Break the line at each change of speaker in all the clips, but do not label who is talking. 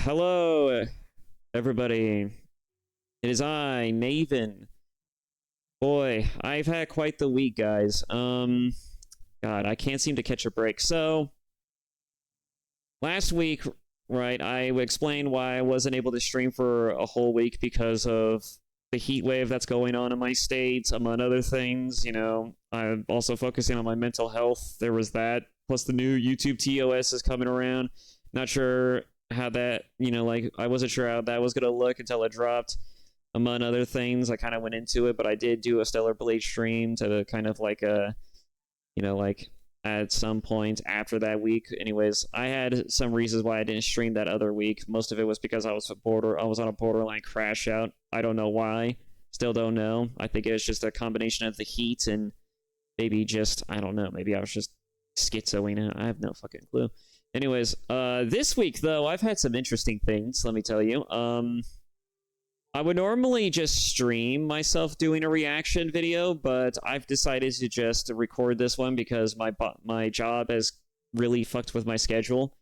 Hello, everybody. It is I, Naven. Boy, I've had quite the week, guys. God, I can't seem to catch a break. So, last week, right, I explained why I wasn't able to stream for a whole week because of the heat wave that's going on in my state, among other things. I'm also focusing on my mental health. There was that. Plus, the new YouTube TOS is coming around. Not sure how that, I wasn't sure how that was going to look until it dropped. Among other things, I kind of went into it, but I did do a Stellar Blade stream to kind of at some point after that week. Anyways, I had some reasons why I didn't stream that other week. Most of it was because I was on a borderline crash out. I don't know why. Still don't know. I think it was just a combination of the heat and maybe just, I don't know, maybe I was just schizoing. I have no fucking clue. Anyways, this week, though, I've had some interesting things, let me tell you. I would normally just stream myself doing a reaction video, but I've decided to just record this one because my job has really fucked with my schedule,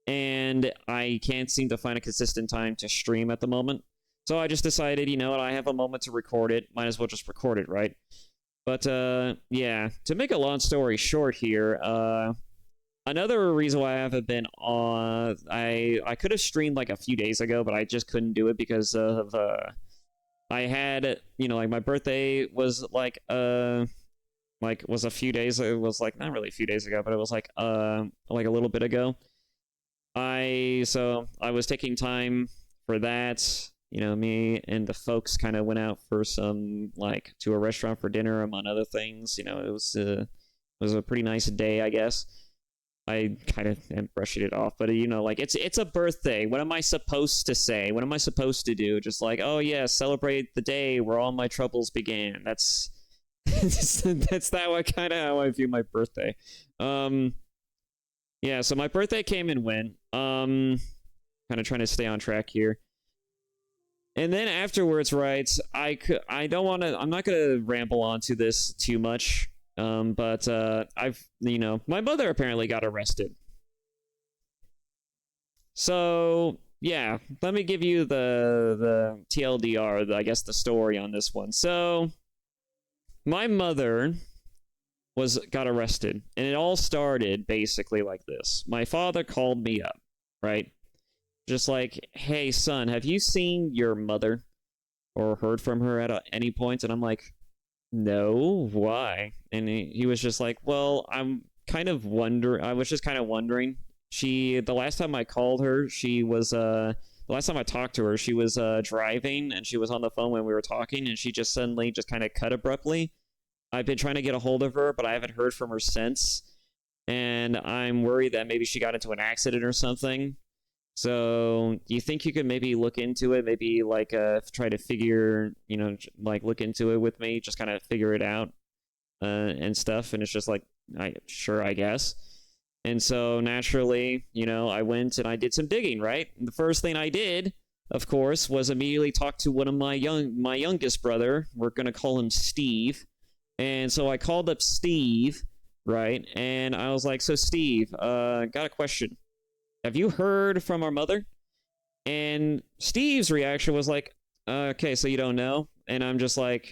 and I can't seem to find a consistent time to stream at the moment. So I just decided, you know what, I have a moment to record it, might as well just record it, right? But, yeah, to make a long story short here, another reason why I haven't been on, I could have streamed like a few days ago, but I just couldn't do it because of, I had, my birthday was was a few days, it was not really a few days ago, but it was like a little bit ago. So I was taking time for that. Me and the folks kind of went out for some, to a restaurant for dinner, among other things. It was a pretty nice day, I guess. I kind of am brushing it off, but it's a birthday. What am I supposed to say? What am I supposed to do? Just oh yeah, celebrate the day where all my troubles began. That's kind of how I view my birthday. Yeah. So my birthday came and went. Kind of trying to stay on track here. And then afterwards, right? I'm not gonna ramble onto this too much. But my mother apparently got arrested. So, yeah, let me give you the TLDR, I guess the story on this one. So, my mother got arrested, and it all started basically like this. My father called me up, right? Just hey, son, have you seen your mother or heard from her at any point? And I'm like, no, why? And he was just well, I'm kind of wondering. I was just kind of wondering. The last time I called her, she was the last time I talked to her, she was driving, and she was on the phone when we were talking, and she just suddenly just kind of cut abruptly. I've been trying to get a hold of her, but I haven't heard from her since, and I'm worried that maybe she got into an accident or something. So, do you think you could maybe look into it? Maybe, try to figure, look into it with me, just kind of figure it out, and stuff. And it's just I guess. And so, naturally, I went and I did some digging, right? And the first thing I did, of course, was immediately talk to one of my youngest brother. We're going to call him Steve. And so I called up Steve, right? And I was like, so Steve, got a question. Have you heard from our mother? And Steve's reaction was okay, so you don't know? And I'm just what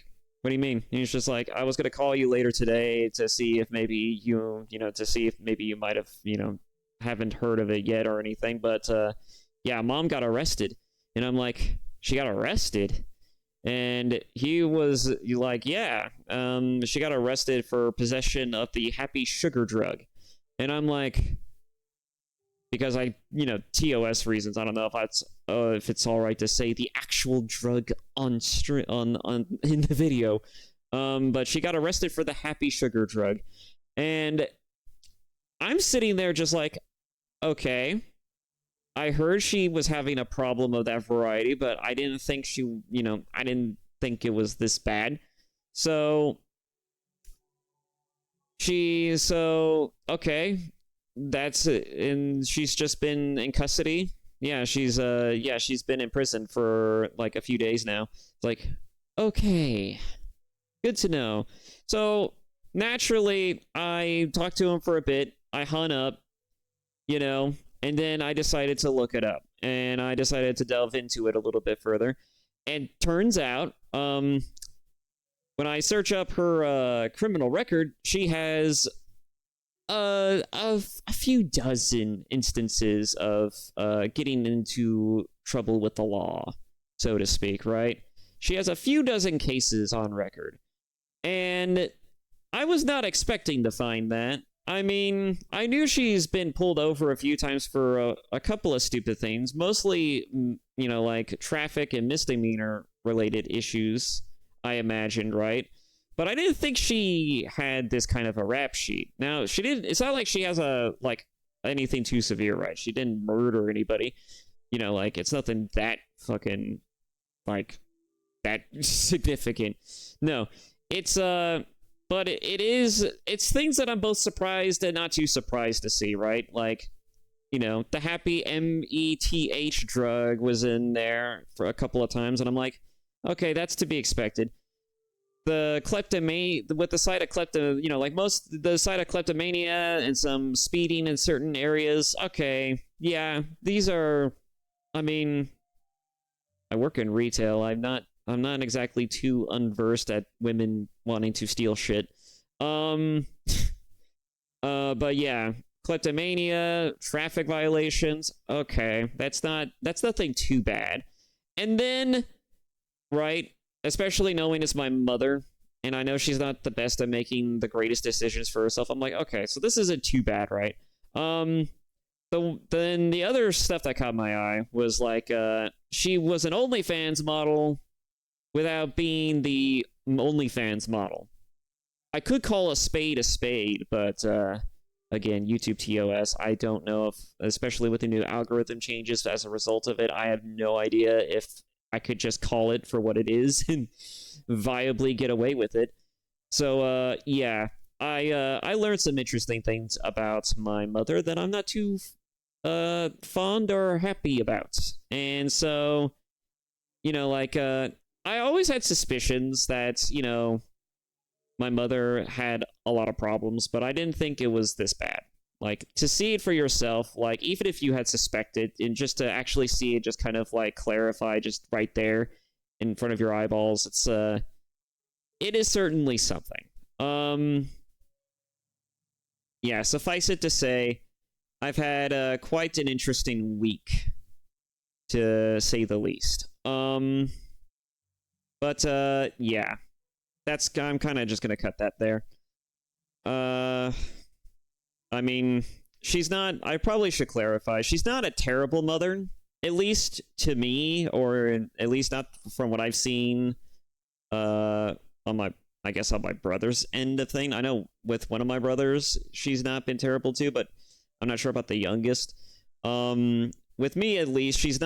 do you mean? And he's just I was going to call you later today to see if maybe you might have, haven't heard of it yet or anything. But, yeah, mom got arrested. And I'm she got arrested? And he was yeah, she got arrested for possession of the happy sugar drug. And I'm because TOS reasons, I don't know if it's all right to say the actual drug on in the video, but she got arrested for the happy sugar drug, and I'm sitting there just okay, I heard she was having a problem of that variety, but I didn't think I didn't think it was this bad. So okay. That's it. And she's just been in custody. Yeah, she's been in prison for a few days now. It's okay, good to know. So naturally, I talked to him for a bit. I hung up, and then I decided to look it up. and I decided to delve into it a little bit further. And turns out, when I search up her criminal record, she has a few dozen instances of getting into trouble with the law, so to speak, right? She has a few dozen cases on record. And I was not expecting to find that. I mean, I knew she's been pulled over a few times for a couple of stupid things, mostly, like traffic and misdemeanor related issues, I imagined, right? But I didn't think she had this kind of a rap sheet. Now, she didn't, it's not like she has anything too severe, right? She didn't murder anybody. It's nothing that fucking, that significant. No, it's, but it's things that I'm both surprised and not too surprised to see, right? The happy METH drug was in there for a couple of times, and I'm like, okay, that's to be expected. The kleptomania, with the side of the side of kleptomania and some speeding in certain areas, okay, yeah, these are, I mean, I work in retail, I'm not exactly too unversed at women wanting to steal shit. But yeah, kleptomania, traffic violations, okay, that's nothing too bad. And then, right, especially knowing it's my mother, and I know she's not the best at making the greatest decisions for herself, I'm like, okay, so this isn't too bad, right? Then the other stuff that caught my eye was she was an OnlyFans model without being the OnlyFans model. I could call a spade, but again, YouTube TOS, I don't know if, especially with the new algorithm changes as a result of it, I have no idea if I could just call it for what it is and viably get away with it. So, yeah, I learned some interesting things about my mother that I'm not too fond or happy about. And so, I always had suspicions that, my mother had a lot of problems, but I didn't think it was this bad. To see it for yourself, even if you had suspected, and just to actually see it just kind of, clarify just right there in front of your eyeballs, it is certainly something. Yeah, suffice it to say, I've had quite an interesting week, to say the least. But yeah, I'm kind of just gonna cut that there. I mean, I probably should clarify, she's not a terrible mother, at least to me, or at least not from what I've seen on my brother's end of thing. I know with one of my brothers, she's not been terrible too, but I'm not sure about the youngest. With me, at least, she's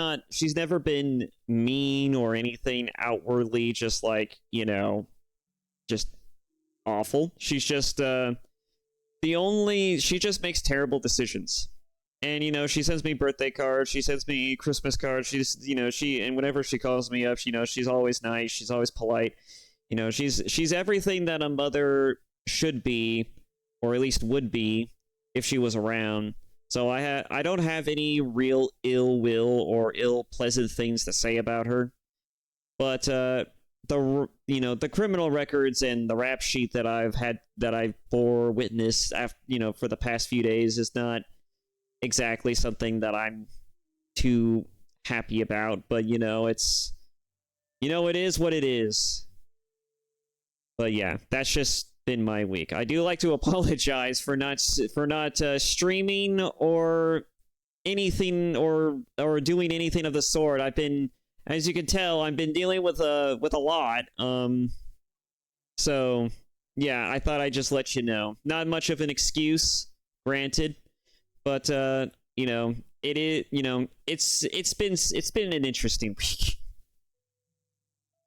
never been mean or anything outwardly, just just awful. She's just, she just makes terrible decisions. And, she sends me birthday cards, she sends me Christmas cards, and whenever she calls me up, she's always nice, she's always polite. She's everything that a mother should be, or at least would be, if she was around. So I don't have any real ill will or ill pleasant things to say about her. But the criminal records and the rap sheet that I bore witness after, for the past few days is not exactly something that I'm too happy about. But it is what it is. But yeah, that's just been my week. I do like to apologize for not streaming or anything or doing anything of the sort. I've been, as you can tell, I've been dealing with a lot. So yeah, I thought I'd just let you know. Not much of an excuse, granted, but it is, it's been an interesting week.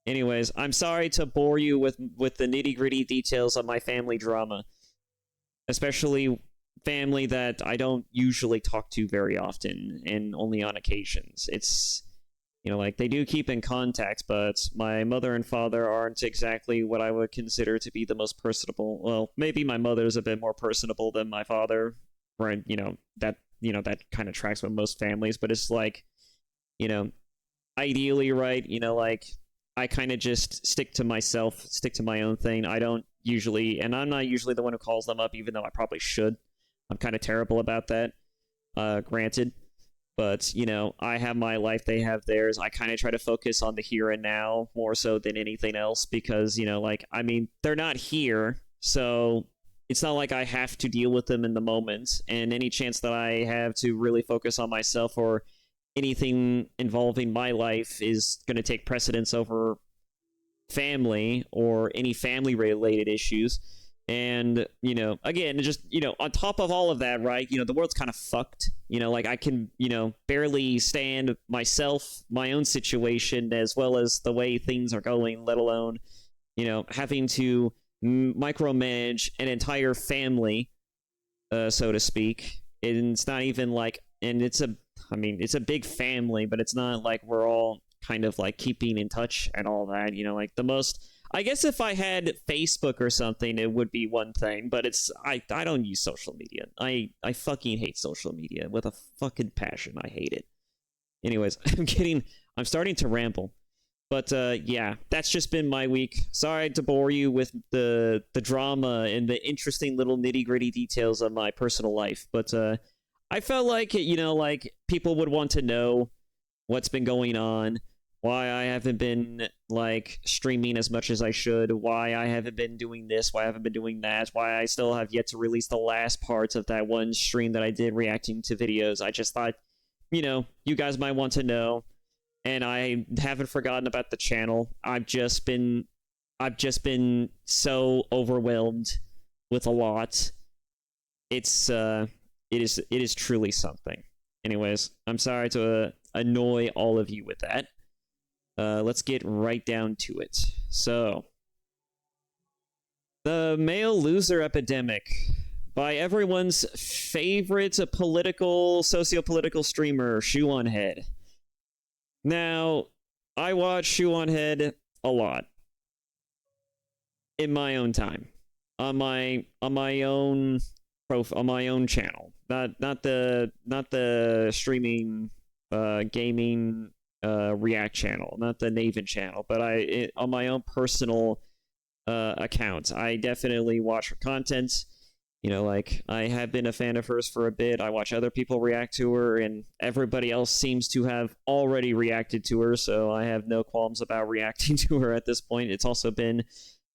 Anyways, I'm sorry to bore you with the nitty-gritty details of my family drama. Especially family that I don't usually talk to very often, and only on occasions. It's, they do keep in contact, but my mother and father aren't exactly what I would consider to be the most personable. Well, maybe my mother's a bit more personable than my father, right? That kind of tracks with most families, but it's you know, ideally, right, like, I kind of just stick to myself, stick to my own thing. I don't usually, and I'm not usually the one who calls them up, even though I probably should. I'm kind of terrible about that, granted. But, I have my life, they have theirs. I kind of try to focus on the here and now more so than anything else because, like, I mean, they're not here. So it's not like I have to deal with them in the moment. And any chance that I have to really focus on myself or anything involving my life is going to take precedence over family or any family related issues. And, again, just, on top of all of that, right, the world's kind of fucked. Like, I can, barely stand myself, my own situation, as well as the way things are going, let alone, having to micromanage an entire family, so to speak. And it's not even like, and it's a big family, but it's not like we're all kind of like keeping in touch and all that, like the most, I guess if I had Facebook or something, it would be one thing, but I don't use social media. I fucking hate social media with a fucking passion. I hate it. Anyways, I'm starting to ramble. But yeah, that's just been my week. Sorry to bore you with the drama and the interesting little nitty-gritty details of my personal life, but I felt like, like people would want to know what's been going on, why I haven't been like streaming as much as I should, why I haven't been doing this, why I haven't been doing that, why I still have yet to release the last parts of that one stream that I did reacting to videos. I just thought, you guys might want to know, and I haven't forgotten about the channel. I've just been so overwhelmed with a lot. It is truly something. Anyways, I'm sorry to annoy all of you with that. Let's get right down to it. So, the male loser epidemic by everyone's favorite socio-political streamer, Shoe on Head. Now, I watch Shoe on Head a lot in my own time, on my own on my own channel, not the streaming gaming React channel, not the Naven channel, but on my own personal account. I definitely watch her content. Like, I have been a fan of hers for a bit. I watch other people react to her, and everybody else seems to have already reacted to her, so I have no qualms about reacting to her at this point. It's also been,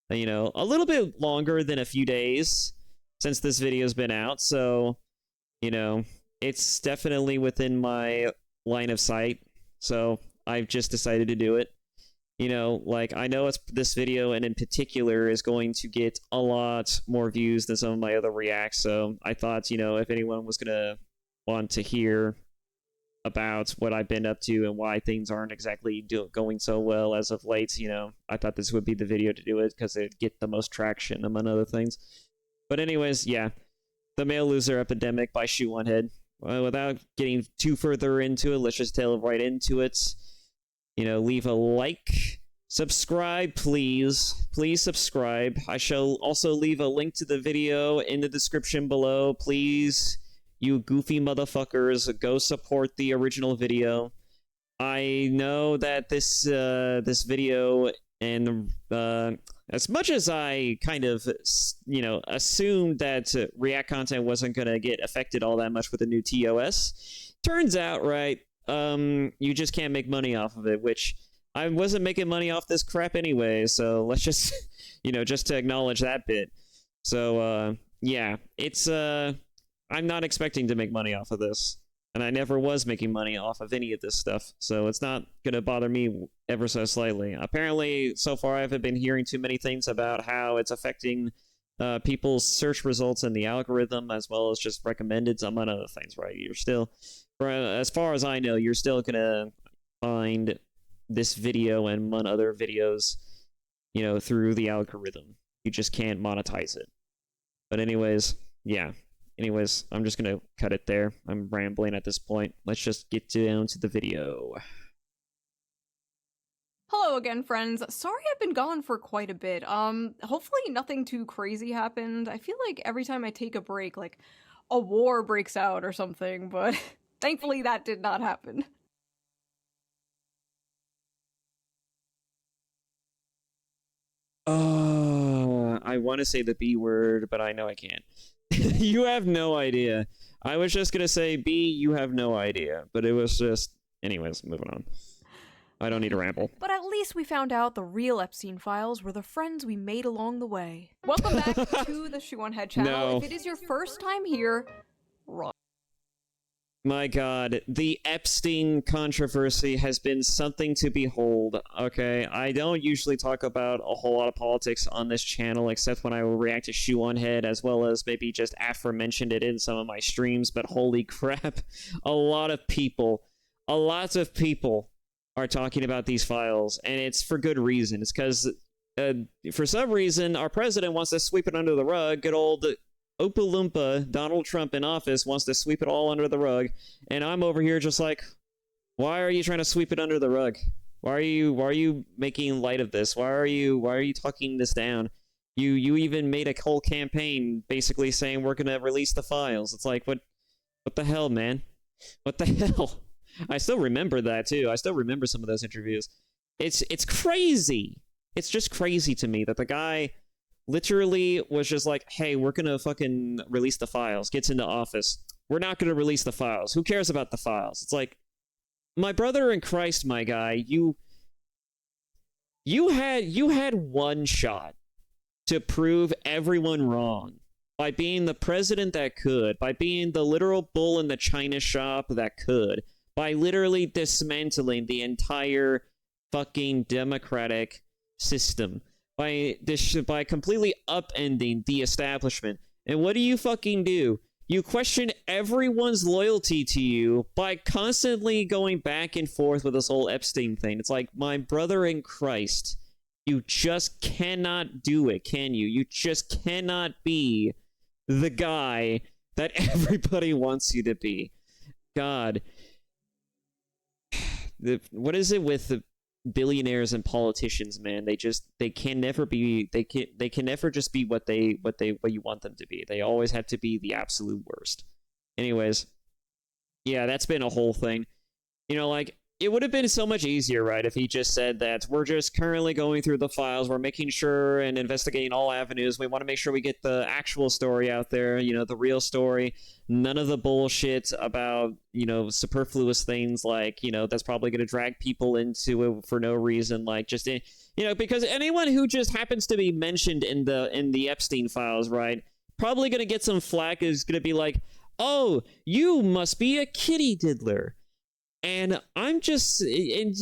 a little bit longer than a few days since this video's been out, so, it's definitely within my line of sight, so I've just decided to do it. Like, I know this video, and in particular, is going to get a lot more views than some of my other reacts, so I thought, if anyone was gonna want to hear about what I've been up to and why things aren't exactly going so well as of late, I thought this would be the video to do it, because it'd get the most traction, among other things. But anyways, yeah, the male loser epidemic by Shoe on Head. Without getting too further into it, let's just delve right into it. Leave a like, subscribe, please. Please subscribe. I shall also leave a link to the video in the description below. Please, you goofy motherfuckers, go support the original video. I know that this video, and as much as I kind of, assumed that React content wasn't going to get affected all that much with the new TOS, turns out, right, you just can't make money off of it, which I wasn't making money off this crap anyway, so let's just, just to acknowledge that bit. So, yeah, it's, I'm not expecting to make money off of this, and I never was making money off of any of this stuff, so it's not gonna bother me ever so slightly. Apparently, so far I haven't been hearing too many things about how it's affecting people's search results in the algorithm, as well as just recommended, among other things, right? You're still, as far as I know, you're still gonna find this video and among other videos, through the algorithm. You just can't monetize it. But anyways, yeah. Anyways, I'm just gonna cut it there. I'm rambling at this point. Let's just get down to the video.
Hello again, friends. Sorry I've been gone for quite a bit. Hopefully nothing too crazy happened. I feel like every time I take a break, like, a war breaks out or something, but thankfully that did not happen.
I want to say the B word, but I know I can't. You have no idea. I was just gonna say B. You have no idea, but it was just. Anyways, moving on. I don't need to ramble.
But at least we found out the real Epstein files were the friends we made along the way. Welcome back to the Shoe on Head channel.
No.
If it is your first time here, run.
My god, the Epstein controversy has been something to behold, okay? I don't usually talk about a whole lot of politics on this channel, except when I react to Shoe on Head, as well as maybe just aforementioned it in some of my streams, but holy crap, a lot of people are talking about these files, and it's for good reason. It's because, for some reason, our president wants to sweep it under the rug. Good old Oompa Loompa Donald Trump in office wants to sweep it all under the rug, and I'm over here just like, why are you trying to sweep it under the rug? Why are you making light of this? Why are you talking this down? You even made a whole campaign basically saying we're gonna release the files. It's like, what the hell, man? What the hell? I still remember that too. I still remember some of those interviews. It's crazy. It's just crazy to me that the guy literally was just like, hey, we're gonna fucking release the files. Gets into office. We're not gonna release the files. Who cares about the files? It's like, my brother in Christ, my guy, you had one shot to prove everyone wrong by being the president that could, by being the literal bull in the china shop that could, by literally dismantling the entire fucking democratic system, by completely upending the establishment. And what do you fucking do? You question everyone's loyalty to you by constantly going back and forth with this whole Epstein thing. It's like, my brother in Christ, you just cannot do it, can you? You just cannot be the guy that everybody wants you to be. God. What is it with the billionaires and politicians, man? They can never just be what you want them to be. They always have to be the absolute worst. Anyways, yeah, that's been a whole thing. You know, like, it would have been so much easier, right, if he just said that we're just currently going through the files, we're making sure and investigating all avenues, we want to make sure we get the actual story out there, you know, the real story, none of the bullshit about, you know, superfluous things like, you know, that's probably going to drag people into it for no reason, like, just, you know, because anyone who just happens to be mentioned in the Epstein files, right, probably going to get some flack, is going to be like, oh, you must be a kitty diddler. And I'm just, and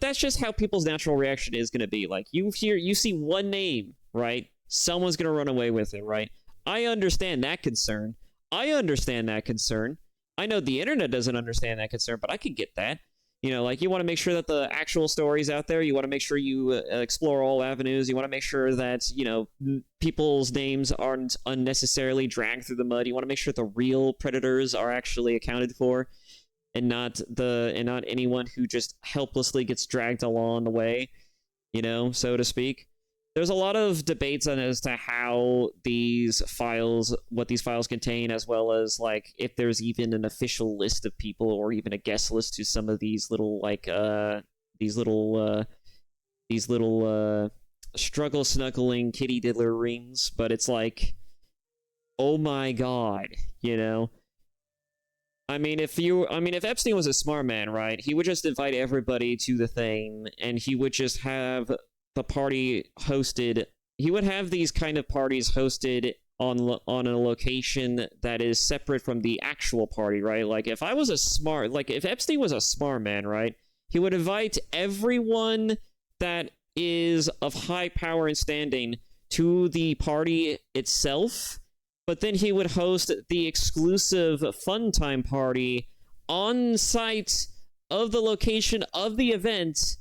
that's just how people's natural reaction is going to be. Like, you see one name, right? Someone's going to run away with it, right? I understand that concern. I know the internet doesn't understand that concern, but I can get that. You know, like, you want to make sure that the actual story's out there. You want to make sure you explore all avenues. You want to make sure that, you know, people's names aren't unnecessarily dragged through the mud. You want to make sure the real predators are actually accounted for, and not anyone who just helplessly gets dragged along the way, you know, so to speak. There's a lot of debates on as to how what these files contain, as well as, like, if there's even an official list of people or even a guest list to some of these little, like, struggle snuggling kitty diddler rings. But it's like, oh my god, you know. I mean, if Epstein was a smart man, right, he would just invite everybody to the thing, and he would just have the party hosted. He would have these kind of parties hosted on a location that is separate from the actual party, right? Like, if Epstein was a smart man, right, he would invite everyone that is of high power and standing to the party itself, but then he would host the exclusive fun time party on site of the location of the event,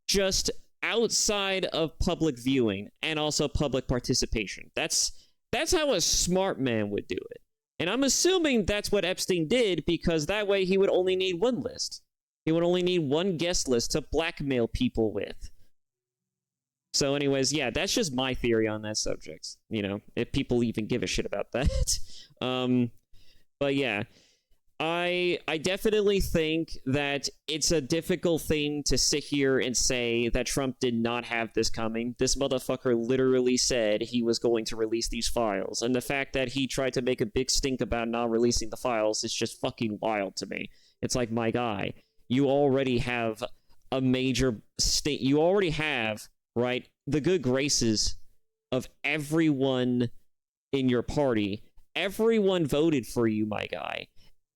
just outside of public viewing and also public participation. That's how a smart man would do it. And I'm assuming that's what Epstein did, because that way he would only need one list. He would only need one guest list to blackmail people with. So anyways, yeah, that's just my theory on that subject, you know, if people even give a shit about that. But yeah, I definitely think that it's a difficult thing to sit here and say that Trump did not have this coming. This motherfucker literally said he was going to release these files, and the fact that he tried to make a big stink about not releasing the files is just fucking wild to me. It's like, my guy, you already have a major state. You already have, right, the good graces of everyone in your party. Everyone voted for you, my guy.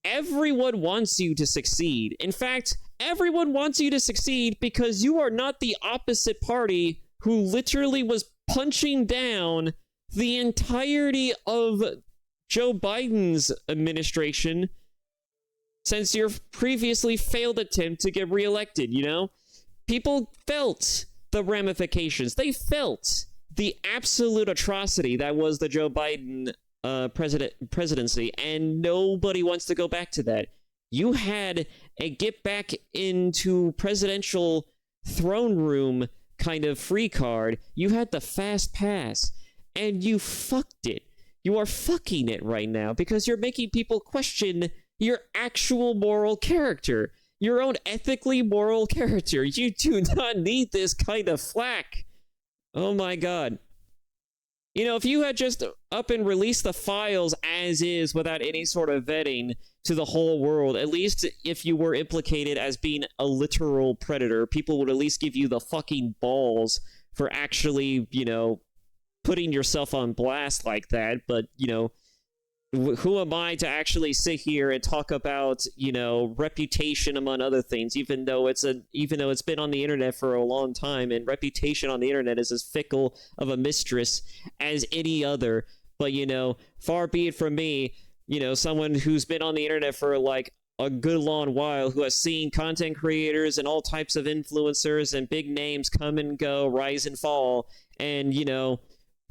Everyone wants you to succeed. In fact, everyone wants you to succeed because you are not the opposite party who literally was punching down the entirety of Joe Biden's administration since your previously failed attempt to get reelected, you know? People felt the ramifications. They felt the absolute atrocity that was the Joe Biden presidency, and nobody wants to go back to that. You had a get back into presidential throne room kind of free card. You had the fast pass, and you fucked it. You are fucking it right now because you're making people question your actual moral character, your own ethically moral character. You do not need this kind of flack. Oh my god. You know, if you had just up and released the files as is without any sort of vetting to the whole world, at least if you were implicated as being a literal predator, people would at least give you the fucking balls for actually, you know, putting yourself on blast like that. But, you know, who am I to actually sit here and talk about, you know, reputation among other things, even though it's been on the internet for a long time, and reputation on the internet is as fickle of a mistress as any other. But, you know, far be it from me, you know, someone who's been on the internet for like a good long while, who has seen content creators and all types of influencers and big names come and go, rise and fall, and, you know,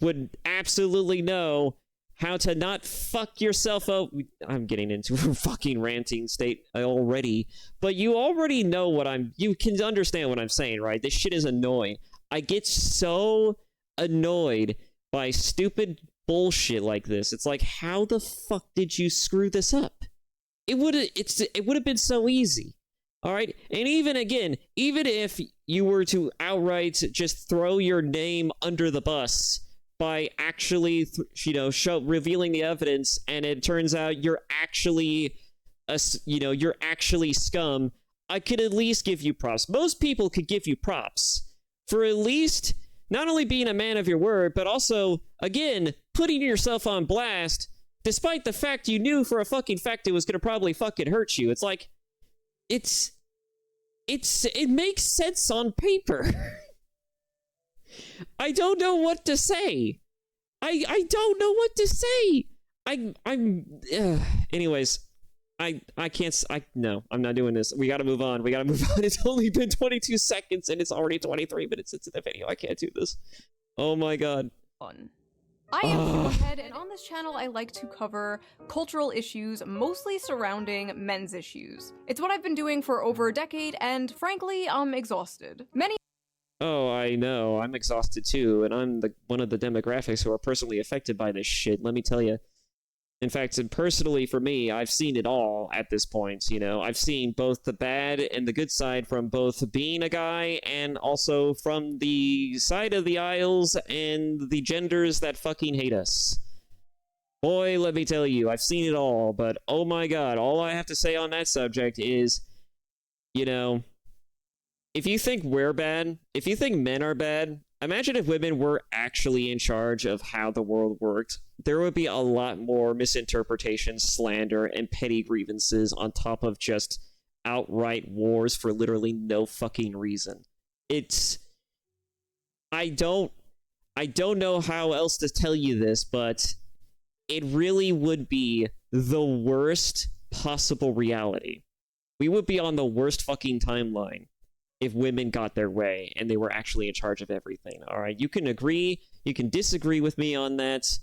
would absolutely know how to not fuck yourself up. I'm getting into a fucking ranting state already, but you already know you can understand what I'm saying, right? This shit is annoying. I get so annoyed by stupid bullshit like this. It's like, how the fuck did you screw this up? It would have been so easy. All right? And even if you were to outright just throw your name under the bus by actually, revealing the evidence, and it turns out you're actually scum, I could at least give you props. Most people could give you props for at least not only being a man of your word, but also, again, putting yourself on blast, despite the fact you knew for a fucking fact it was gonna probably fucking hurt you. It's like, it makes sense on paper. I don't know what to say. I don't know what to say. Anyways, I can't. No, I'm not doing this. We gotta move on. It's only been 22 seconds and it's already 23 minutes into the video. I can't do this. Oh my god.
Fun. I am Head, and on this channel I like to cover cultural issues, mostly surrounding men's issues. It's what I've been doing for over a decade, and frankly, I'm exhausted.
Oh, I know. I'm exhausted too, and I'm one of the demographics who are personally affected by this shit, let me tell you. In fact, personally for me, I've seen it all at this point, you know. I've seen both the bad and the good side from both being a guy and also from the side of the aisles and the genders that fucking hate us. Boy, let me tell you, I've seen it all, but oh my god, all I have to say on that subject is, you know, if you think we're bad, if you think men are bad, imagine if women were actually in charge of how the world worked. There would be a lot more misinterpretation, slander, and petty grievances on top of just outright wars for literally no fucking reason. I don't know how else to tell you this, but it really would be the worst possible reality. We would be on the worst fucking timeline if women got their way and they were actually in charge of everything. All right, you can agree, you can disagree with me on that.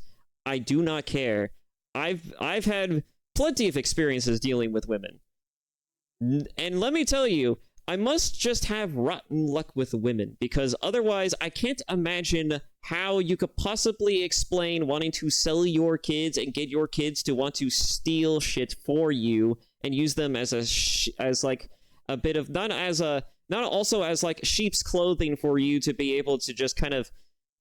I do not care. I've had plenty of experiences dealing with women. And let me tell you, I must just have rotten luck with women, because otherwise I can't imagine how you could possibly explain wanting to sell your kids and get your kids to want to steal shit for you and use them as as like a bit of not also as like sheep's clothing for you to be able to just kind of,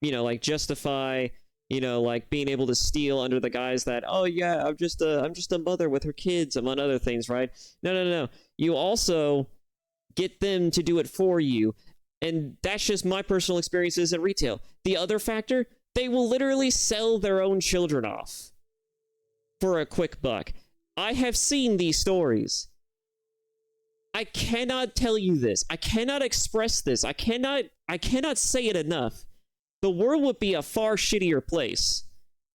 like justify, like being able to steal under the guise that, oh yeah, I'm just a mother with her kids, among other things, right? No. You also get them to do it for you. And that's just my personal experiences in retail. The other factor, they will literally sell their own children off for a quick buck. I have seen these stories. I cannot tell you this. I cannot express this. I cannot say it enough. The world would be a far shittier place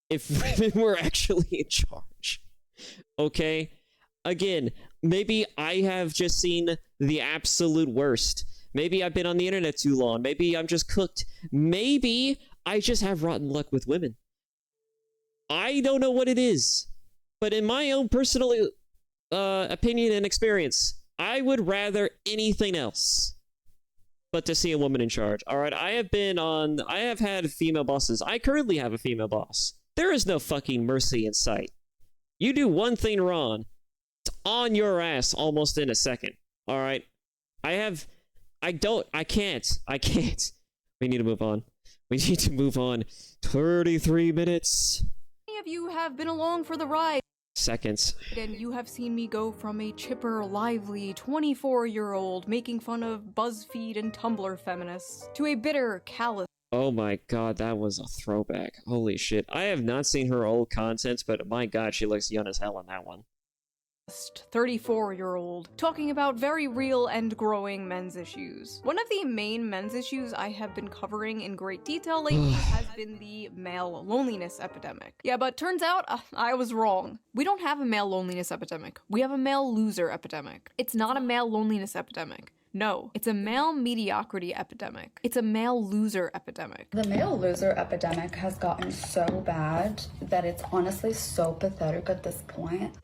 if women were actually in charge. Okay? Again, maybe I have just seen the absolute worst. Maybe I've been on the internet too long. Maybe I'm just cooked. Maybe I just have rotten luck with women. I don't know what it is. But in my own personal opinion and experience, I would rather anything else but to see a woman in charge. All right, I have had female bosses. I currently have a female boss. There is no fucking mercy in sight. You do one thing wrong, it's on your ass almost in a second. All right, I can't. We need to move on. 33 minutes.
Many of you have been along for the ride.
Seconds.
And you have seen me go from a chipper, lively, 24-year-old making fun of BuzzFeed and Tumblr feminists to a bitter, callous.
Oh my god, that was a throwback. Holy shit. I have not seen her old content, but my god, she looks young as hell in that one.
34-year-old talking about very real and growing men's issues. One of the main men's issues I have been covering in great detail lately has been the male loneliness epidemic. Yeah, but turns out I was wrong. We don't have a male loneliness epidemic. We have a male loser epidemic. It's not a male loneliness epidemic. No, it's a male mediocrity epidemic. It's a male loser epidemic.
The male loser epidemic has gotten so bad that it's honestly so pathetic at this point.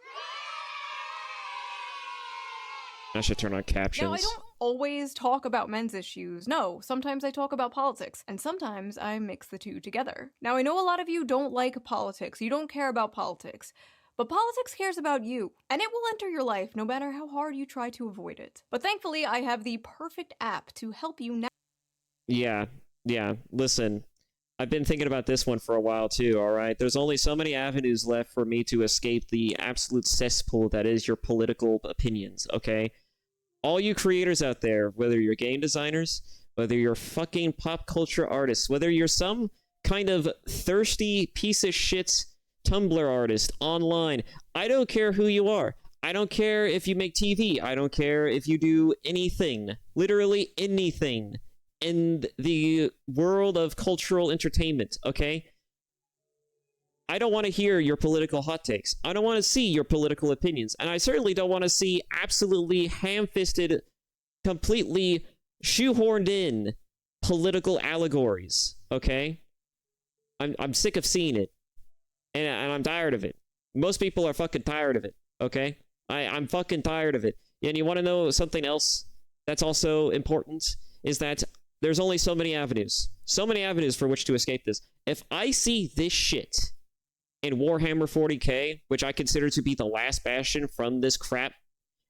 I should turn on captions.
Now, I don't always talk about men's issues. No, sometimes I talk about politics, and sometimes I mix the two together. Now, I know a lot of you don't like politics. You don't care about politics. But politics cares about you, and it will enter your life no matter how hard you try to avoid it. But thankfully, I have the perfect app to help you now.
Yeah. Listen, I've been thinking about this one for a while too, alright? There's only so many avenues left for me to escape the absolute cesspool that is your political opinions, okay? All you creators out there, whether you're game designers, whether you're fucking pop culture artists, whether you're some kind of thirsty piece of shit Tumblr artist online, I don't care who you are. I don't care if you make TV. I don't care if you do anything, literally anything in the world of cultural entertainment, okay? I don't want to hear your political hot takes. I don't want to see your political opinions. And I certainly don't want to see absolutely ham-fisted, completely shoehorned in political allegories, okay? I'm sick of seeing it. And I'm tired of it. Most people are fucking tired of it, okay? I'm fucking tired of it. And you want to know something else that's also important? Is that there's only so many avenues. So many avenues for which to escape this. If I see this shit in Warhammer 40k, which I consider to be the last bastion from this crap,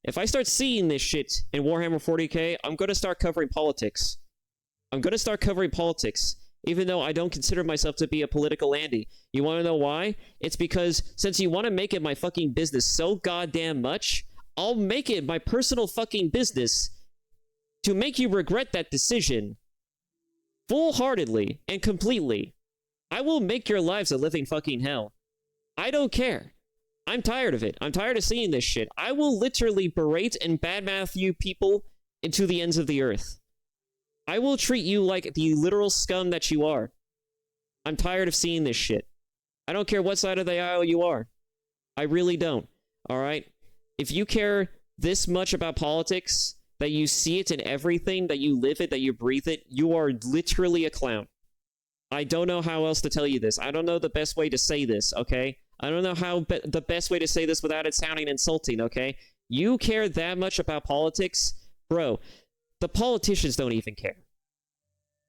if I start seeing this shit in Warhammer 40k, I'm going to start covering politics. Even though I don't consider myself to be a political Andy. You want to know why? It's because since you want to make it my fucking business so goddamn much, I'll make it my personal fucking business to make you regret that decision full-heartedly and completely. I will make your lives a living fucking hell. I don't care. I'm tired of it. I'm tired of seeing this shit. I will literally berate and badmouth you people into the ends of the earth. I will treat you like the literal scum that you are. I'm tired of seeing this shit. I don't care what side of the aisle you are. I really don't. Alright? If you care this much about politics, that you see it in everything, that you live it, that you breathe it, you are literally a clown. I don't know how else to tell you this. I don't know the best way to say this, okay? I don't know how the best way to say this without it sounding insulting, okay? You care that much about politics? Bro, the politicians don't even care.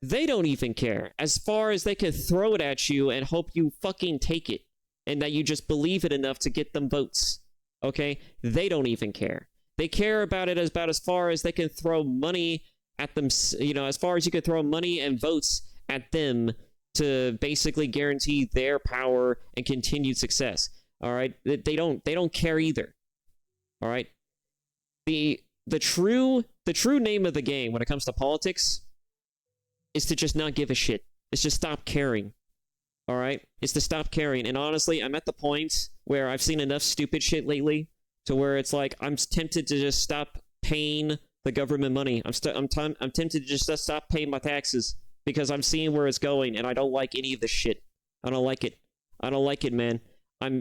They don't even care. As far as they can throw it at you and hope you fucking take it. And that you just believe it enough to get them votes. okay? They don't even care. They care about it about as far as they can throw money at them, as far as you can throw money and votes at them to basically guarantee their power and continued success. All right? They don't care either. All right? The true name of the game when it comes to politics is to just not give a shit. It's just stop caring. All right? It's to stop caring. And honestly, I'm at the point where I've seen enough stupid shit lately to where it's like I'm tempted to just stop paying the government money. I'm tempted to just stop paying my taxes because I'm seeing where it's going and I don't like any of this shit. I don't like it. I don't like it, man. I'm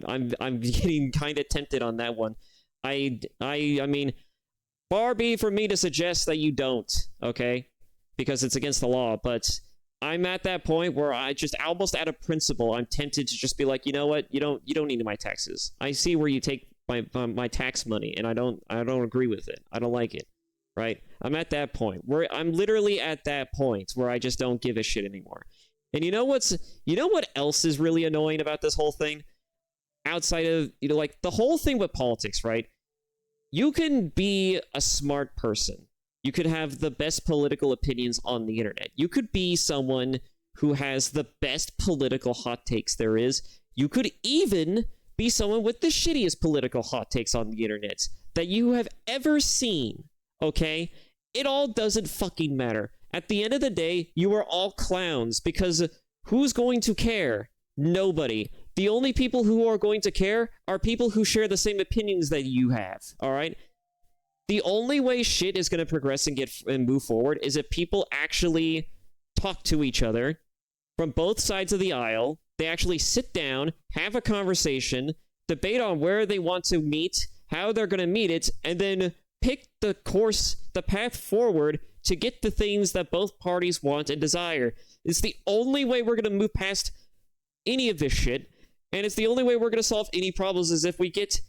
getting kind of tempted on that one. I mean, far be from me to suggest that you don't, okay? Because it's against the law, but I'm at that point where I just almost out of principle, I'm tempted to just be like, you know what? You don't need my taxes. I see where you take my tax money, and I don't agree with it. I don't like it, right? I'm at that point where I'm literally at that point where I just don't give a shit anymore. And you know what else is really annoying about this whole thing? Outside of, like the whole thing with politics, right? You can be a smart person. You could have the best political opinions on the internet. You could be someone who has the best political hot takes there is. You could even be someone with the shittiest political hot takes on the internet that you have ever seen, okay? It all doesn't fucking matter. At the end of the day, you are all clowns because who's going to care? Nobody. The only people who are going to care are people who share the same opinions that you have, all right? The only way shit is going to progress and move forward is if people actually talk to each other from both sides of the aisle. They actually sit down, have a conversation, debate on where they want to meet, how they're going to meet it, and then pick the path forward to get the things that both parties want and desire. It's the only way we're going to move past any of this shit, and it's the only way we're going to solve any problems is if we get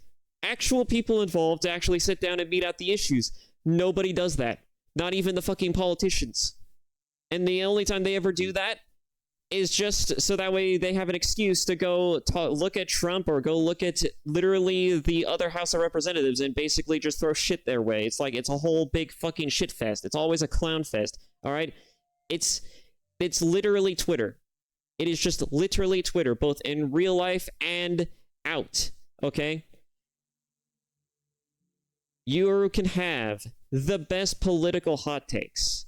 actual people involved to actually sit down and meet out the issues. Nobody does that. Not even the fucking politicians. And the only time they ever do that is just so that way they have an excuse to go look at Trump or go look at literally the other House of Representatives and basically just throw shit their way. It's like it's a whole big fucking shit fest. It's always a clown fest. All right? It's literally Twitter. It is just literally Twitter, both in real life and out. Okay? You can have the best political hot takes.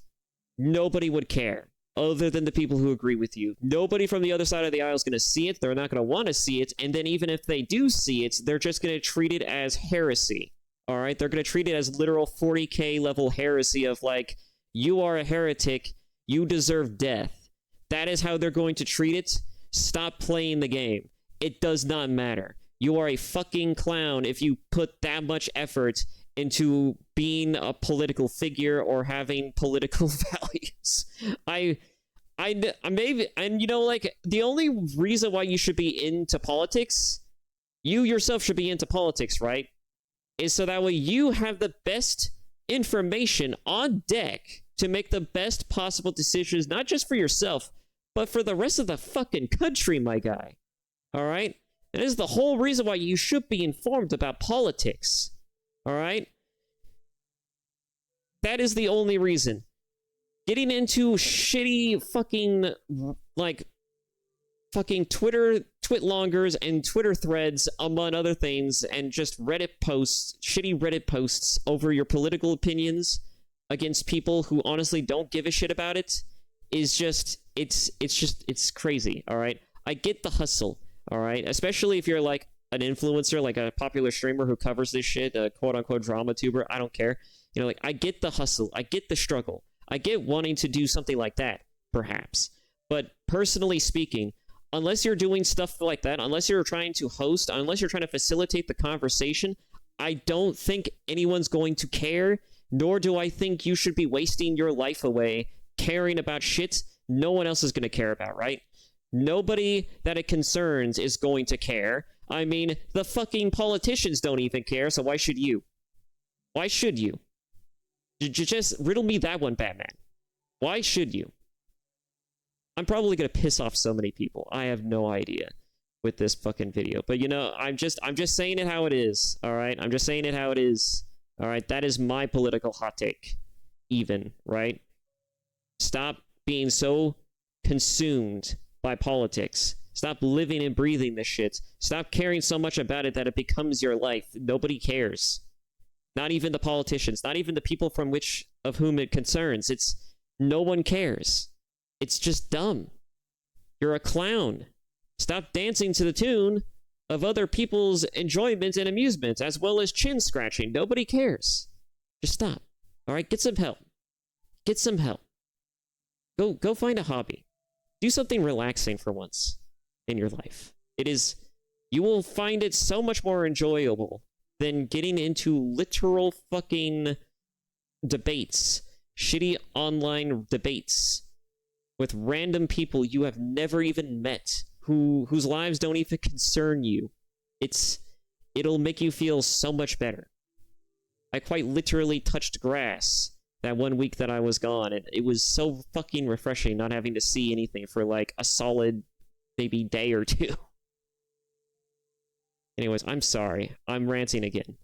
Nobody would care other than the people who agree with you. Nobody from the other side of the aisle is going to see it. They're not going to want to see it. And then even if they do see it, they're just going to treat it as heresy. All right? They're going to treat it as literal 40K level heresy of like, you are a heretic. You deserve death. That is how they're going to treat it. Stop playing the game. It does not matter. You are a fucking clown if you put that much effort into being a political figure or having political values. I maybe, and like the only reason why you should be into politics, you yourself should be into politics, right? Is so that way you have the best information on deck to make the best possible decisions, not just for yourself, but for the rest of the fucking country, my guy. All right? That is the whole reason why you should be informed about politics. All right? That is the only reason. Getting into shitty fucking, like, fucking Twitlongers and Twitter threads, among other things, and just Reddit posts, shitty Reddit posts over your political opinions against people who honestly don't give a shit about it is just, it's crazy, all right? I get the hustle, all right? Especially if you're, like, an influencer, like a popular streamer who covers this shit, a quote-unquote drama tuber, I don't care. Like, I get the hustle. I get the struggle. I get wanting to do something like that, perhaps. But personally speaking, unless you're doing stuff like that, unless you're trying to host, unless you're trying to facilitate the conversation, I don't think anyone's going to care, nor do I think you should be wasting your life away caring about shit no one else is going to care about, right? Nobody that it concerns is going to care. I mean, the fucking politicians don't even care, so why should you? Why should you? Just riddle me that one, Batman. Why should you? I'm probably going to piss off so many people. I have no idea. with this fucking video. But you know, I'm just saying it how it is. All right, I'm just saying it how it is. All right, that is my political hot take. Even, right? Stop being so consumed by politics. Stop living and breathing this shit. Stop caring so much about it that it becomes your life. Nobody cares. Not even the politicians, not even the people of whom it concerns. No one cares. It's just dumb. You're a clown. Stop dancing to the tune of other people's enjoyment and amusement, as well as chin scratching. Nobody cares. Just stop. All right, get some help. Get some help. Go find a hobby. Do something relaxing for once in your life. You will find it so much more enjoyable than getting into literal fucking debates, shitty online debates with random people you have never even met, whose lives don't even concern you. It'll make you feel so much better. I quite literally touched grass that 1 week that I was gone, and it was so fucking refreshing not having to see anything for like a solid maybe day or two. Anyways, I'm sorry. I'm ranting again.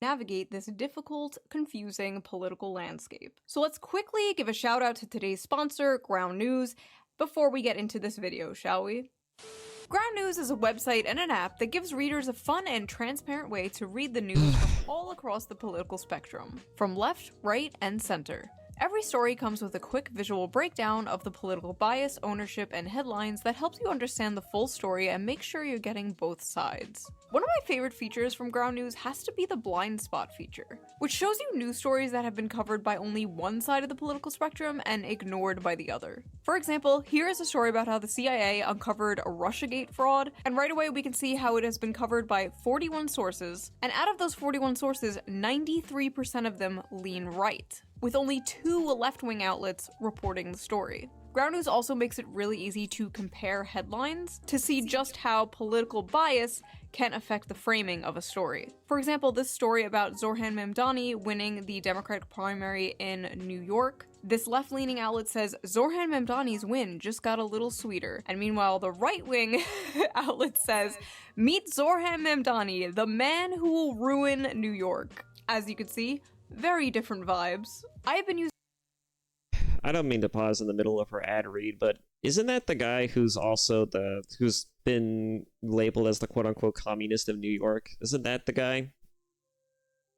Navigate this difficult, confusing political landscape. So let's quickly give a shout out to today's sponsor, Ground News, before we get into this video, shall we? Ground News is a website and an app that gives readers a fun and transparent way to read the news from all across the political spectrum, from left, right, and center. Every story comes with a quick visual breakdown of the political bias, ownership, and headlines that helps you understand the full story and make sure you're getting both sides. One of my favorite features from Ground News has to be the blind spot feature, which shows you news stories that have been covered by only one side of the political spectrum and ignored by the other. For example, here is a story about how the CIA uncovered a Russiagate fraud, and right away we can see how it has been covered by 41 sources, and out of those 41 sources, 93% of them lean right, with only 2 left-wing outlets reporting the story. Ground News also makes it really easy to compare headlines to see just how political bias can affect the framing of a story. For example, this story about Zoran Mamdani winning the Democratic primary in New York. This left-leaning outlet says Zoran Mamdani's win just got a little sweeter. And meanwhile, the right-wing outlet says, meet Zoran Mamdani, the man who will ruin New York. As you can see, very different vibes. I have been using
I don't mean to pause in the middle of her ad read, but isn't that the guy who's been labeled as the quote-unquote communist of New York? Isn't that the guy?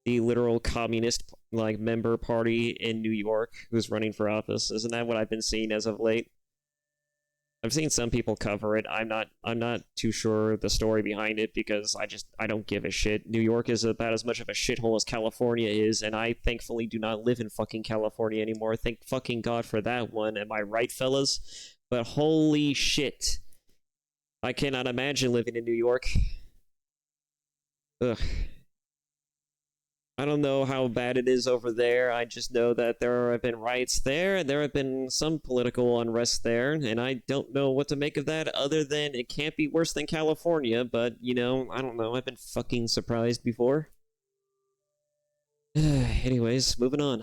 The literal communist, like, member party in New York who's running for office? Isn't that what I've been seeing as of late? I've seen some people cover it. I'm not too sure the story behind it because I don't give a shit. New York is about as much of a shithole as California is, and I thankfully do not live in fucking California anymore. Thank fucking God for that one. Am I right, fellas? But holy shit. I cannot imagine living in New York. Ugh. I don't know how bad it is over there. I just know that there have been riots there, and there have been some political unrest there, and I don't know what to make of that other than it can't be worse than California, but, you know, I don't know. I've been fucking surprised before. Anyways, moving on.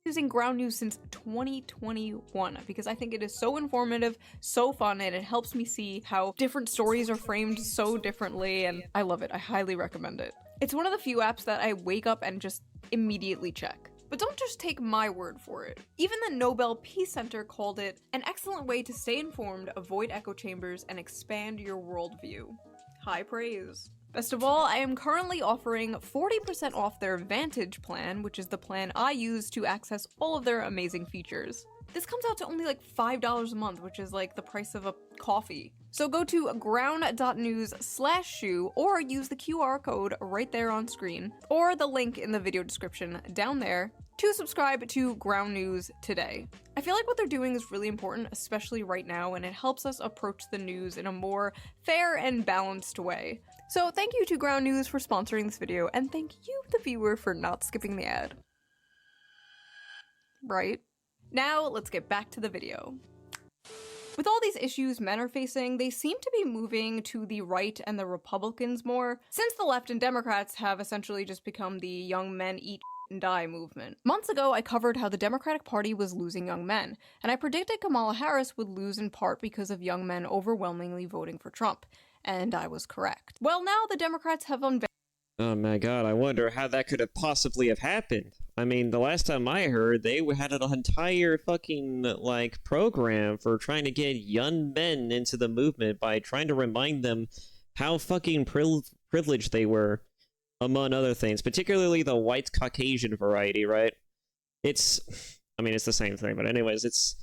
Using Ground News since 2021 because I think it is so informative, so fun, and it helps me see how different stories are framed so differently, and I love it. I highly recommend it. It's one of the few apps that I wake up and just immediately check. But don't just take my word for it. Even the Nobel Peace Center called it an excellent way to stay informed, avoid echo chambers, and expand your worldview. High praise. Best of all, I am currently offering 40% off their Vantage plan, which is the plan I use to access all of their amazing features. This comes out to only like $5 a month, which is like the price of a coffee. So go to ground.news/shoe or use the QR code right there on screen, or the link in the video description down there to subscribe to Ground News today. I feel like what they're doing is really important, especially right now, and it helps us approach the news in a more fair and balanced way. So thank you to Ground News for sponsoring this video, and thank you, the viewer, for not skipping the ad. Right? Now, let's get back to the video. With all these issues men are facing, they seem to be moving to the right and the Republicans more, since the left and Democrats have essentially just become the young men eat and die movement. Months ago, I covered how the Democratic Party was losing young men, and I predicted Kamala Harris would lose in part because of young men overwhelmingly voting for Trump. and I was correct. Well, now the Democrats have unveiled.
Oh my god, I wonder how that could have possibly have happened. I mean, the last time I heard, they had an entire fucking, like, program for trying to get young men into the movement by trying to remind them how fucking privileged they were, among other things, particularly the white Caucasian variety, right? It's the same thing, but anyways,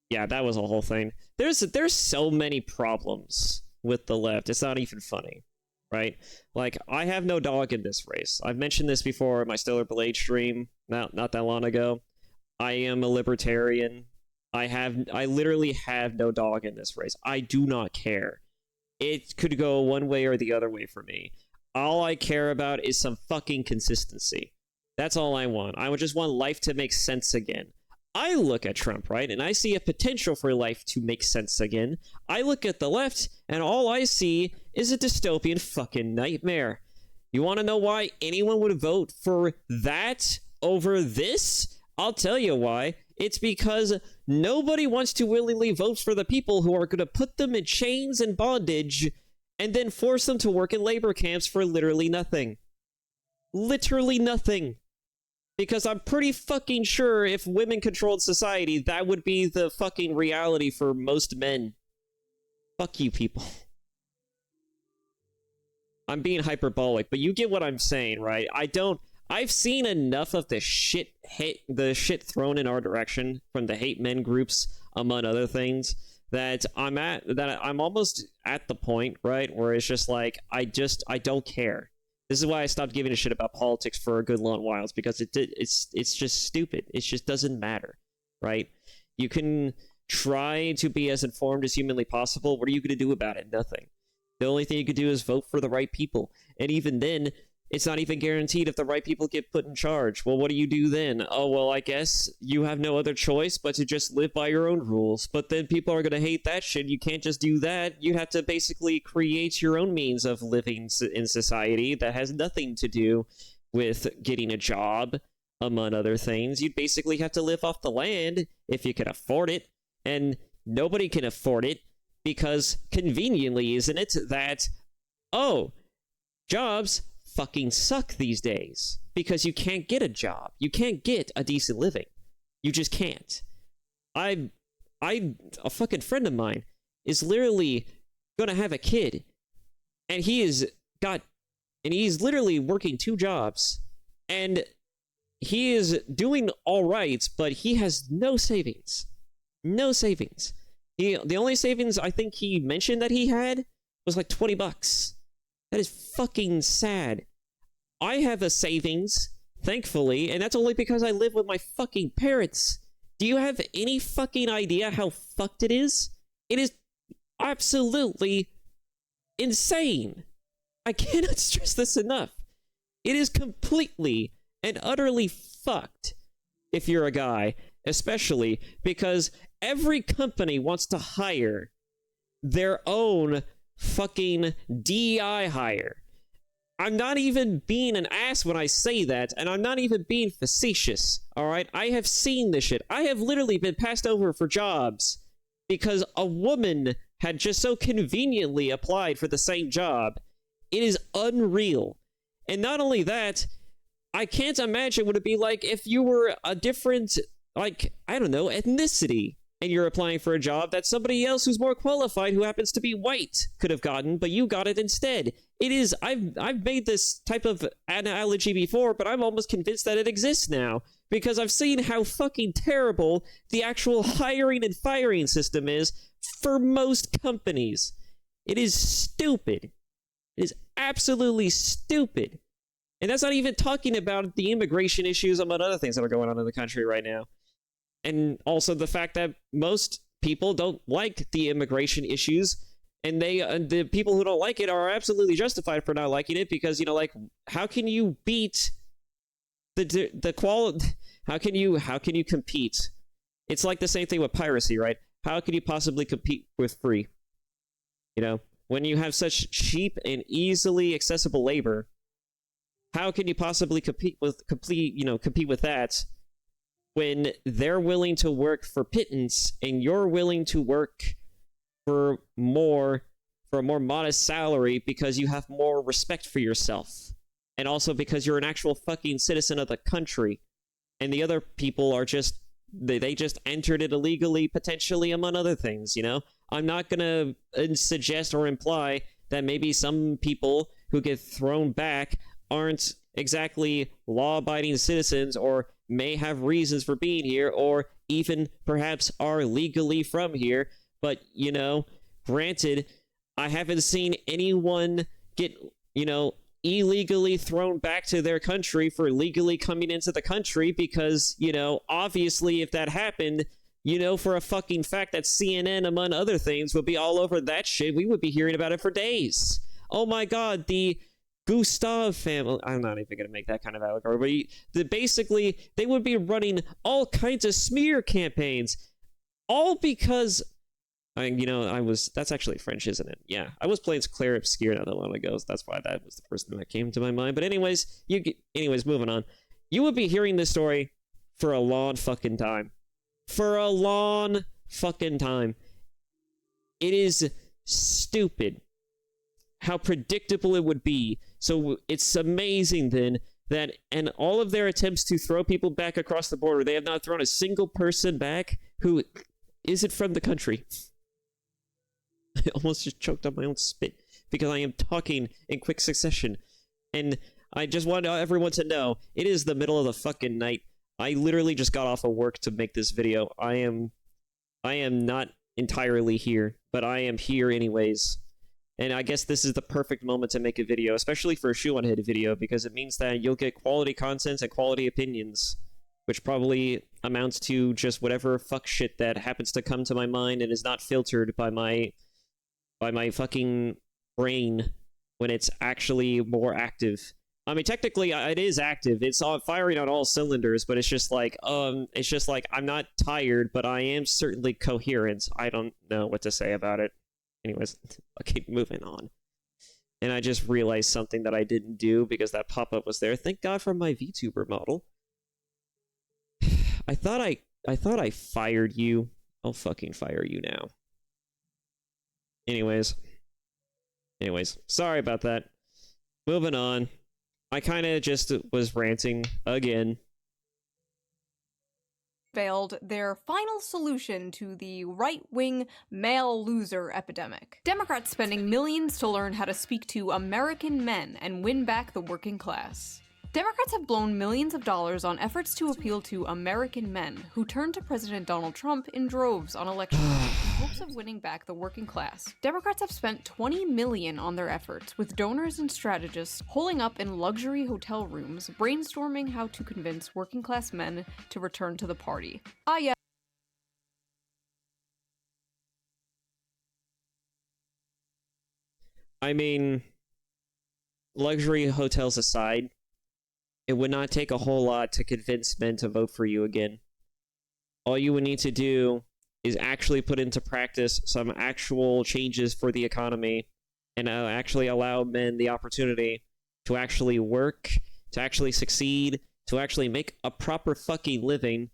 yeah, that was a whole thing. There's so many problems with the left, it's not even funny. Right? Like, I have no dog in this race. I've mentioned this before in my Stellar Blade stream, not that long ago. I am a libertarian. I literally have no dog in this race. I do not care. It could go one way or the other way for me. All I care about is some fucking consistency. That's all I want. I would just want life to make sense again. I look at Trump, right, and I see a potential for life to make sense again. I look at the left, and all I see is a dystopian fucking nightmare. You want to know why anyone would vote for that over this? I'll tell you why. It's because nobody wants to willingly vote for the people who are going to put them in chains and bondage and then force them to work in labor camps for literally nothing. Literally nothing. Because I'm pretty fucking sure if women controlled society, that would be the fucking reality for most men. Fuck you, people. I'm being hyperbolic, but you get what I'm saying, right? I've seen enough of the shit thrown in our direction from the hate men groups, among other things, that I'm almost at the point, right, where it's just like, I don't care. This is why I stopped giving a shit about politics for a good long while. It's because it's just stupid. It just doesn't matter, right? You can try to be as informed as humanly possible. What are you going to do about it? Nothing. The only thing you can do is vote for the right people. And even then, it's not even guaranteed if the right people get put in charge. Well, what do you do then? Oh, well, I guess you have no other choice but to just live by your own rules. But then people are going to hate that shit. You can't just do that. You have to basically create your own means of living in society that has nothing to do with getting a job, among other things. You'd basically have to live off the land if you can afford it. And nobody can afford it because, conveniently, isn't it, that, oh, jobs fucking suck these days because you can't get a job. You can't get a decent living. You just can't. A fucking friend of mine is literally gonna have a kid, and he's literally working 2 jobs, and he is doing all right, but he has no savings. No savings. The only savings I think he mentioned that he had was like $20. That is fucking sad. I have a savings, thankfully, and that's only because I live with my fucking parents. Do you have any fucking idea how fucked it is? It is absolutely insane. I cannot stress this enough. It is completely and utterly fucked if you're a guy, especially because every company wants to hire their own fucking DEI hire. I'm not even being an ass when I say that, and I'm not even being facetious, alright? I have seen this shit. I have literally been passed over for jobs because a woman had just so conveniently applied for the same job. It is unreal. And not only that, I can't imagine what it'd be like if you were a different, like, I don't know, ethnicity, and you're applying for a job that somebody else who's more qualified, who happens to be white, could have gotten, but you got it instead. It is, I've made this type of analogy before, but I'm almost convinced that it exists now, because I've seen how fucking terrible the actual hiring and firing system is for most companies. It is stupid. It is absolutely stupid. And that's not even talking about the immigration issues, among other things that are going on in the country right now. And also the fact that most people don't like the immigration issues, and the people who don't like it are absolutely justified for not liking it, because, you know, like, how can you beat the quality? How can you compete? It's like the same thing with piracy, right? How can you possibly compete with free? You know, when you have such cheap and easily accessible labor, how can you possibly compete with that when they're willing to work for pittance and you're willing to work for more for a more modest salary because you have more respect for yourself. And also because you're an actual fucking citizen of the country. And the other people are just, they just entered it illegally, potentially, among other things, you know? I'm not gonna suggest or imply that maybe some people who get thrown back aren't exactly law-abiding citizens or may have reasons for being here or even perhaps are legally from here. But, you know, granted, I haven't seen anyone get, you know, illegally thrown back to their country for legally coming into the country because, you know, obviously if that happened, you know for a fucking fact that CNN, among other things, would be all over that shit. We would be hearing about it for days. Oh my god, the Gustav family. I'm not even going to make that kind of allegory, but basically, they would be running all kinds of smear campaigns, all because, that's actually French, isn't it? Yeah, I was playing Claire Obscure not that long ago, so that's why that was the first thing that came to my mind. But anyways, moving on. You would be hearing this story for a long fucking time. For a long fucking time. It is stupid how predictable it would be. So it's amazing then that in all of their attempts to throw people back across the border, they have not thrown a single person back who isn't from the country. I almost just choked on my own spit because I am talking in quick succession. And I just want everyone to know, it is the middle of the fucking night. I literally just got off of work to make this video. I am not entirely here, but I am here anyways. And I guess this is the perfect moment to make a video, especially for a Shoe on Head video, because it means that you'll get quality content and quality opinions, which probably amounts to just whatever fuck shit that happens to come to my mind and is not filtered by my fucking brain when it's actually more active. I mean, technically, it is active. It's firing on all cylinders, but it's just like I'm not tired, but I am certainly coherent. I don't know what to say about it. Anyways, I'll keep moving on. And I just realized something that I didn't do because that pop-up was there. Thank God for my VTuber model. I thought I fired you. I'll fucking fire you now. Anyways, sorry about that. Moving on. I kind of just was ranting again.
Failed their final solution to the right-wing male loser epidemic. Democrats spending millions to learn how to speak to American men and win back the working class. Democrats have blown millions of dollars on efforts to appeal to American men who turned to President Donald Trump in droves on election night in hopes of winning back the working class. Democrats have spent $20 million on their efforts, with donors and strategists holing up in luxury hotel rooms, brainstorming how to convince working class men to return to the party. Ah, yeah.
I mean, luxury hotels aside, it would not take a whole lot to convince men to vote for you again. All you would need to do is actually put into practice some actual changes for the economy and actually allow men the opportunity to actually work, to actually succeed, to actually make a proper fucking living.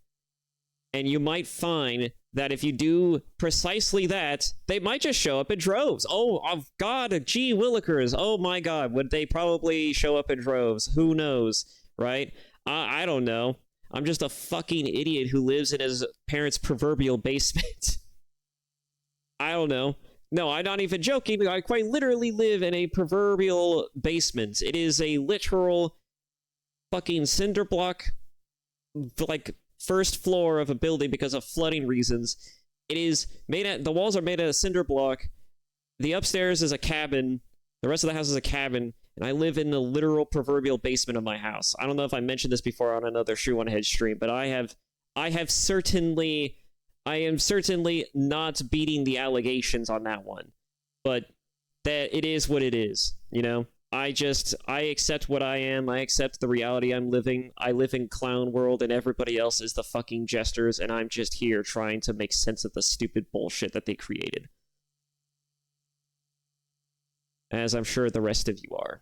And you might find that if you do precisely that, they might just show up in droves. Oh, God, gee willikers. Oh my God, would they probably show up in droves? Who knows? Right? I don't know. I'm just a fucking idiot who lives in his parents' proverbial basement. I don't know. No, I'm not even joking. I quite literally live in a proverbial basement. It is a literal fucking cinder block, like, first floor of a building because of flooding reasons. It is the walls are made out of cinder block. The upstairs is a cabin. The rest of the house is a cabin. And I live in the literal proverbial basement of my house. I don't know if I mentioned this before on another Shoe on Head stream, but I am certainly not beating the allegations on that one. But that it is what it is, you know? I accept what I am. I accept the reality I'm living. I live in clown world and everybody else is the fucking jesters, and I'm just here trying to make sense of the stupid bullshit that they created. As I'm sure the rest of you are.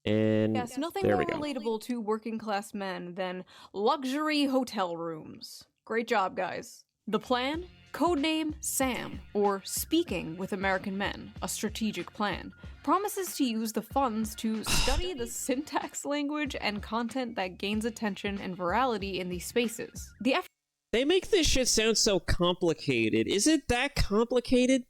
And
yes, nothing more relatable to working class men than luxury hotel rooms. Great job, guys. The plan? Codename SAM, or Speaking with American Men, a strategic plan, promises to use the funds to study the syntax, language, and content that gains attention and virality in these spaces.
They make this shit sound so complicated. Is it that complicated?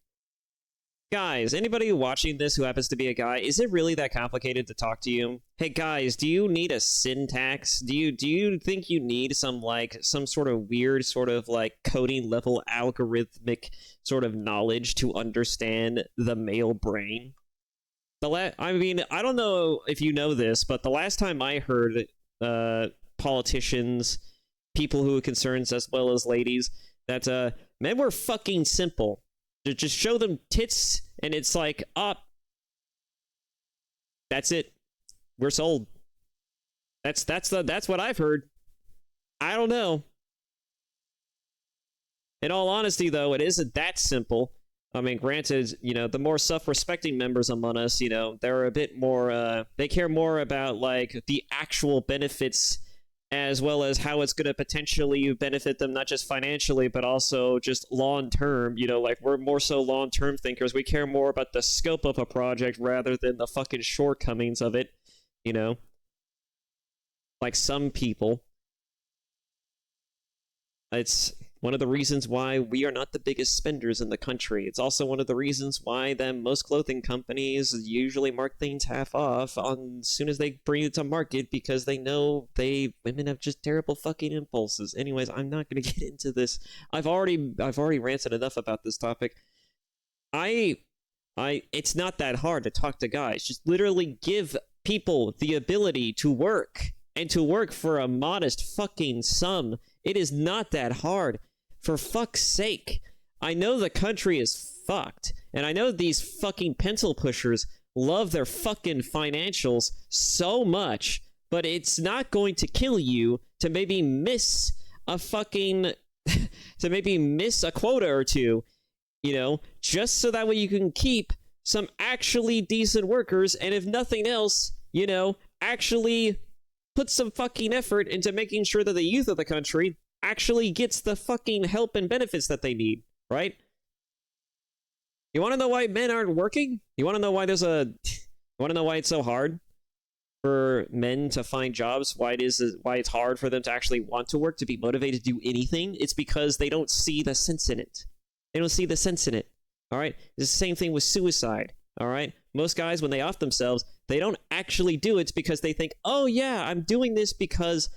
Guys, anybody watching this who happens to be a guy, is it really that complicated to talk to you? Hey guys, do you need a syntax? Do you think you need some sort of weird sort of like coding level algorithmic sort of knowledge to understand the male brain? I mean, I don't know if you know this, but the last time I heard politicians, people who are concerned as well as ladies, that men were fucking simple. Just show them tits, and it's like, that's it. We're sold. That's what I've heard. I don't know. In all honesty, though, it isn't that simple. I mean, granted, you know, the more self-respecting members among us, you know, they're a bit more, they care more about, like, the actual benefits as well as how it's going to potentially benefit them, not just financially, but also just long-term. You know, like, we're more so long-term thinkers. We care more about the scope of a project rather than the fucking shortcomings of it, you know? Like some people. It's one of the reasons why we are not the biggest spenders in the country. It's also one of the reasons why most clothing companies usually mark things half off as soon as they bring it to market, because they know women have just terrible fucking impulses. Anyways, I'm not going to get into this. I've already ranted enough about this topic. It's not that hard to talk to guys. Just literally give people the ability to work, and to work for a modest fucking sum. It is not that hard. For fuck's sake. I know the country is fucked, and I know these fucking pencil pushers love their fucking financials so much, but it's not going to kill you to maybe miss a fucking... to maybe miss a quota or two, you know, just so that way you can keep some actually decent workers, and if nothing else, you know, actually put some fucking effort into making sure that the youth of the country actually gets the fucking help and benefits that they need, right? You want to know why men aren't working? You want to know why it's so hard for men to find jobs? Why it's hard for them to actually want to work, to be motivated to do anything? It's because they don't see the sense in it. They don't see the sense in it. All right? It's the same thing with suicide. All right? Most guys, when they off themselves, they don't actually do it because they think, oh yeah, I'm doing this because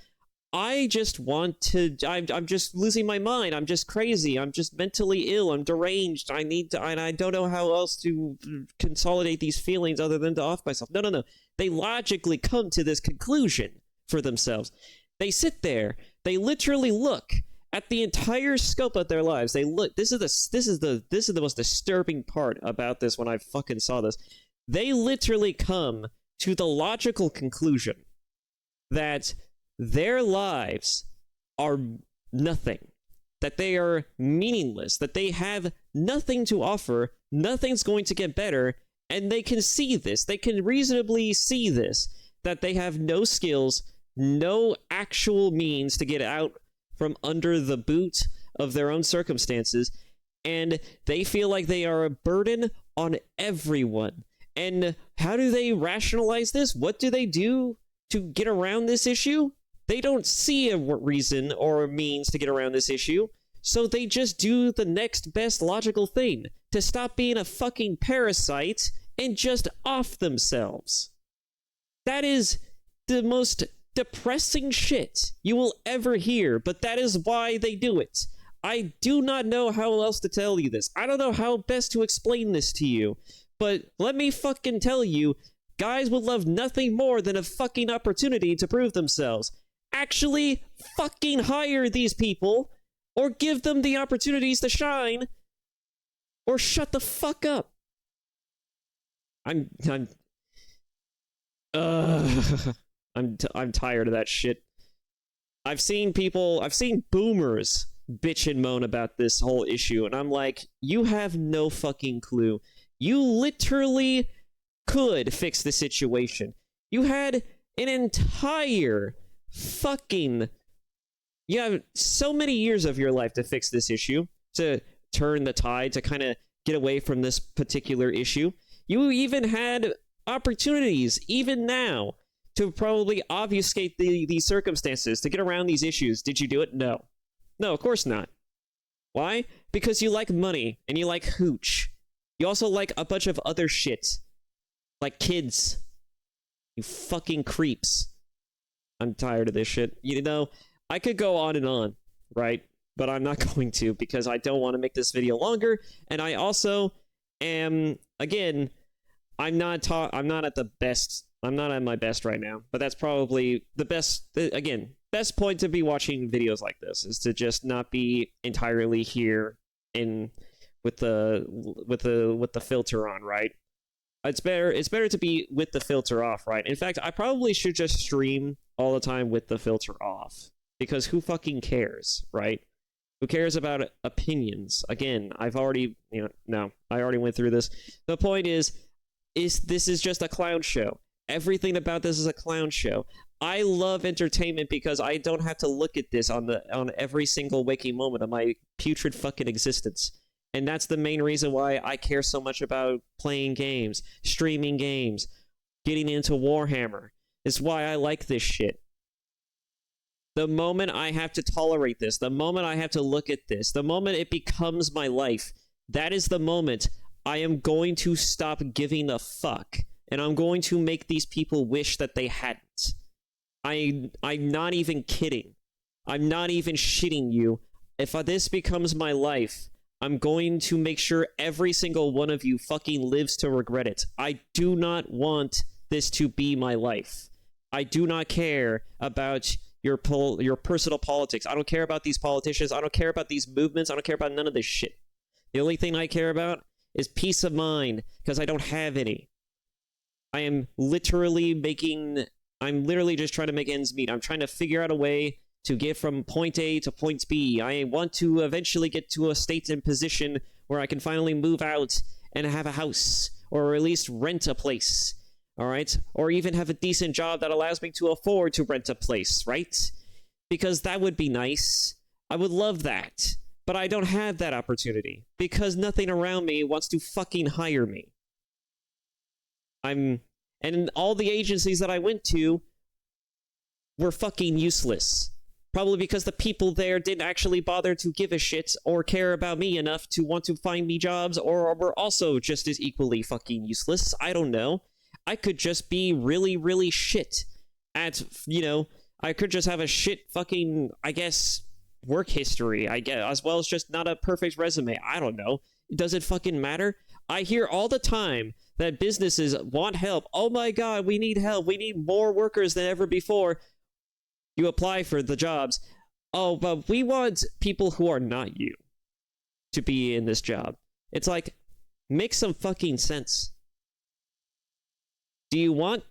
I just want to, I'm just losing my mind. I'm just crazy. I'm just mentally ill. I'm deranged. I don't know how else to consolidate these feelings other than to off myself. No. They logically come to this conclusion for themselves. They sit there. They literally look at the entire scope of their lives. They look, this is the most disturbing part about this when I fucking saw this. They literally come to the logical conclusion that their lives are nothing, that they are meaningless, that they have nothing to offer, nothing's going to get better, and they can see this. They can reasonably see this, that they have no skills, no actual means to get out from under the boot of their own circumstances, and they feel like they are a burden on everyone. And how do they rationalize this? What do they do to get around this issue? They don't see a reason or a means to get around this issue, so they just do the next best logical thing, to stop being a fucking parasite and just off themselves. That is the most depressing shit you will ever hear, but that is why they do it. I do not know how else to tell you this. I don't know how best to explain this to you, but let me fucking tell you, guys would love nothing more than a fucking opportunity to prove themselves. Actually fucking hire these people, or give them the opportunities to shine, or shut the fuck up. I'm tired of that shit. I've seen boomers bitch and moan about this whole issue, and I'm like, you have no fucking clue. You literally could fix the situation. You had an entire fucking, You have so many years of your life to fix this issue, to turn the tide, to kind of get away from this particular issue. You even had opportunities, even now, to probably obfuscate these circumstances, to get around these issues. Did you do it? No. No, of course not. Why? Because you like money, and you like hooch. You also like a bunch of other shit. Like kids. You fucking creeps. I'm tired of this shit. You know, I could go on and on, right? But I'm not going to, because I don't want to make this video longer, and I also am, again, I'm not at the best. I'm not at my best right now, but that's probably the best. Again, best point to be watching videos like this is to just not be entirely here in with the filter on, right? It's better to be with the filter off, right? In fact, I probably should just stream all the time with the filter off, because who fucking cares, right? Who cares about opinions? Again, I've already, no, I already went through this. The point is this is just a clown show. Everything about this is a clown show. I love entertainment because I don't have to look at this on every single waking moment of my putrid fucking existence. And that's the main reason why I care so much about playing games, streaming games, getting into Warhammer. It's why I like this shit. The moment I have to tolerate this, the moment I have to look at this, the moment it becomes my life, that is the moment I am going to stop giving a fuck. And I'm going to make these people wish that they hadn't. I'm not even kidding. I'm not even shitting you. If this becomes my life, I'm going to make sure every single one of you fucking lives to regret it. I do not want this to be my life. I do not care about your personal politics. I don't care about these politicians. I don't care about these movements. I don't care about none of this shit. The only thing I care about is peace of mind, because I don't have any. I'm literally just trying to make ends meet. I'm trying to figure out a way to get from point A to point B. I want to eventually get to a state and position where I can finally move out and have a house, or at least rent a place, all right? Or even have a decent job that allows me to afford to rent a place, right? Because that would be nice. I would love that. But I don't have that opportunity, because nothing around me wants to fucking hire me. And all the agencies that I went to were fucking useless. Probably because the people there didn't actually bother to give a shit or care about me enough to want to find me jobs, or were also just as equally fucking useless. I don't know. I could just be really, really shit at, I could just have a shit fucking, I guess, work history, I guess, as well as just not a perfect resume. I don't know. Does it fucking matter? I hear all the time that businesses want help. Oh my god, we need help. We need more workers than ever before. You apply for the jobs. Oh, but we want people who are not you to be in this job. It's like, make some fucking sense. Do you want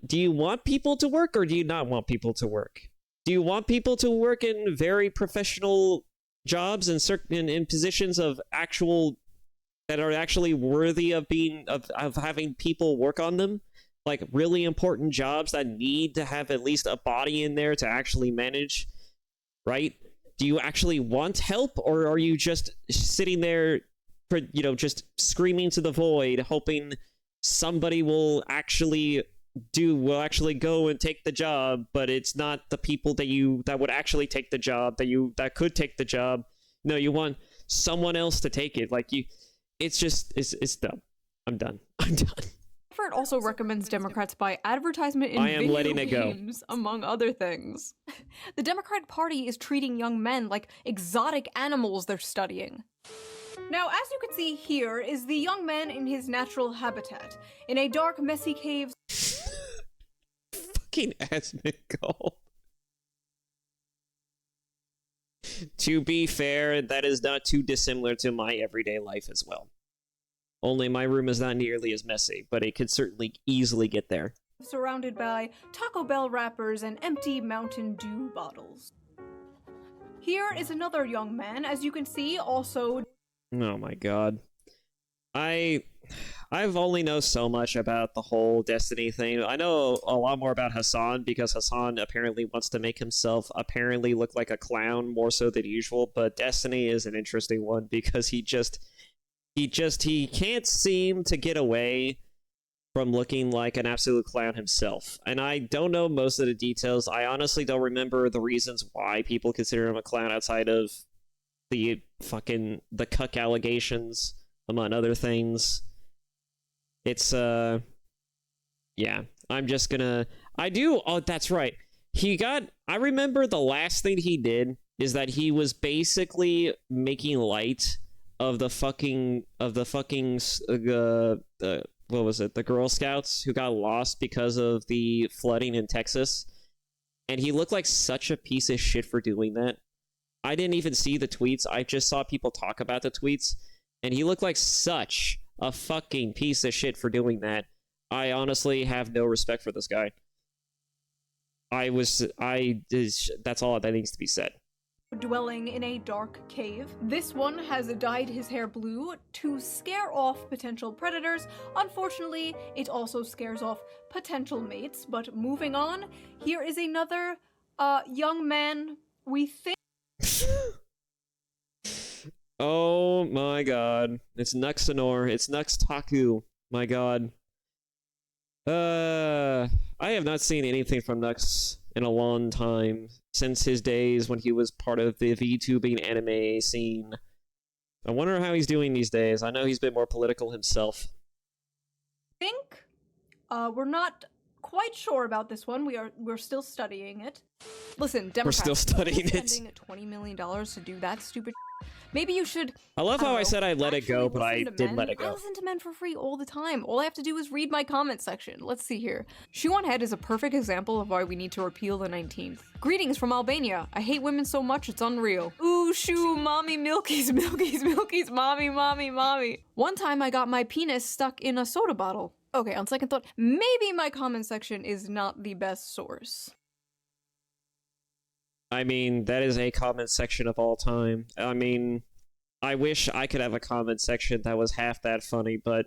people to work, or do you not want people to work? Do you want people to work in very professional jobs and in positions of that are actually worthy of having people work on them? Like really important jobs that need to have at least a body in there to actually manage, right? Do you actually want help, or are you just sitting there, just screaming to the void, hoping somebody will actually go and take the job, but it's not the people that would actually take the job, that could take the job? No, you want someone else to take it. Like it's dumb. I'm done.
Effort also recommends Democrats buy advertisement in
I am
video
letting it go.
games, among other things. The Democratic Party is treating young men like exotic animals they're studying. Now, as you can see here is the young man in his natural habitat, in a dark, messy cave.
Fucking Asmongold. To be fair, that is not too dissimilar to my everyday life as well. Only my room is not nearly as messy, but it could certainly easily get there.
Surrounded by Taco Bell wrappers and empty Mountain Dew bottles. Here is another young man, as you can see, also...
Oh my god. I've only know so much about the whole Destiny thing. I know a lot more about Hassan because Hassan apparently wants to make himself apparently look like a clown more so than usual, but Destiny is an interesting one because he can't seem to get away from looking like an absolute clown himself. And I don't know most of the details. I honestly don't remember the reasons why people consider him a clown outside of the cuck allegations, among other things. It's, yeah, I'm just gonna, oh, that's right. I remember the last thing he did is that he was basically making light of the what was it, the Girl Scouts who got lost because of the flooding in Texas. And he looked like such a piece of shit for doing that. I didn't even see the tweets. I just saw people talk about the tweets. And he looked like such a fucking piece of shit for doing that. I honestly have no respect for this guy. That's all that needs to be said.
Dwelling in a dark cave. This one has dyed his hair blue to scare off potential predators. Unfortunately, it also scares off potential mates. But moving on, here is another young man we think.
Oh my god. It's Nuxanor. It's Nuxtaku. My god. I have not seen anything from Nux in a long time, since his days when he was part of the VTubing anime scene. I wonder how he's doing these days. I know he's been more political himself.
We're not quite sure about this one. We're still studying it. Listen, Democrats,
we're still studying it.
Spending $20 million to do that stupid. Maybe you should.
I love how I said I'd let it go, but I didn't let it go.
I listen to men for free all the time. All I have to do is read my comment section. Let's see here. Shoe on Head is a perfect example of why we need to repeal the 19th. Greetings from Albania. I hate women so much it's unreal. Ooh, shoo, mommy, milkies, milkies, milkies, mommy, mommy, mommy. One time I got my penis stuck in a soda bottle. Okay, on second thought, maybe my comment section is not the best source.
I mean, that is a comment section of all time. I mean, I wish I could have a comment section that was half that funny, but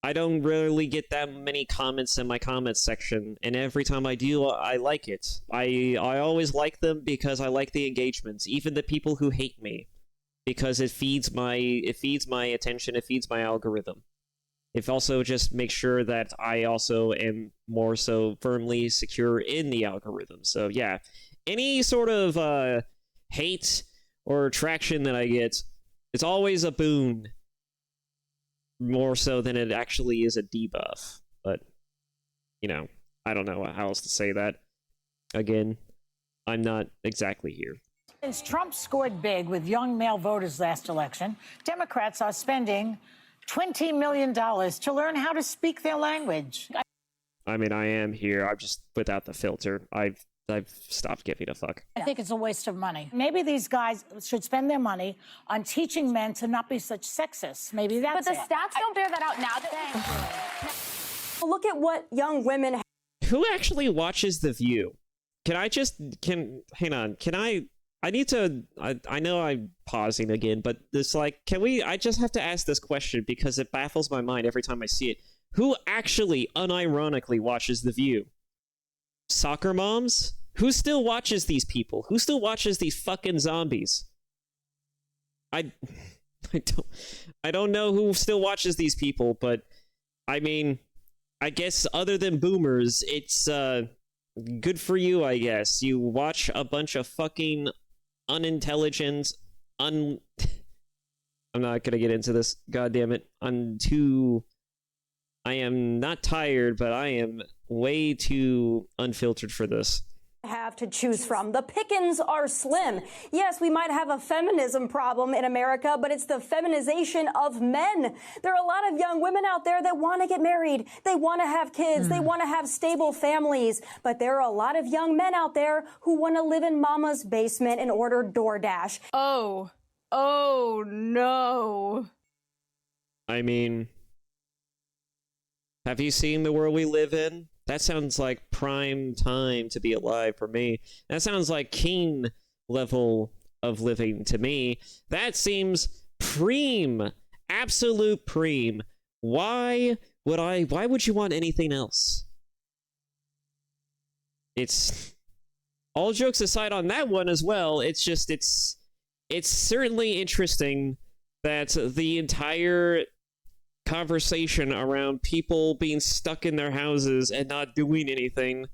I don't really get that many comments in my comment section, and every time I do, I like it. I always like them because I like the engagements, even the people who hate me, because it feeds my attention, it feeds my algorithm. It also just makes sure that I also am more so firmly secure in the algorithm. So yeah, any sort of hate or traction that I get, it's always a boon, more so than it actually is a debuff. But, you know, I don't know how else to say that. Again, I'm not exactly here.
Since Trump scored big with young male voters last election, Democrats are spending $20 million to learn how to speak their language.
I mean, I am here. I'm just without the filter. I've stopped giving a fuck.
I think it's a waste of money. Maybe these guys should spend their money on teaching men to not be such sexists. Maybe that's
it. But the stats don't bear that out now. Look at what young women.
Who actually watches The View? Hang on. I know I'm pausing again, but it's like, I just have to ask this question because it baffles my mind every time I see it. Who actually, unironically, watches The View? Soccer moms? Who still watches these people? Who still watches these fucking zombies? I don't know who still watches these people, but I mean, I guess other than boomers, it's good for you, I guess. You watch a bunch of fucking unintelligent, I'm not gonna get into this, goddammit. I am not tired, but I am way too unfiltered for this.
Have to choose from. The pickings are slim. Yes, we might have a feminism problem in America, but it's the feminization of men. There are a lot of young women out there that want to get married. They want to have kids. They want to have stable families. But there are a lot of young men out there who want to live in mama's basement and order DoorDash.
Oh no.
I mean, have you seen the world we live in? That sounds like prime time to be alive for me. That sounds like king level of living to me. That seems preem Absolute preem. Why would you want anything else? It's all jokes aside on that one as well. It's just it's certainly interesting that the entire conversation around people being stuck in their houses and not doing anything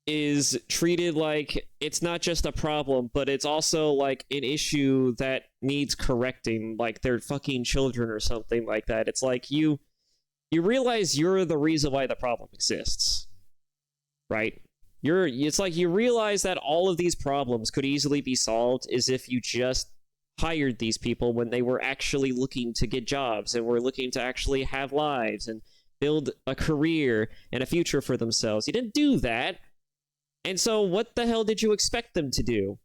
is treated like it's not just a problem, but it's also like an issue that needs correcting, like they're fucking children or something like that. It's like you realize you're the reason why the problem exists, right? It's like you realize that all of these problems could easily be solved as if you just hired these people when they were actually looking to get jobs and were looking to actually have lives and build a career and a future for themselves. You didn't do that. And so what the hell did you expect them to do?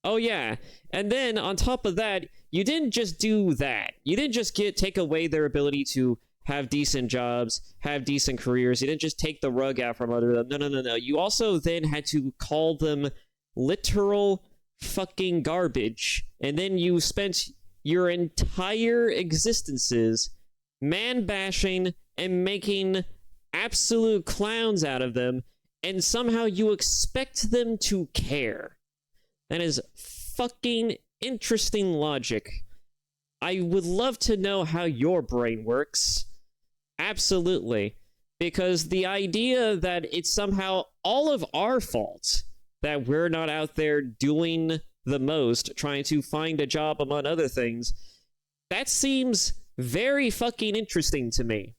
Oh yeah, and then on top of that, you didn't just do that. You didn't just take away their ability to have decent jobs, have decent careers. You didn't just take the rug out from under them. No. You also then had to call them literal fucking garbage. And then you spent your entire existences man-bashing and making absolute clowns out of them, and somehow you expect them to care. That is fucking interesting logic. I would love to know how your brain works. Absolutely. Because the idea that it's somehow all of our fault that we're not out there doing the most, trying to find a job among other things, that seems very fucking interesting to me.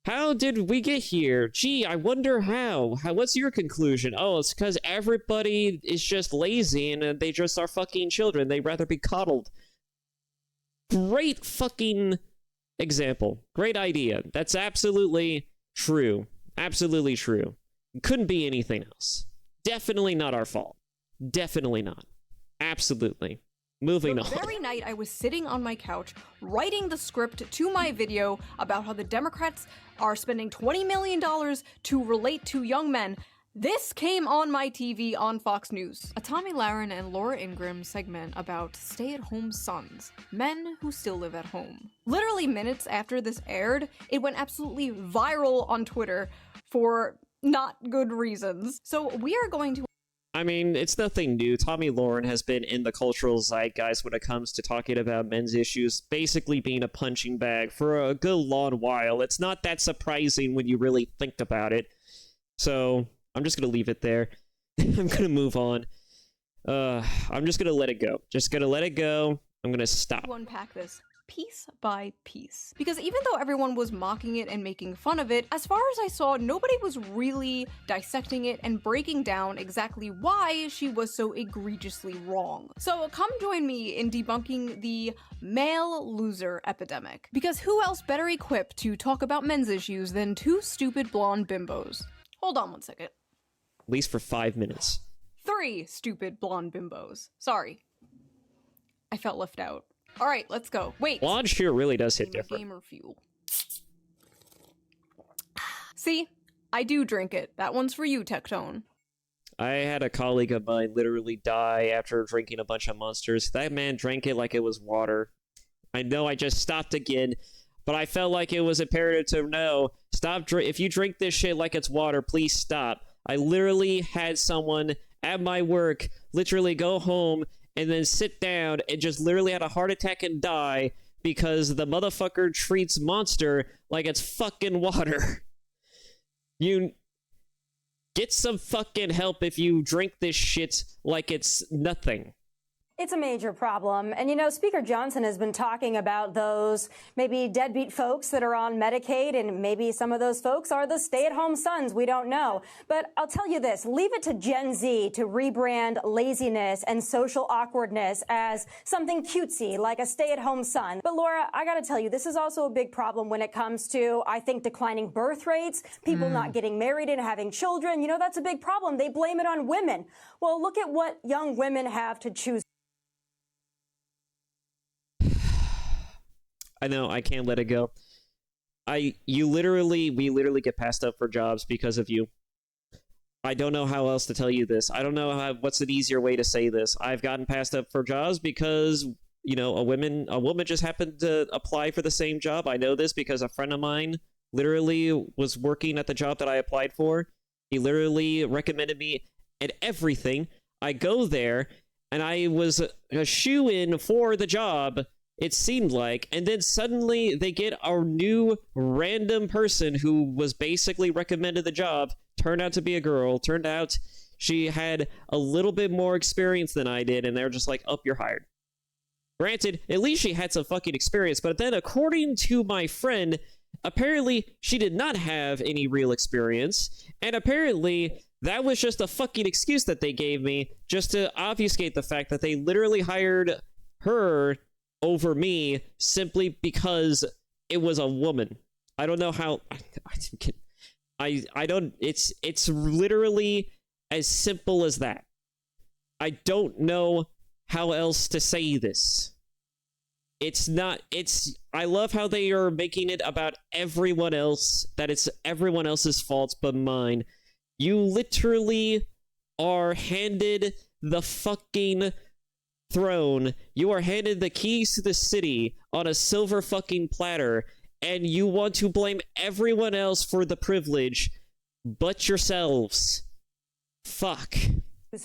How did we get here? Gee, I wonder how. What's your conclusion? Oh, it's because everybody is just lazy and they just are fucking children. They'd rather be coddled. Great fucking example. Great idea. That's absolutely true. Absolutely true. Couldn't be anything else. Definitely not our fault. Definitely not. Absolutely. Moving on.
The very night I was sitting on my couch writing the script to my video about how the Democrats are spending $20 million to relate to young men, this came on my TV on Fox News. A Tommy Lahren and Laura Ingraham segment about stay-at-home sons, men who still live at home. Literally minutes after this aired, it went absolutely viral on Twitter for not good reasons. So we are going to
I mean, it's nothing new. Tommy Lahren has been in the cultural zeitgeist when it comes to talking about men's issues, basically being a punching bag for a good long while. It's not that surprising when you really think about it. So, I'm just going to leave it there. I'm going to move on. I'm just going to let it go. Just going to let it go. I'm going to stop.
unpack this piece by piece. Because even though everyone was mocking it and making fun of it, as far as I saw, nobody was really dissecting it and breaking down exactly why she was so egregiously wrong. So come join me in debunking the male loser epidemic. Because who else better equipped to talk about men's issues than two stupid blonde bimbos? Hold on one second.
At least for 5 minutes.
3 stupid blonde bimbos. Sorry. I felt left out. All right, let's go. Wait.
Blonde sure really does hit different.
Gamer fuel. See? I do drink it. That one's for you, Tectone.
I had a colleague of mine literally die after drinking a bunch of Monsters. That man drank it like it was water. I know I just stopped again, but I felt like it was imperative to know, if you drink this shit like it's water, please stop. I literally had someone at my work literally go home and then sit down and just literally had a heart attack and die because the motherfucker treats Monster like it's fucking water. You get some fucking help if you drink this shit like it's nothing.
It's a major problem. And, you know, Speaker Johnson has been talking about those maybe deadbeat folks that are on Medicaid, and maybe some of those folks are the stay-at-home sons. We don't know. But I'll tell you this, leave it to Gen Z to rebrand laziness and social awkwardness as something cutesy, like a stay-at-home son. But Laura, I gotta tell you, this is also a big problem when it comes to, I think, declining birth rates, people not getting married and having children. You know, that's a big problem. They blame it on women. Well, look at what young women have to choose.
I know, I can't let it go. We literally get passed up for jobs because of you. I don't know how else to tell you this. I don't know what's an easier way to say this. I've gotten passed up for jobs because a woman just happened to apply for the same job. I know this because a friend of mine literally was working at the job that I applied for. He literally recommended me and everything. I go there, and I was a shoo-in for the job, it seemed like, and then suddenly they get a new random person who was basically recommended the job, turned out to be a girl, turned out she had a little bit more experience than I did, and they're just like, oh, you're hired. Granted, at least she had some fucking experience, but then according to my friend, apparently she did not have any real experience, and apparently that was just a fucking excuse that they gave me just to obfuscate the fact that they literally hired her over me simply because it was a woman. I don't know how... I don't... It's literally as simple as that. I don't know how else to say this. It's not... I love how they are making it about everyone else, that it's everyone else's fault but mine. You literally are handed the fucking throne. You are handed the keys to the city on a silver fucking platter, and you want to blame everyone else for the privilege but yourselves. Fuck.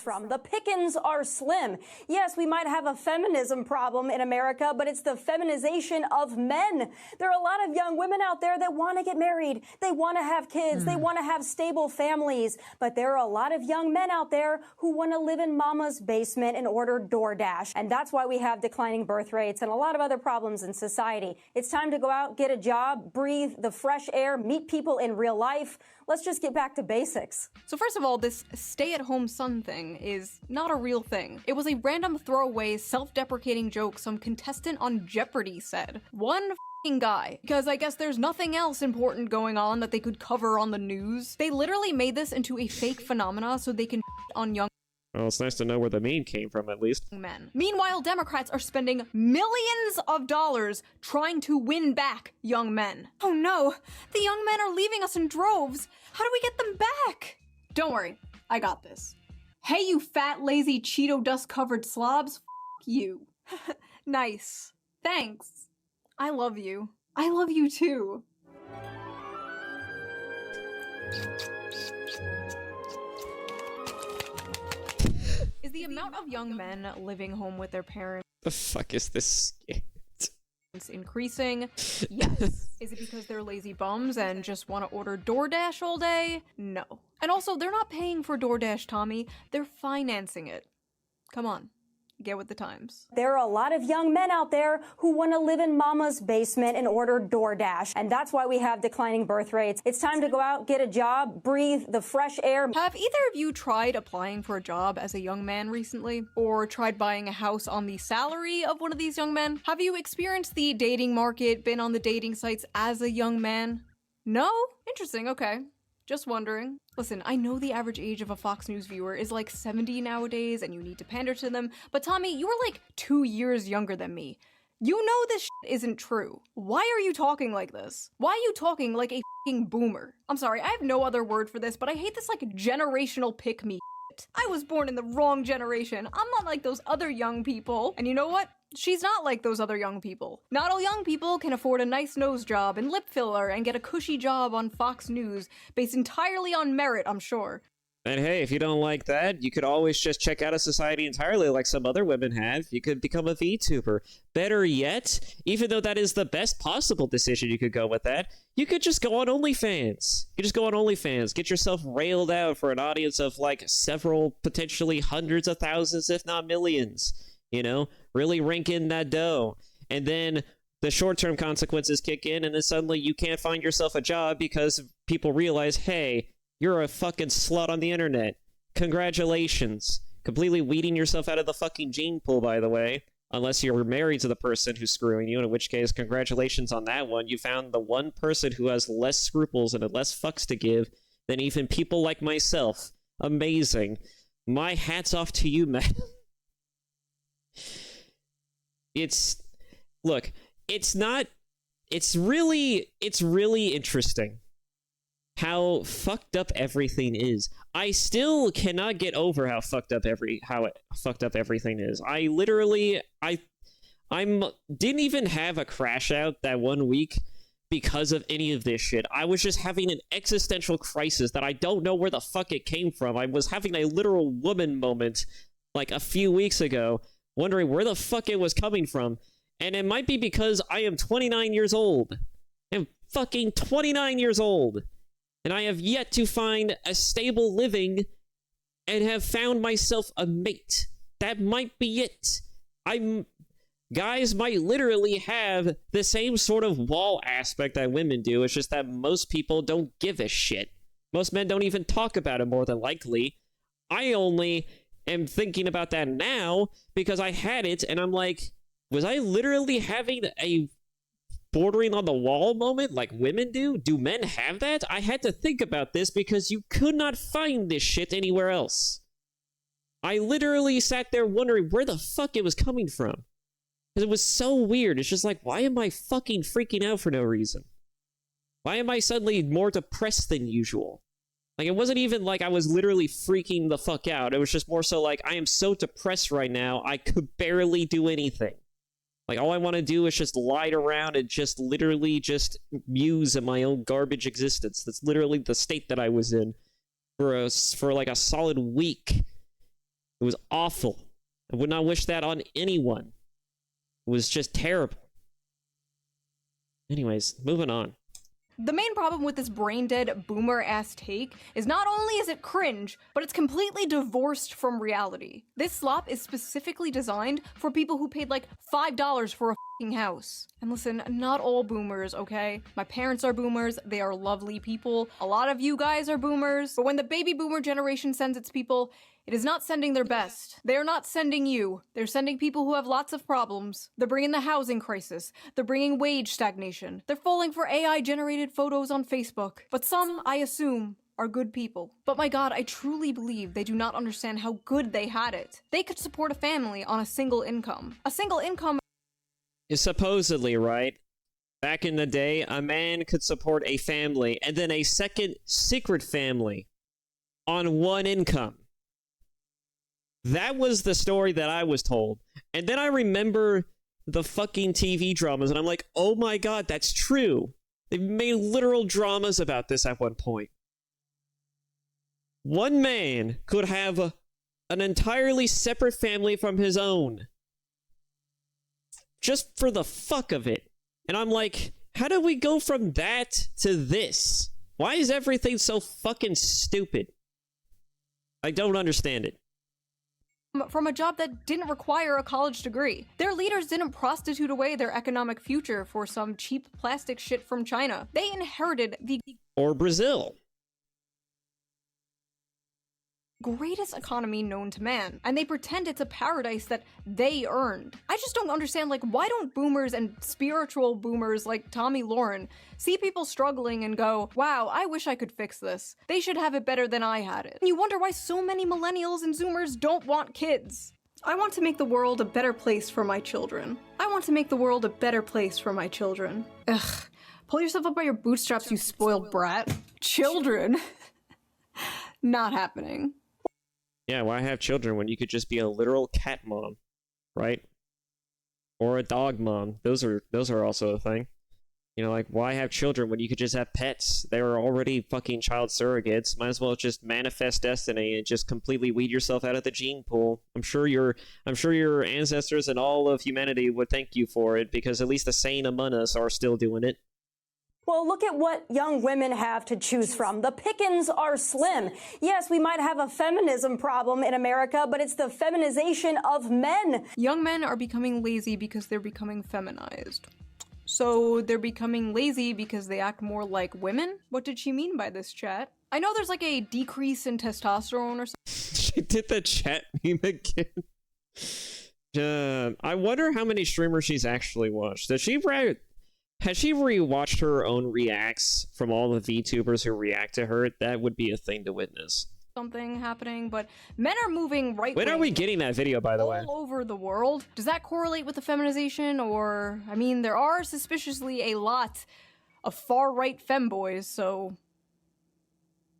From. The pickings are slim. Yes, we might have a feminism problem in America, but it's the feminization of men. There are a lot of young women out there that want to get married. They want to have kids. They want to have stable families. But there are a lot of young men out there who want to live in mama's basement and order DoorDash. And that's why we have declining birth rates and a lot of other problems in society. It's time to go out, get a job, breathe the fresh air, meet people in real life. Let's just get back to basics.
So first of all, this stay-at-home son thing is not a real thing. It was a random throwaway, self-deprecating joke some contestant on Jeopardy said. One f***ing guy. Because I guess there's nothing else important going on that they could cover on the news. They literally made this into a fake phenomena so they can on young
Well, it's nice to know where the meme came from, at least.
men. Meanwhile, Democrats are spending millions of dollars trying to win back young men. Oh no, the young men are leaving us in droves. How do we get them back? Don't worry, I got this. Hey, you fat, lazy, Cheeto dust-covered slobs, f*** you. Nice. Thanks. I love you. I love you too. Is the amount of young men living home with their parents
The fuck is this?
increasing? Yes. Is it because they're lazy bums and just want to order DoorDash all day? No. And also, they're not paying for DoorDash, Tommy. They're financing it. Come on. Get with the times.
There are a lot of young men out there who want to live in mama's basement and order DoorDash. And that's why we have declining birth rates. It's time to go out, get a job, breathe the fresh air.
Have either of you tried applying for a job as a young man recently? Or tried buying a house on the salary of one of these young men? Have you experienced the dating market, been on the dating sites as a young man? No? Interesting, okay. Just wondering. Listen, I know the average age of a Fox News viewer is like 70 nowadays and you need to pander to them, but Tommy, you are like 2 years younger than me. You know this shit isn't true. Why are you talking like this? Why are you talking like a f***ing boomer? I'm sorry, I have no other word for this, but I hate this like generational pick-me shit. I was born in the wrong generation. I'm not like those other young people. And you know what? She's not like those other young people. Not all young people can afford a nice nose job and lip filler and get a cushy job on Fox News based entirely on merit, I'm sure.
And hey, if you don't like that, you could always just check out a society entirely like some other women have. You could become a VTuber. Better yet, even though that is the best possible decision you could go with that, you could just go on OnlyFans. You could just go on OnlyFans, get yourself railed out for an audience of like several, potentially hundreds of thousands, if not millions. You know, really rink in that dough. And then the short-term consequences kick in, and then suddenly you can't find yourself a job because people realize, hey, you're a fucking slut on the internet. Congratulations. Completely weeding yourself out of the fucking gene pool, by the way. Unless you're married to the person who's screwing you, in which case, congratulations on that one. You found the one person who has less scruples and less fucks to give than even people like myself. Amazing. My hat's off to you, man. Look, it's really interesting how fucked up everything is. I still cannot get over how fucked up everything is. I didn't even have a crash out that 1 week because of any of this shit. I was just having an existential crisis that I don't know where the fuck it came from. I was having a literal woman moment like a few weeks ago, wondering where the fuck it was coming from. And it might be because I am 29 years old. I'm fucking 29 years old. And I have yet to find a stable living and have found myself a mate. That might be it. Guys might literally have the same sort of wall aspect that women do. It's just that most people don't give a shit. Most men don't even talk about it, more than likely. I only am thinking about that now because I had it, and I'm like, was I literally having a bordering on the wall moment like women do? Do men have that? I had to think about this because you could not find this shit anywhere else. I literally sat there wondering where the fuck it was coming from. Because it was so weird. It's just like, why am I fucking freaking out for no reason? Why am I suddenly more depressed than usual? Like, it wasn't even like I was literally freaking the fuck out. It was just more so like, I am so depressed right now, I could barely do anything. Like, all I want to do is just lie around and just literally just muse in my own garbage existence. That's literally the state that I was in for like a solid week. It was awful. I would not wish that on anyone. It was just terrible. Anyways, moving on.
The main problem with this brain-dead, boomer-ass take is not only is it cringe, but it's completely divorced from reality. This slop is specifically designed for people who paid like $5 for a f***ing house. And listen, not all boomers, okay? My parents are boomers, they are lovely people. A lot of you guys are boomers, but when the baby boomer generation sends its people, it is not sending their best. They are not sending you. They're sending people who have lots of problems. They're bringing the housing crisis. They're bringing wage stagnation. They're falling for AI-generated photos on Facebook. But some, I assume, are good people. But my god, I truly believe they do not understand how good they had it. They could support a family on a single income. A single income
Is supposedly, right? Back in the day, a man could support a family and then a second secret family on one income. That was the story that I was told. And then I remember the fucking TV dramas, and I'm like, oh my god, that's true. They've made literal dramas about this at one point. One man could have an entirely separate family from his own. Just for the fuck of it. And I'm like, how do we go from that to this? Why is everything so fucking stupid? I don't understand it.
from a job that didn't require a college degree. Their leaders didn't prostitute away their economic future for some cheap plastic shit from China. They inherited the
Or Brazil.
greatest economy known to man, and they pretend it's a paradise that they earned. I just don't understand, like, why don't boomers and spiritual boomers like Tommy Lauren see people struggling and go, wow, I wish I could fix this. They should have it better than I had it. And you wonder why so many millennials and zoomers don't want kids. I want to make the world a better place for my children. I want to make the world a better place for my children. Ugh. Pull yourself up by your bootstraps, you spoiled brat. Children. Not happening.
Yeah, why have children when you could just be a literal cat mom, right? Or a dog mom. Those are also a thing. You know, like, why have children when you could just have pets? They were already fucking child surrogates. Might as well just manifest destiny and just completely weed yourself out of the gene pool. I'm sure your ancestors and all of humanity would thank you for it, because at least the sane among us are still doing it.
Well, look at what young women have to choose from. The pickings are slim. Yes, we might have a feminism problem in America, but it's the feminization of men.
Young men are becoming lazy because they're becoming feminized. So they're becoming lazy because they act more like women? What did she mean by this, chat? I know there's like a decrease in testosterone or something.
She did the chat meme again. I wonder how many streamers she's actually watched. Has she rewatched her own reacts from all the VTubers who react to her? That would be a thing to witness.
Something happening, but men are moving right.
When are we getting that video, by the way?
All over the world. Does that correlate with the feminization, or I mean, there are suspiciously a lot of far-right femboys, so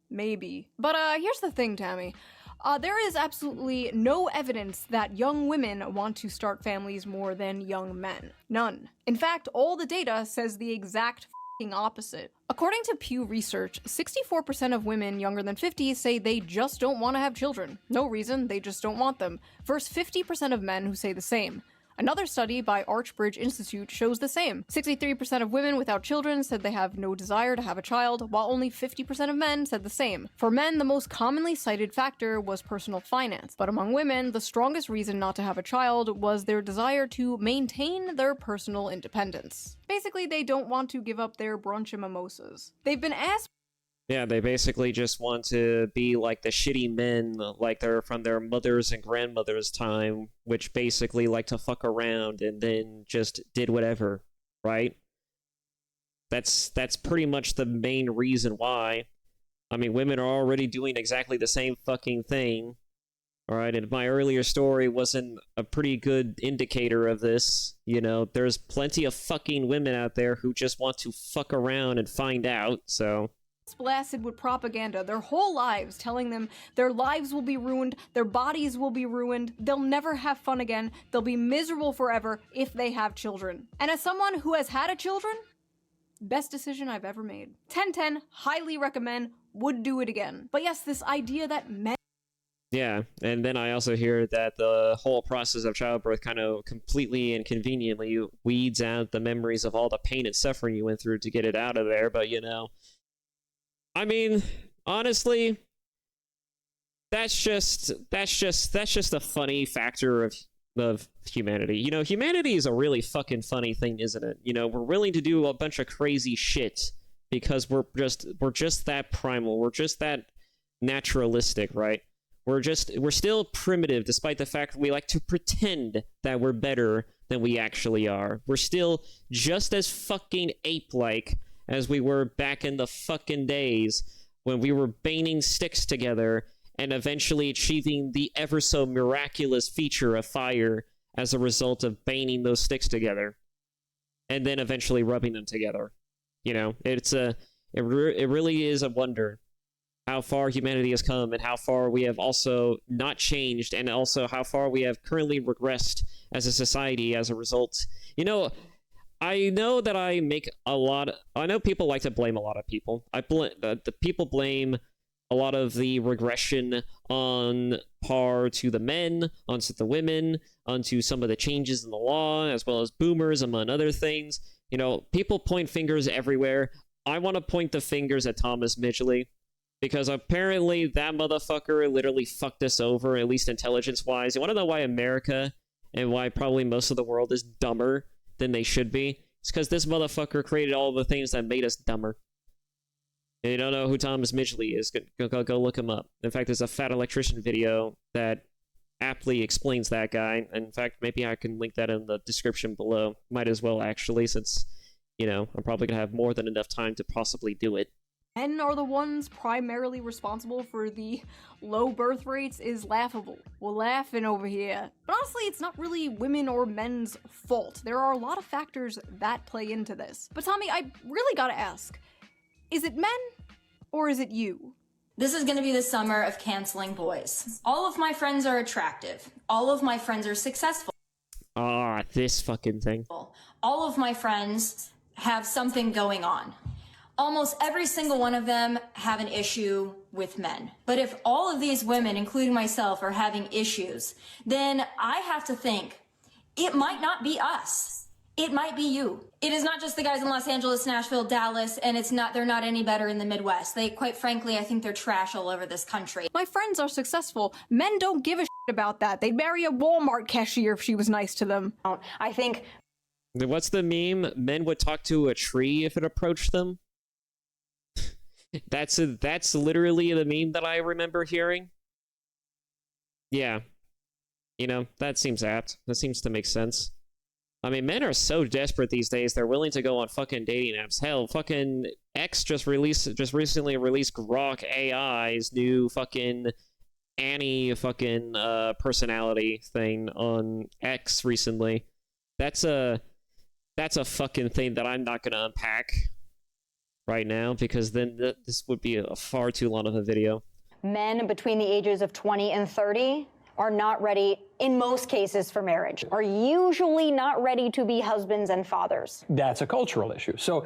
maybe. But here's the thing, Tammy. There is absolutely no evidence that young women want to start families more than young men. None. In fact, all the data says the exact f***ing opposite. According to Pew Research, 64% of women younger than 50 say they just don't want to have children. No reason, they just don't want them. Versus 50% of men who say the same. Another study by Archbridge Institute shows the same. 63% of women without children said they have no desire to have a child, while only 50% of men said the same. For men, the most commonly cited factor was personal finance, but among women, the strongest reason not to have a child was their desire to maintain their personal independence. Basically, they don't want to give up their brunch and mimosas. They've been asked.
Yeah, they basically just want to be like the shitty men, like they're from their mothers and grandmothers' time, which basically like to fuck around and then just did whatever, right? That's pretty much the main reason why. I mean, women are already doing exactly the same fucking thing, alright? And my earlier story wasn't a pretty good indicator of this, you know? There's plenty of fucking women out there who just want to fuck around and find out, so...
blasted with propaganda their whole lives, telling them their lives will be ruined, their bodies will be ruined, they'll never have fun again, they'll be miserable forever if they have children. And as someone who has had a children, best decision I've ever made. 10/10, highly recommend, would do it again. But yes, this idea that men...
Yeah, and then I also hear that the whole process of childbirth kind of completely and conveniently weeds out the memories of all the pain and suffering you went through to get it out of there, but you know... I mean, honestly, that's just a funny factor of humanity. You know, humanity is a really fucking funny thing, isn't it? You know, we're willing to do a bunch of crazy shit because we're just that primal. We're just that naturalistic, right? We're still primitive, despite the fact that we like to pretend that we're better than we actually are. We're still just as fucking ape-like as we were back in the fucking days when we were banging sticks together and eventually achieving the ever so miraculous feature of fire as a result of banging those sticks together and then eventually rubbing them together. You know, it really is a wonder how far humanity has come and how far we have also not changed, and also how far we have currently regressed as a society as a result. You know, I know that I know people like to blame a lot of people. The people blame a lot of the regression on par to the men, onto the women, onto some of the changes in the law, as well as boomers, among other things. You know, people point fingers everywhere. I want to point the fingers at Thomas Midgley, because apparently that motherfucker literally fucked us over, at least intelligence-wise. You want to know why America, and why probably most of the world, is dumber than they should be? It's because this motherfucker created all the things that made us dumber. And you don't know who Thomas Midgley is, go look him up. In fact, there's a Fat Electrician video that aptly explains that guy. In fact, maybe I can link that in the description below. Might as well, actually, since, you know, I'm probably gonna have more than enough time to possibly do it.
Men are the ones primarily responsible for the low birth rates is laughable. We're laughing over here. But honestly, it's not really women or men's fault. There are a lot of factors that play into this. But Tommy, I really gotta ask, is it men or is it you?
This is gonna be the summer of canceling boys. All of my friends are attractive. All of my friends are successful.
Ah, this fucking thing.
All of my friends have something going on. Almost every single one of them have an issue with men. But if all of these women, including myself, are having issues, then I have to think, it might not be us. It might be you. It is not just the guys in Los Angeles, Nashville, Dallas, and they're not any better in the Midwest. Quite frankly, I think they're trash all over this country.
My friends are successful. Men don't give a shit about that. They'd marry a Walmart cashier if she was nice to them.
I think...
What's the meme? Men would talk to a tree if it approached them? That's literally the meme that I remember hearing. Yeah. You know, that seems apt. That seems to make sense. I mean, men are so desperate these days, they're willing to go on fucking dating apps. Hell, fucking X just recently released Grok AI's new fucking Annie fucking personality thing on X recently. That's a fucking thing that I'm not gonna unpack right now, because then this would be a far too long of a video.
men between the ages of 20 and 30 are not ready, in most cases, for marriage, are usually not ready to be husbands and fathers.
That's a cultural issue. So,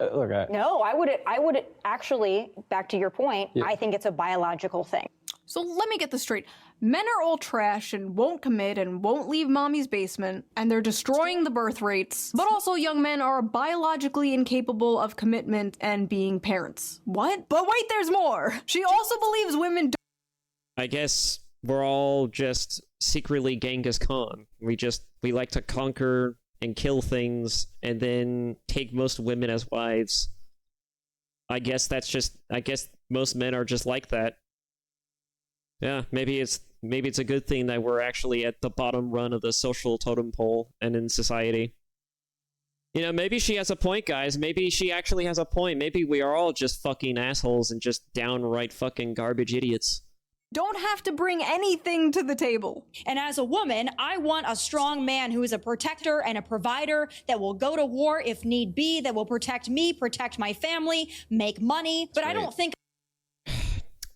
look,
No, I would actually, back to your point,
Yeah.
I think it's a biological thing.
So let me get this straight. Men are all trash and won't commit and won't leave mommy's basement, and they're destroying the birth rates. But also young men are biologically incapable of commitment and being parents. What? But wait, there's more! She also believes women
I guess we're all just secretly Genghis Khan. We like to conquer and kill things and then take most women as wives. I guess most men are just like that. Yeah, maybe it's a good thing that we're actually at the bottom run of the social totem pole and in society. You know, maybe she has a point, guys. Maybe she actually has a point. Maybe we are all just fucking assholes and just downright fucking garbage idiots.
don't have to bring anything to the table.
And as a woman, I want a strong man who is a protector and a provider that will go to war if need be, that will protect me, protect my family, make money. But I don't think...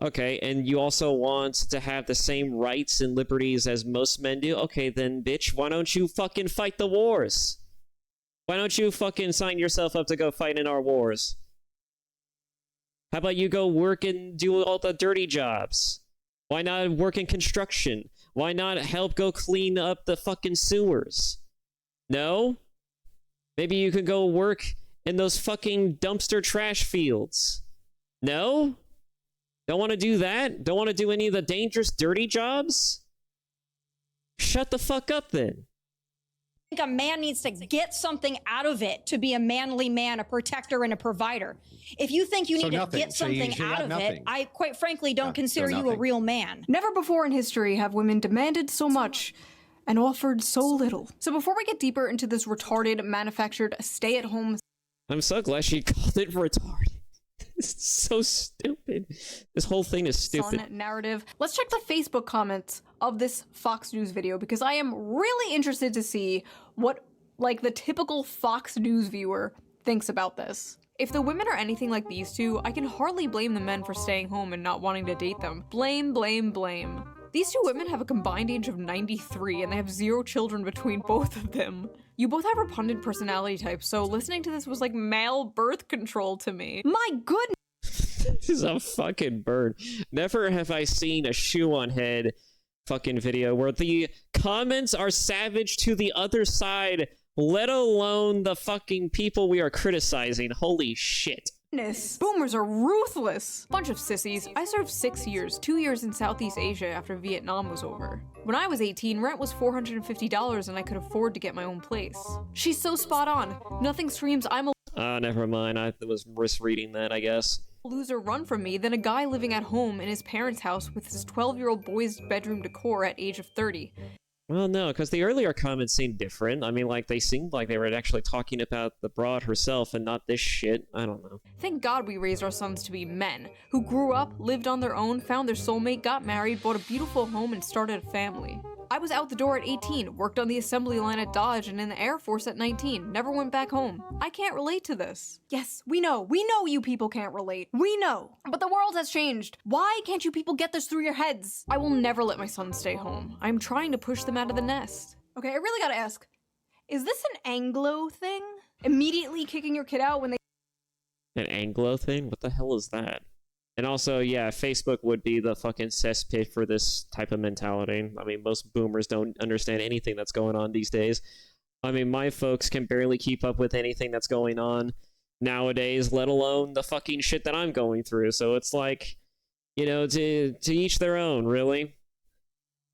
Okay, and you also want to have the same rights and liberties as most men do? Okay, then, bitch, why don't you fucking fight the wars? Why don't you fucking sign yourself up to go fight in our wars? How about you go work and do all the dirty jobs? Why not work in construction? Why not help go clean up the fucking sewers? No? Maybe you could go work in those fucking dumpster trash fields. No? Don't want to do that? Don't want to do any of the dangerous, dirty jobs? Shut the fuck up, then.
I think a man needs to get something out of it to be a manly man, a protector, and a provider. If you think you need to get something out of it, I quite frankly don't consider you a real man.
Never before in history have women demanded so much and offered so little. So before we get deeper into this retarded, manufactured, stay-at-home...
I'm so glad she called it retarded. It's so stupid. This whole thing is stupid.
Son narrative. Let's check the Facebook comments of this Fox News video because I am really interested to see what, like, the typical Fox News viewer thinks about this. If the women are anything like these two, I can hardly blame the men for staying home and not wanting to date them. Blame, blame, blame. These two women have a combined age of 93 and they have 0 children between both of them. You both have repugnant personality types, so listening to this was like male birth control to me. My goodness!
This is a fucking bird. Never have I seen a shoe on head fucking video where the comments are savage to the other side, let alone the fucking people we are criticizing. Holy shit.
Boomers are ruthless. Bunch of sissies. I served 6 years, 2 years in Southeast Asia after Vietnam was over. When I was 18, rent was $450 and I could afford to get my own place. She's so spot on. Nothing screams I'm a
Never mind. I was misreading that, I guess.
loser run from me than a guy living at home in his parents' house with his 12-year-old boy's bedroom decor at age of 30.
Well, no, because the earlier comments seemed different. I mean, like, they seemed like they were actually talking about the broad herself and not this shit. I don't know.
Thank God we raised our sons to be men, who grew up, lived on their own, found their soulmate, got married, bought a beautiful home, and started a family. I was out the door at 18, worked on the assembly line at Dodge and in the Air Force at 19, never went back home. I can't relate to this. Yes, we know you people can't relate. We know. But the world has changed. Why can't you people get this through your heads? I will never let my sons stay home. I'm trying to push them out of the nest. Okay, I really gotta ask, is this an Anglo thing? Immediately kicking your kid out when they—
An Anglo thing? What the hell is that? And also, yeah, Facebook would be the fucking cesspit for this type of mentality. I mean, most boomers don't understand anything that's going on these days. I mean, my folks can barely keep up with anything that's going on nowadays, let alone the fucking shit that I'm going through. So it's like, you know, to each their own, really.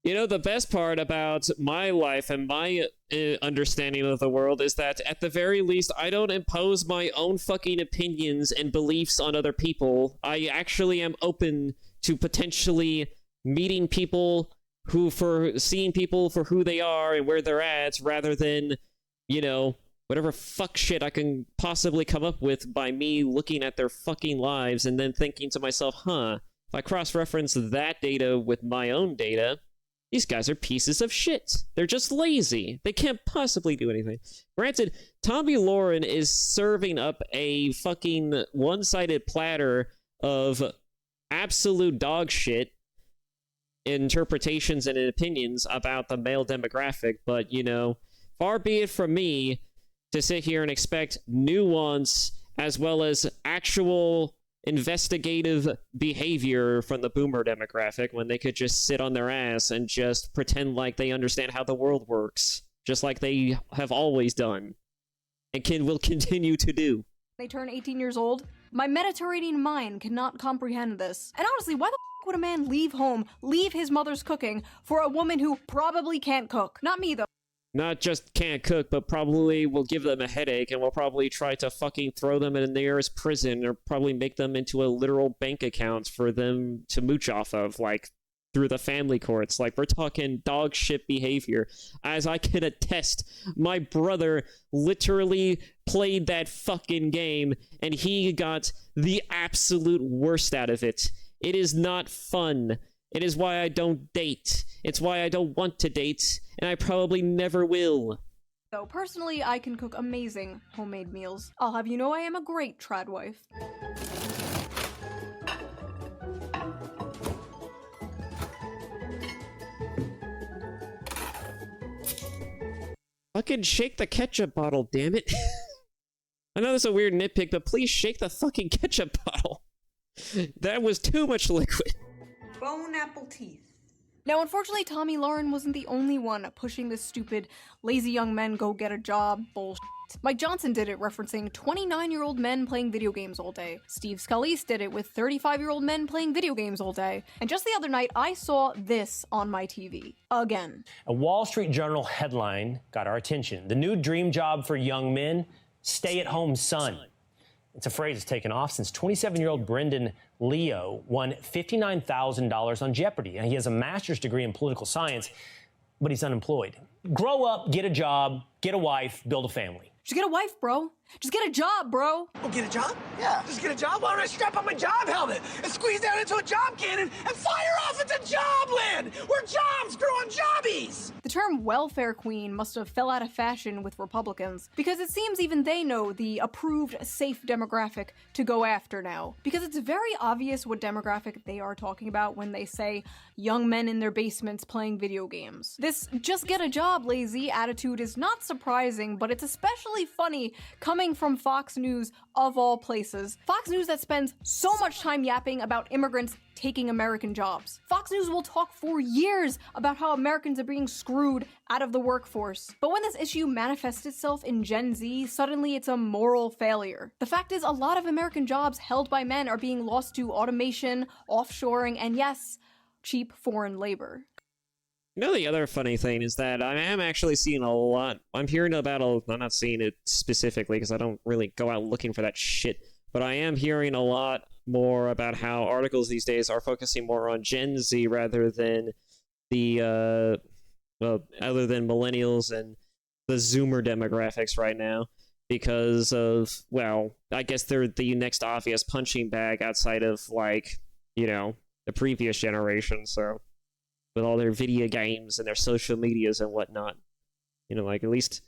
You know, the best part about my life and my understanding of the world is that, at the very least, I don't impose my own fucking opinions and beliefs on other people. I actually am open to potentially meeting people seeing people for who they are and where they're at, rather than, you know, whatever fuck shit I can possibly come up with by me looking at their fucking lives and then thinking to myself, huh, if I cross-reference that data with my own data, these guys are pieces of shit. They're just lazy. They can't possibly do anything. Granted, Tommy Lauren is serving up a fucking one-sided platter of absolute dog shit interpretations and opinions about the male demographic, but, you know, far be it from me to sit here and expect nuance as well as actual investigative behavior from the boomer demographic when they could just sit on their ass and just pretend like they understand how the world works, just like they have always done and will continue to do.
They turn 18 years old. My Mediterranean mind cannot comprehend this. And honestly, why the f would a man leave home, leave his mother's cooking, for a woman who probably can't cook? Not me, though.
Not just can't cook, but probably will give them a headache and will probably try to fucking throw them in the nearest prison or probably make them into a literal bank account for them to mooch off of, like, through the family courts. Like, we're talking dog shit behavior. As I can attest, my brother literally played that fucking game and he got the absolute worst out of it. It is not fun. It is why I don't date. It's why I don't want to date, and I probably never will.
So personally, I can cook amazing homemade meals. I'll have you know I am a great trad wife.
Fucking shake the ketchup bottle, damn it. I know that's a weird nitpick, but please shake the fucking ketchup bottle. That was too much liquid.
Bone apple teeth.
Now, unfortunately, Tommy Lauren wasn't the only one pushing this stupid lazy young men go get a job bullshit. Mike Johnson did it, referencing 29-year-old men playing video games all day. Steve Scalise did it with 35-year-old men playing video games all day. And just the other night, I saw this on my TV. Again.
A Wall Street Journal headline got our attention. The new dream job for young men, stay-at-home son. It's a phrase that's taken off since 27-year-old Brendan Leo won $59,000 on Jeopardy. And he has a master's degree in political science, but he's unemployed. Grow up, get a job, get a wife, build a family.
Just get a wife, bro. Just get a job, bro.
Oh, get a job? Yeah. Just get a job? Why don't I strap on my job helmet and squeeze down into a job cannon and fire off into Jobland, where jobs grow on jobbies?
The term welfare queen must have fell out of fashion with Republicans, because it seems even they know the approved safe demographic to go after now. Because it's very obvious what demographic they are talking about when they say young men in their basements playing video games. This just get a job lazy attitude is not surprising, but it's especially funny coming from Fox News of all places. Fox News that spends so much time yapping about immigrants taking American jobs. Fox News will talk for years about how Americans are being screwed out of the workforce. But when this issue manifests itself in Gen Z, suddenly it's a moral failure. The fact is, a lot of American jobs held by men are being lost to automation, offshoring, and yes, cheap foreign labor.
You know, the other funny thing is that I am actually seeing a lot. I'm hearing about I'm not seeing it specifically because I don't really go out looking for that shit, but I am hearing a lot more about how articles these days are focusing more on Gen Z rather than the, other than millennials and the Zoomer demographics right now because of, well, I guess they're the next obvious punching bag outside of, like, you know, the previous generation, so with all their video games and their social medias and whatnot. You know, like, at least,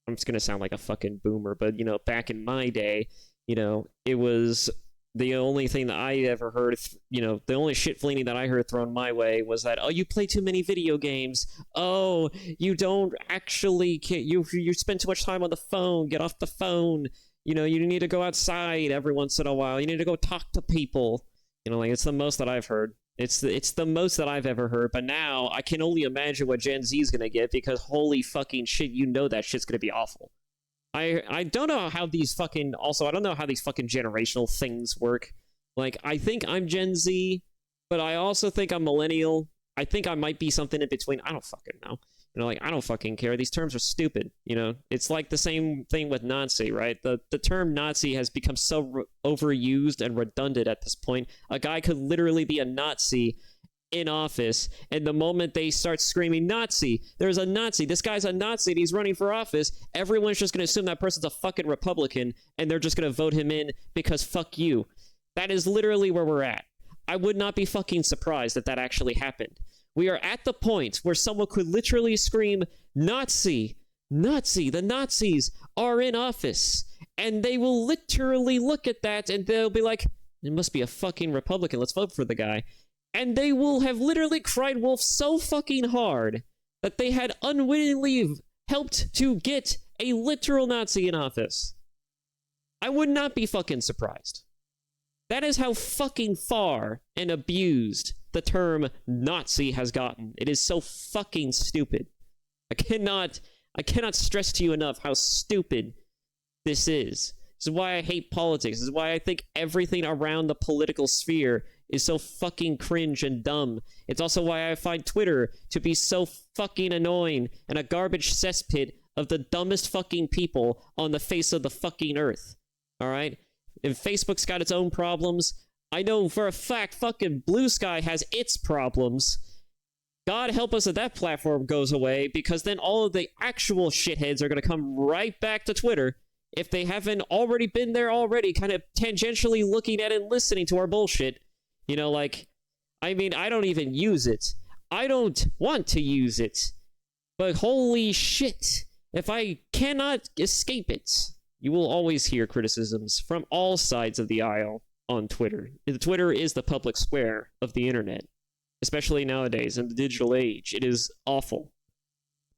I'm just gonna sound like a fucking boomer, but, you know, back in my day, you know, it was the only thing that I ever heard, you know, the only shit fleening that I heard thrown my way was that, oh, you play too many video games. Oh, you don't actually, you spend too much time on the phone. Get off the phone. You know, you need to go outside every once in a while. You need to go talk to people. You know, like, it's the most that I've heard. It's the most that I've ever heard, but now I can only imagine what Gen Z is gonna get because holy fucking shit, you know that shit's gonna be awful. I don't know how these fucking, also, I don't know how these fucking generational things work. Like, I think I'm Gen Z, but I also think I'm millennial. I think I might be something in between. I don't fucking know. You know, like, I don't fucking care. These terms are stupid, you know? It's like the same thing with Nazi, right? The term Nazi has become so overused and redundant at this point. A guy could literally be a Nazi in office, and the moment they start screaming Nazi, there's a Nazi, this guy's a Nazi, and he's running for office, everyone's just going to assume that person's a fucking Republican, and they're just going to vote him in because fuck you. That is literally where we're at. I would not be fucking surprised if that actually happened. We are at the point where someone could literally scream, Nazi, Nazi, the Nazis are in office. And they will literally look at that and they'll be like, It must be a fucking Republican. Let's vote for the guy. And they will have literally cried wolf so fucking hard that they had unwittingly helped to get a literal Nazi in office. I would not be fucking surprised. That is how fucking far and abused the term Nazi has gotten. It is so fucking stupid. I cannot stress to you enough how stupid this is. This is why I hate politics. This is why I think everything around the political sphere is so fucking cringe and dumb. It's also why I find Twitter to be so fucking annoying and a garbage cesspit of the dumbest fucking people on the face of the fucking earth. Alright? If Facebook's got its own problems, I know for a fact fucking Blue Sky has its problems. God help us if that platform goes away, because then all of the actual shitheads are gonna come right back to Twitter if they haven't already been there already, kind of tangentially looking at and listening to our bullshit. You know, like, I mean, I don't even use it. I don't want to use it. But holy shit, if I cannot escape it, you will always hear criticisms from all sides of the aisle on Twitter. Twitter is the public square of the internet, especially nowadays in the digital age. It is awful.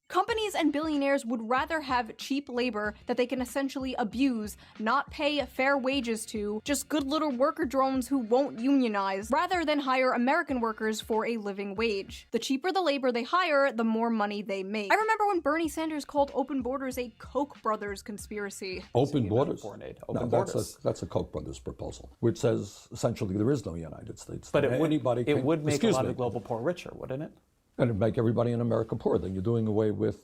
Companies and billionaires would rather have cheap labor that they can essentially abuse, not pay fair wages to, just good little worker drones who won't unionize, rather than hire American workers for a living wage. The cheaper the labor they hire, the more money they make. I remember when Bernie Sanders called open borders a Koch brothers conspiracy.
Open borders?
No, that's a Koch brothers proposal, which says essentially there is no United States.
But it would make a lot of the global poor richer, wouldn't it?
And it'd make everybody in America poor. Then you're doing away with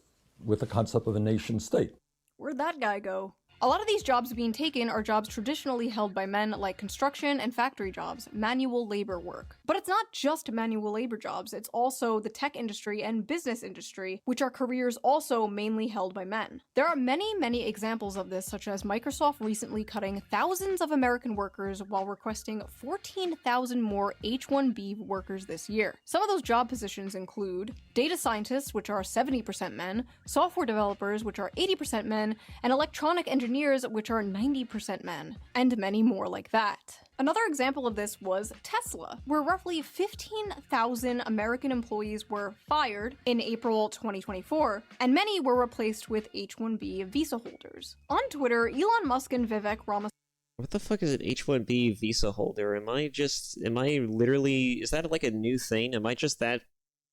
the concept of a nation state.
Where'd that guy go? A lot of these jobs being taken are jobs traditionally held by men, like construction and factory jobs, manual labor work. But it's not just manual labor jobs, it's also the tech industry and business industry, which are careers also mainly held by men. There are many examples of this, such as Microsoft recently cutting thousands of American workers while requesting 14,000 more H-1B workers this year. Some of those job positions include data scientists, which are 70% men, software developers, which are 80% men, and electronic engineers, which are 90% men, and many more like that. Another example of this was Tesla, where roughly 15,000 American employees were fired in April 2024, and many were replaced with H-1B visa holders. On Twitter, Elon Musk and Vivek Ramaswamy.
What the fuck is an H-1B visa holder? Is that like a new thing? Am I just not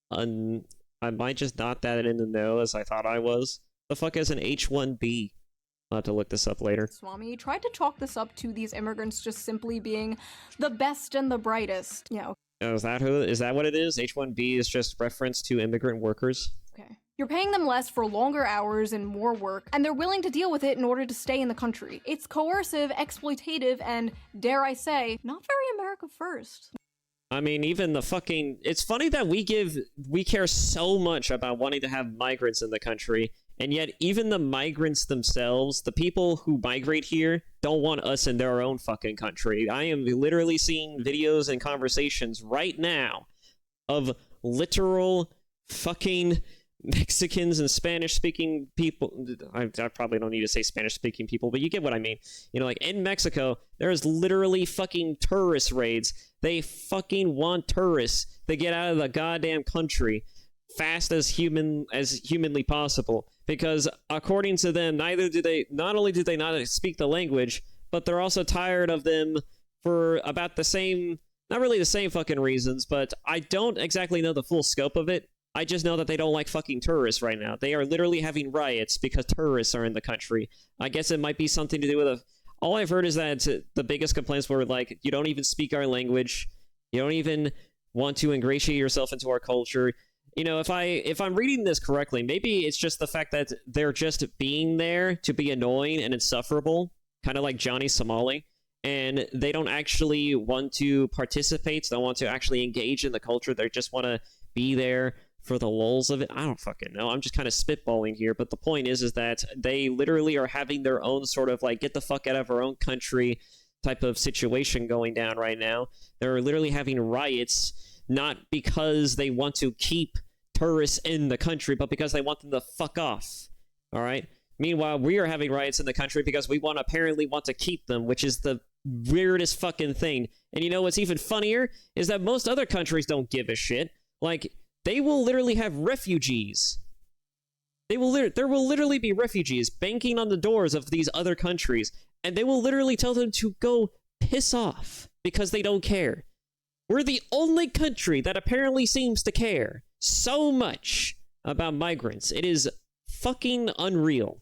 that in the know as I thought I was? The fuck is an H-1B? I'll have to look this up later.
Swami tried to chalk this up to these immigrants just simply being the best and the brightest. Yeah.
Is that what it is? H-1B is just reference to immigrant workers?
Okay. You're paying them less for longer hours and more work, and they're willing to deal with it in order to stay in the country. It's coercive, exploitative, and, dare I say, not very America first.
I mean, even the fucking... It's funny that we care so much about wanting to have migrants in the country, and yet even the migrants themselves, the people who migrate here, don't want us in their own fucking country. I am literally seeing videos and conversations right now of literal fucking Mexicans and Spanish-speaking people. I probably don't need to say Spanish-speaking people, but you get what I mean. You know, like, in Mexico, there's literally fucking tourist raids. They fucking want tourists to get out of the goddamn country fast as humanly possible, because according to them, not only do they not speak the language, but they're also tired of them for about the same, not really the same fucking reasons, but I don't exactly know the full scope of it. I just know that they don't like fucking tourists right now. They are literally having riots because tourists are in the country. I guess it might be something to do with all I've heard is that the biggest complaints were like, you don't even speak our language, you don't even want to ingratiate yourself into our culture. You know, if I'm reading this correctly, maybe it's just the fact that they're just being there to be annoying and insufferable, kind of like Johnny Somali, and they don't actually want to participate, they don't want to actually engage in the culture, they just want to be there for the lulz of it. I don't fucking know. I'm just kind of spitballing here, but the point is that they literally are having their own sort of like get the fuck out of our own country type of situation going down right now. They're literally having riots, not because they want to keep tourists in the country, but because they want them to fuck off. All right? Meanwhile, we are having riots in the country because we apparently want to keep them, which is the weirdest fucking thing. And you know what's even funnier is that most other countries don't give a shit. Like, they will literally have refugees. There will literally be refugees banking on the doors of these other countries, and they will literally tell them to go piss off because they don't care. We're the only country that apparently seems to care so much about migrants. It is fucking unreal.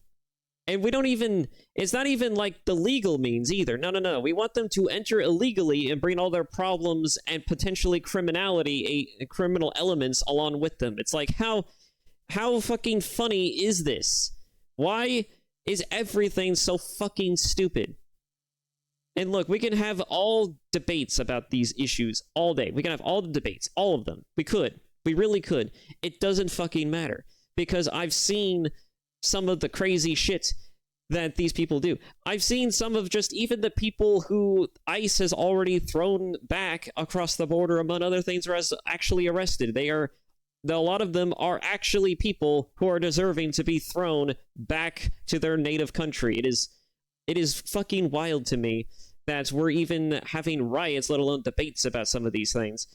And we don't even, it's not even like the legal means either. No. We want them to enter illegally and bring all their problems and potentially criminality, criminal elements along with them. It's like, how fucking funny is this? Why is everything so fucking stupid? And look, we can have all debates about these issues all day. We can have all the debates, all of them. We could. We really could. It doesn't fucking matter. Because I've seen some of the crazy shit that these people do. I've seen some of just even the people who ICE has already thrown back across the border, among other things, are actually arrested. A lot of them are actually people who are deserving to be thrown back to their native country. It is fucking wild to me that we're even having riots, let alone debates about some of these things.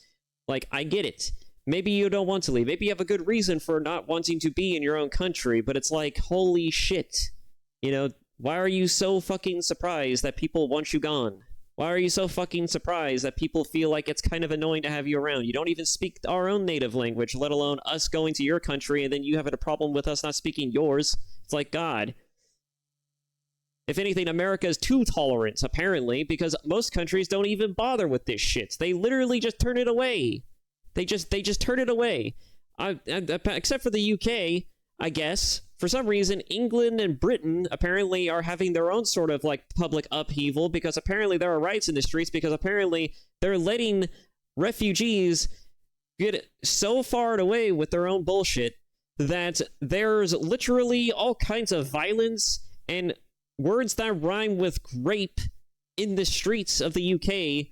Like, I get it. Maybe you don't want to leave. Maybe you have a good reason for not wanting to be in your own country, but it's like, holy shit. You know, why are you so fucking surprised that people want you gone? Why are you so fucking surprised that people feel like it's kind of annoying to have you around? You don't even speak our own native language, let alone us going to your country, and then you have a problem with us not speaking yours. It's like, God. If anything, America is too tolerant, apparently, because most countries don't even bother with this shit. They literally just turn it away. They just turn it away. Except for the UK, I guess. For some reason, England and Britain apparently are having their own sort of, like, public upheaval, because apparently there are riots in the streets, because apparently they're letting refugees get so far away with their own bullshit that there's literally all kinds of violence and words that rhyme with grape in the streets of the UK,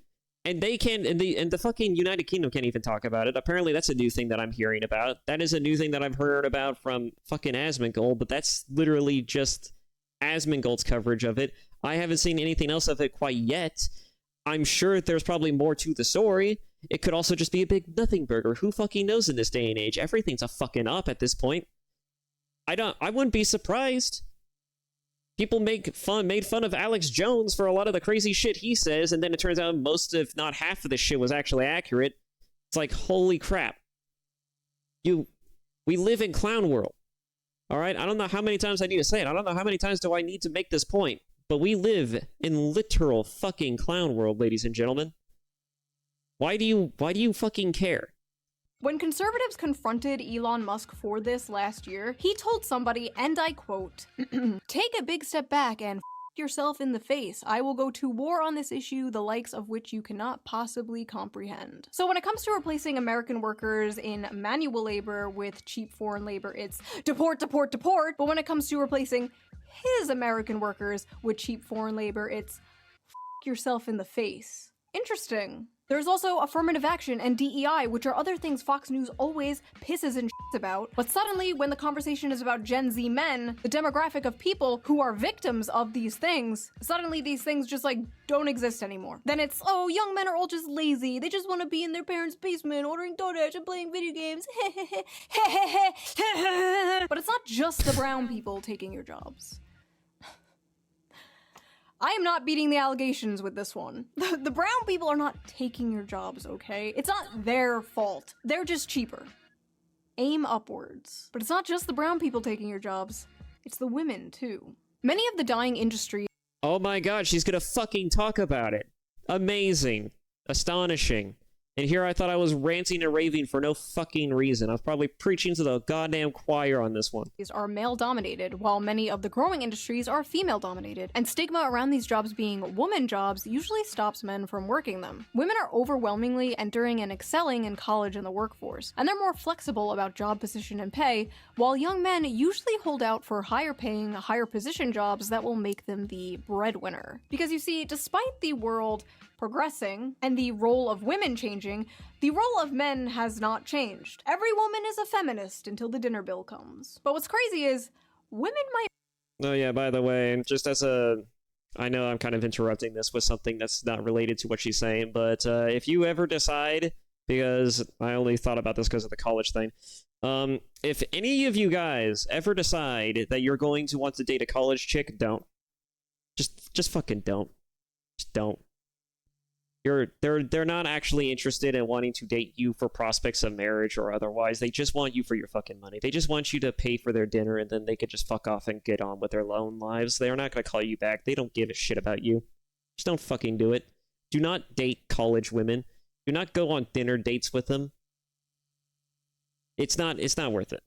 and they can't, and the fucking United Kingdom can't even talk about it. Apparently that's a new thing that I'm hearing about. That is a new thing that I've heard about from fucking Asmongold, but that's literally just Asmongold's coverage of it. I haven't seen anything else of it quite yet. I'm sure there's probably more to the story. It could also just be a big nothing burger. Who fucking knows in this day and age? Everything's a fucking up at this point. I wouldn't be surprised. People made fun of Alex Jones for a lot of the crazy shit he says, and then it turns out most, if not half of the shit was actually accurate. It's like, holy crap. We live in clown world. Alright? I don't know how many times I need to say it. I don't know how many times do I need to make this point. But we live in literal fucking clown world, ladies and gentlemen. Why do you fucking care?
When conservatives confronted Elon Musk for this last year, he told somebody, and I quote, "Take a big step back and yourself in the face. I will go to war on this issue, the likes of which you cannot possibly comprehend." So when it comes to replacing American workers in manual labor with cheap foreign labor, it's deport, deport, deport. But when it comes to replacing his American workers with cheap foreign labor, it's yourself in the face. Interesting. There's also affirmative action and DEI, which are other things Fox News always pisses and shits about. But suddenly, when the conversation is about Gen Z men, the demographic of people who are victims of these things, suddenly these things just, like, don't exist anymore. Then it's, oh, young men are all just lazy. They just want to be in their parents' basement, ordering DoorDash and playing video games. But it's not just the brown people taking your jobs. I am not beating the allegations with this one. The brown people are not taking your jobs, okay? It's not their fault. They're just cheaper. Aim upwards. But it's not just the brown people taking your jobs. It's the women, too. Many of the dying industries...
Oh my god, she's gonna fucking talk about it. Amazing. Astonishing. And here I thought I was ranting and raving for no fucking reason. I was probably preaching to the goddamn choir on this one.
These are male-dominated, while many of the growing industries are female-dominated, and stigma around these jobs being woman jobs usually stops men from working them. Women are overwhelmingly entering and excelling in college and the workforce, and they're more flexible about job position and pay, while young men usually hold out for higher-paying, higher-position jobs that will make them the breadwinner. Because you see, despite the world progressing and the role of women changing, the role of men has not changed. Every woman is a feminist until the dinner bill comes. But what's crazy is, women might...
Oh yeah, by the way, just as a I know I'm kind of interrupting this with something that's not related to what she's saying, but if you ever decide, because I only thought about this because of the college thing, if any of you guys ever decide that you're going to want to date a college chick, don't. Just fucking don't. Just don't. They're not actually interested in wanting to date you for prospects of marriage or otherwise. They just want you for your fucking money. They just want you to pay for their dinner and then they could just fuck off and get on with their own lives. They're not going to call you back. They don't give a shit about you. Just don't fucking do it. Do not date college women. Do not go on dinner dates with them. It's not worth it.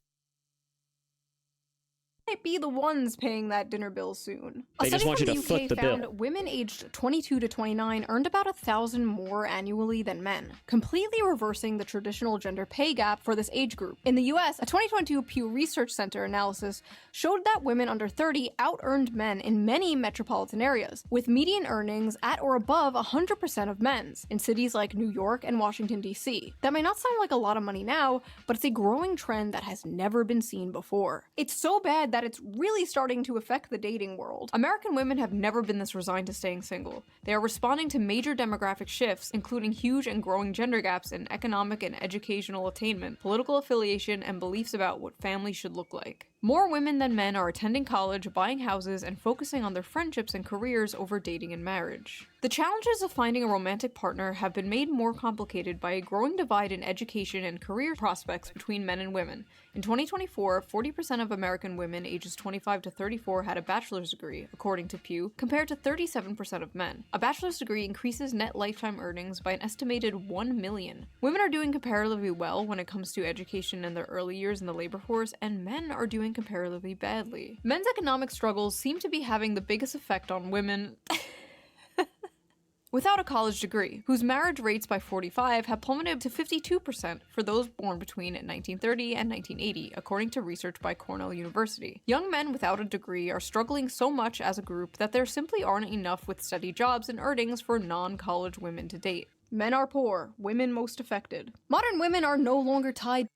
Might be the ones paying that dinner bill soon.
They just want you to foot the bill.
Women aged 22 to 29 earned about 1,000 more annually than men, completely reversing the traditional gender pay gap for this age group. In the US, a 2022 Pew Research Center analysis showed that women under 30 out-earned men in many metropolitan areas, with median earnings at or above 100% of men's, in cities like New York and Washington, D.C. That may not sound like a lot of money now, but it's a growing trend that has never been seen before. It's so bad that it's really starting to affect the dating world. American women have never been this resigned to staying single. They are responding to major demographic shifts, including huge and growing gender gaps in economic and educational attainment, political affiliation, and beliefs about what family should look like. More women than men are attending college, buying houses, and focusing on their friendships and careers over dating and marriage. The challenges of finding a romantic partner have been made more complicated by a growing divide in education and career prospects between men and women. In 2024, 40% of American women ages 25 to 34 had a bachelor's degree, according to Pew, compared to 37% of men. A bachelor's degree increases net lifetime earnings by an estimated $1 million. Women are doing comparatively well when it comes to education in their early years in the labor force, and men are doing comparatively badly. Men's economic struggles seem to be having the biggest effect on women without a college degree, whose marriage rates by 45 have plummeted to 52% for those born between 1930 and 1980, according to research by Cornell University. Young men without a degree are struggling so much as a group that there simply aren't enough with steady jobs and earnings for non-college women to date. Men are poor, women most affected. Modern women are no longer tied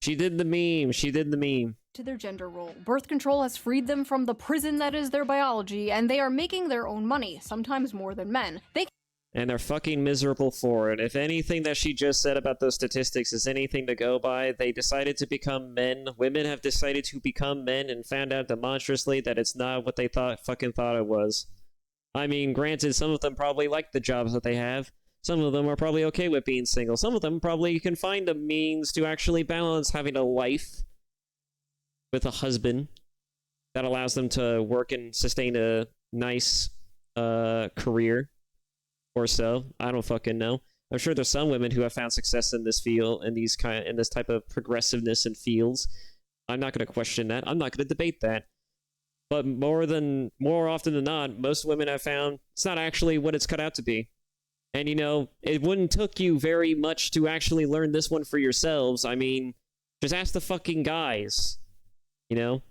She did the meme.
To their gender role. Birth control has freed them from the prison that is their biology, and they are making their own money, sometimes more than men.
And they're fucking miserable for it. If anything that she just said about those statistics is anything to go by, they decided to become men. Women have decided to become men and found out demonstrably that it's not what they thought it was. I mean, granted, some of them probably like the jobs that they have. Some of them are probably okay with being single. Some of them probably can find a means to actually balance having a life with a husband that allows them to work and sustain a nice career or so. I don't fucking know. I'm sure there's some women who have found success in this field, in this type of progressiveness in fields. I'm not going to question that. I'm not going to debate that. But more often than not, most women have found it's not actually what it's cut out to be. And, you know, it wouldn't took you very much to actually learn this one for yourselves. I mean, just ask the fucking guys, you know?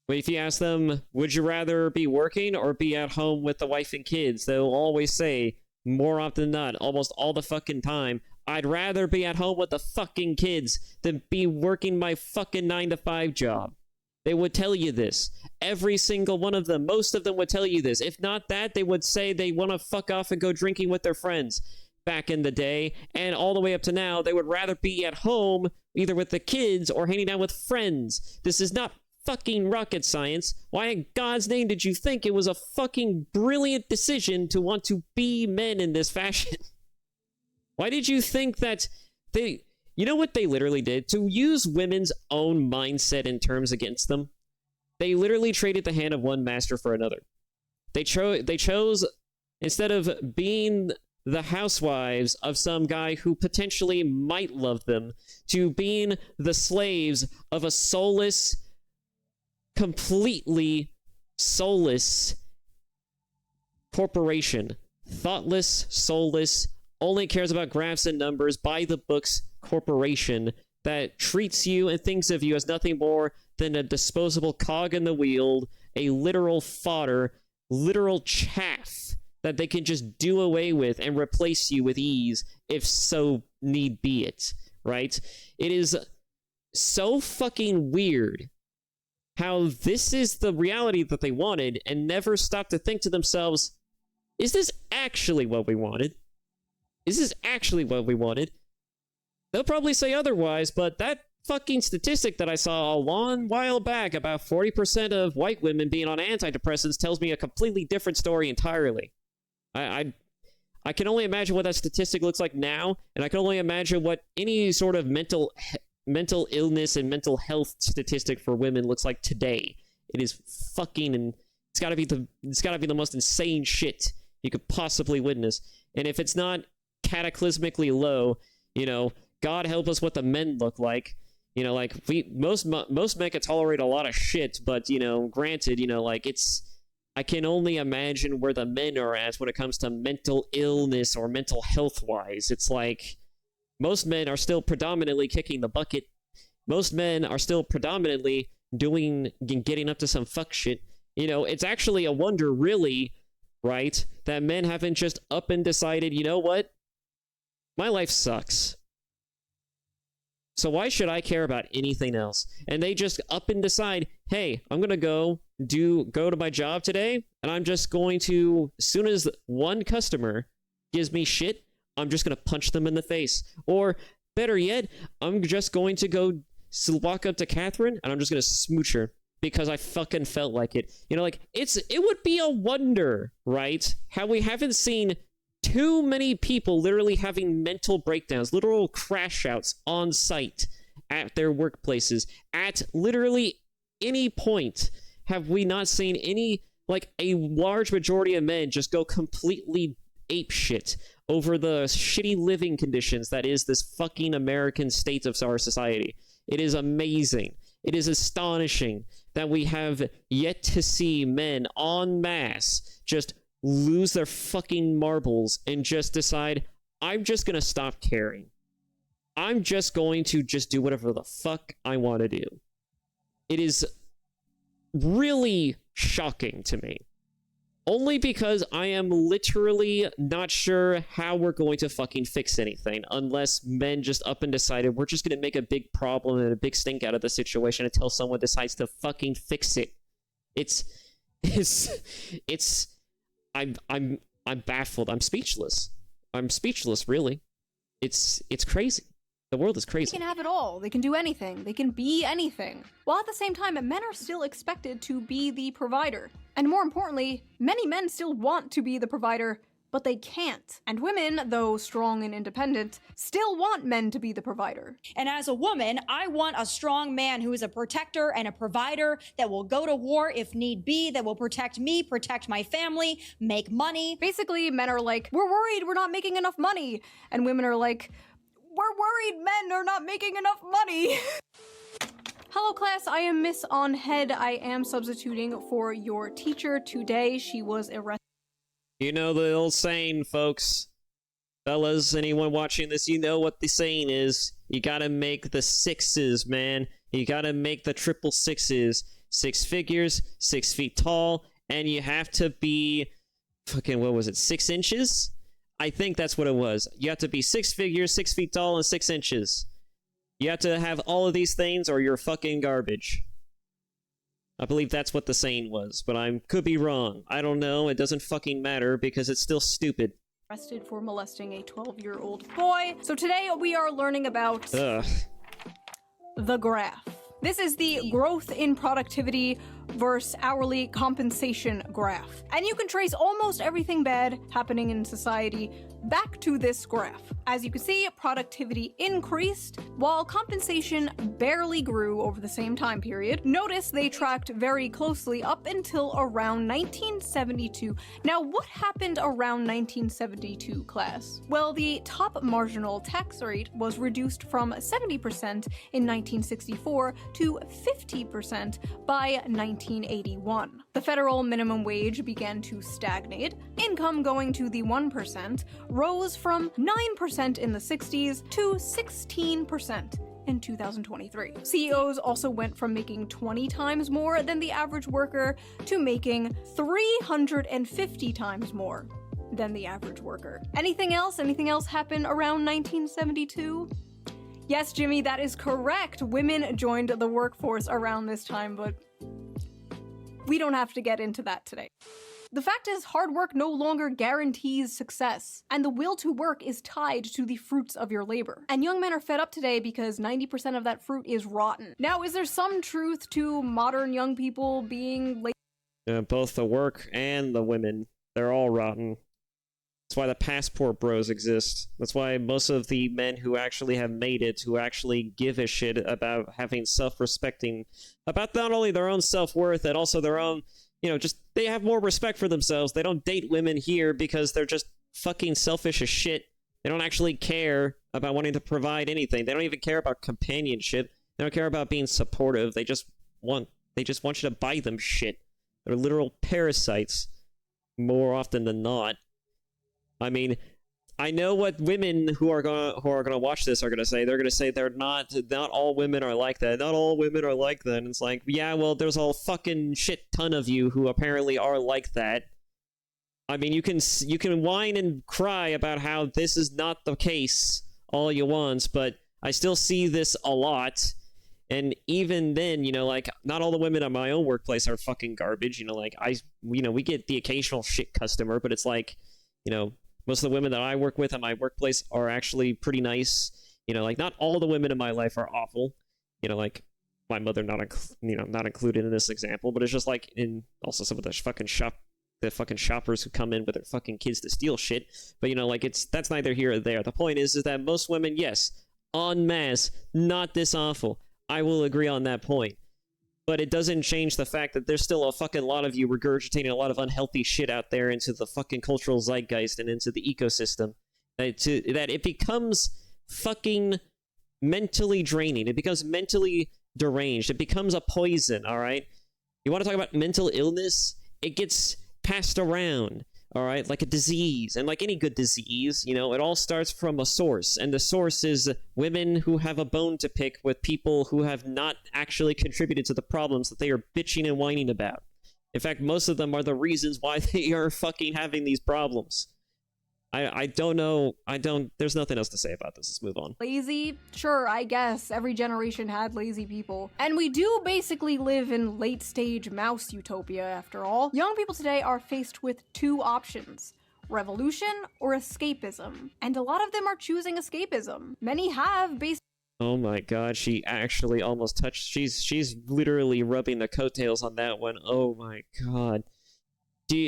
But if you ask them, would you rather be working or be at home with the wife and kids? They'll always say, more often than not, almost all the fucking time, I'd rather be at home with the fucking kids than be working my fucking 9-to-5 job. They would tell you this. Every single one of them, most of them would tell you this. If not that, they would say they want to fuck off and go drinking with their friends back in the day. And all the way up to now, they would rather be at home, either with the kids or hanging out with friends. This is not fucking rocket science. Why in God's name did you think it was a fucking brilliant decision to want to be men in this fashion? Why did you think that they... You know what they literally did? To use women's own mindset and terms against them, they literally traded the hand of one master for another. They chose, instead of being the housewives of some guy who potentially might love them, to being the slaves of a soulless, completely soulless corporation. Thoughtless, soulless, only cares about graphs and numbers, by the books corporation that treats you and thinks of you as nothing more than a disposable cog in the wheel, a literal fodder, literal chaff that they can just do away with and replace you with ease if so need be it, right? It is so fucking weird how this is the reality that they wanted and never stopped to think to themselves, is this actually what we wanted? Is this actually what we wanted? They'll probably say otherwise, but that fucking statistic that I saw a long while back about 40% of white women being on antidepressants tells me a completely different story entirely. I can only imagine what that statistic looks like now, and I can only imagine what any sort of mental illness and mental health statistic for women looks like today. It is fucking, and it's gotta be the most insane shit you could possibly witness. And if it's not cataclysmically low, you know, God help us what the men look like. You know, like most men can tolerate a lot of shit, but, you know, granted, you know, like I can only imagine where the men are at when it comes to mental illness or mental health wise. It's like most men are still predominantly kicking the bucket. Most men are still predominantly getting up to some fuck shit. You know, it's actually a wonder, really, right, that men haven't just up and decided, you know what? My life sucks. So why should I care about anything else? And they just up and decide, hey, I'm going to go to my job today, and I'm just going to, as soon as one customer gives me shit, I'm just going to punch them in the face. Or better yet, I'm just going to go walk up to Catherine, and I'm just going to smooch her because I fucking felt like it. You know, like, it would be a wonder, right? How we haven't seen too many people literally having mental breakdowns, literal crash outs on site at their workplaces. At literally any point have we not seen any, like, a large majority of men just go completely apeshit over the shitty living conditions that is this fucking American state of our society. It is amazing. It is astonishing that we have yet to see men en masse just lose their fucking marbles and just decide, I'm just gonna stop caring. I'm just going to just do whatever the fuck I want to do. It is really shocking to me. Only because I am literally not sure how we're going to fucking fix anything unless men just up and decided we're just gonna make a big problem and a big stink out of the situation until someone decides to fucking fix it. I'm baffled. I'm speechless. Really. It's crazy. The world is crazy.
They can have it all. They can do anything. They can be anything. While at the same time, men are still expected to be the provider. And more importantly, many men still want to be the provider, but they can't. And women, though strong and independent, still want men to be the provider.
And as a woman, I want a strong man who is a protector and a provider that will go to war if need be, that will protect me, protect my family, make money.
Basically, men are like, we're worried we're not making enough money. And women are like, we're worried men are not making enough money. Hello class, I am Miss On Head. I am substituting for your teacher today. She was arrested.
You know the old saying, folks. Fellas, anyone watching this, you know what the saying is. You gotta make the sixes, man. You gotta make the triple sixes. 6 figures, 6 feet tall, and you have to be, fucking, what was it, 6 inches? I think that's what it was. You have to be 6 figures, 6 feet tall, and 6 inches. You have to have all of these things or you're fucking garbage. I believe that's what the saying was, but I could be wrong. I don't know. It doesn't fucking matter because it's still stupid.
Arrested for molesting a 12-year-old boy. So today we are learning about the graph. This is the growth in productivity versus hourly compensation graph. And you can trace almost everything bad happening in society back to this graph. As you can see, productivity increased while compensation barely grew over the same time period. Notice they tracked very closely up until around 1972. Now, what happened around 1972, class? Well, the top marginal tax rate was reduced from 70% in 1964 to 50% by 1981. The federal minimum wage began to stagnate. Income going to the 1% rose from 9% in the 60s to 16% in 2023. CEOs also went from making 20 times more than the average worker to making 350 times more than the average worker. Anything else? Anything else happen around 1972? Yes, Jimmy, that is correct. Women joined the workforce around this time, but we don't have to get into that today. The fact is, hard work no longer guarantees success, and the will to work is tied to the fruits of your labor. And young men are fed up today because 90% of that fruit is rotten. Now, is there some truth to modern young people being
both the work and the women, they're all rotten. That's why the passport bros exist. That's why most of the men who actually have made it, who actually give a shit about having self-respecting, about not only their own self-worth, and also their own, just, they have more respect for themselves. They don't date women here because they're just fucking selfish as shit. They don't actually care about wanting to provide anything. They don't even care about companionship. They don't care about being supportive. They just want you to buy them shit. They're literal parasites more often than not. I mean, I know what women who are gonna watch this are gonna say. They're gonna say they're not all women are like that. Not all women are like that. And it's like, yeah, well, there's a fucking shit ton of you who apparently are like that. I mean, you can whine and cry about how this is not the case all you want, but I still see this a lot. And even then, not all the women at my own workplace are fucking garbage. We get the occasional shit customer, but it's like, most of the women that I work with at my workplace are actually pretty nice. Not all the women in my life are awful. My mother not included in this example, but it's just like in also some of the fucking shoppers who come in with their fucking kids to steal shit. But that's neither here or there. The point is that most women, yes, en masse, not this awful. I will agree on that point. But it doesn't change the fact that there's still a fucking lot of you regurgitating a lot of unhealthy shit out there into the fucking cultural zeitgeist and into the ecosystem. That it becomes fucking mentally draining. It becomes mentally deranged. It becomes a poison, alright? You want to talk about mental illness? It gets passed around, alright? Like a disease. And like any good disease, it all starts from a source. And the source is women who have a bone to pick with people who have not actually contributed to the problems that they are bitching and whining about. In fact, most of them are the reasons why they are fucking having these problems. I don't know. There's nothing else to say about this. Let's move on.
Lazy? Sure, I guess. Every generation had lazy people. And we do basically live in late-stage mouse utopia, after all. Young people today are faced with two options: revolution or escapism. And a lot of them are choosing escapism. Many have based—
Oh my god, she actually almost touched— she's literally rubbing the coattails on that one. Oh my god. She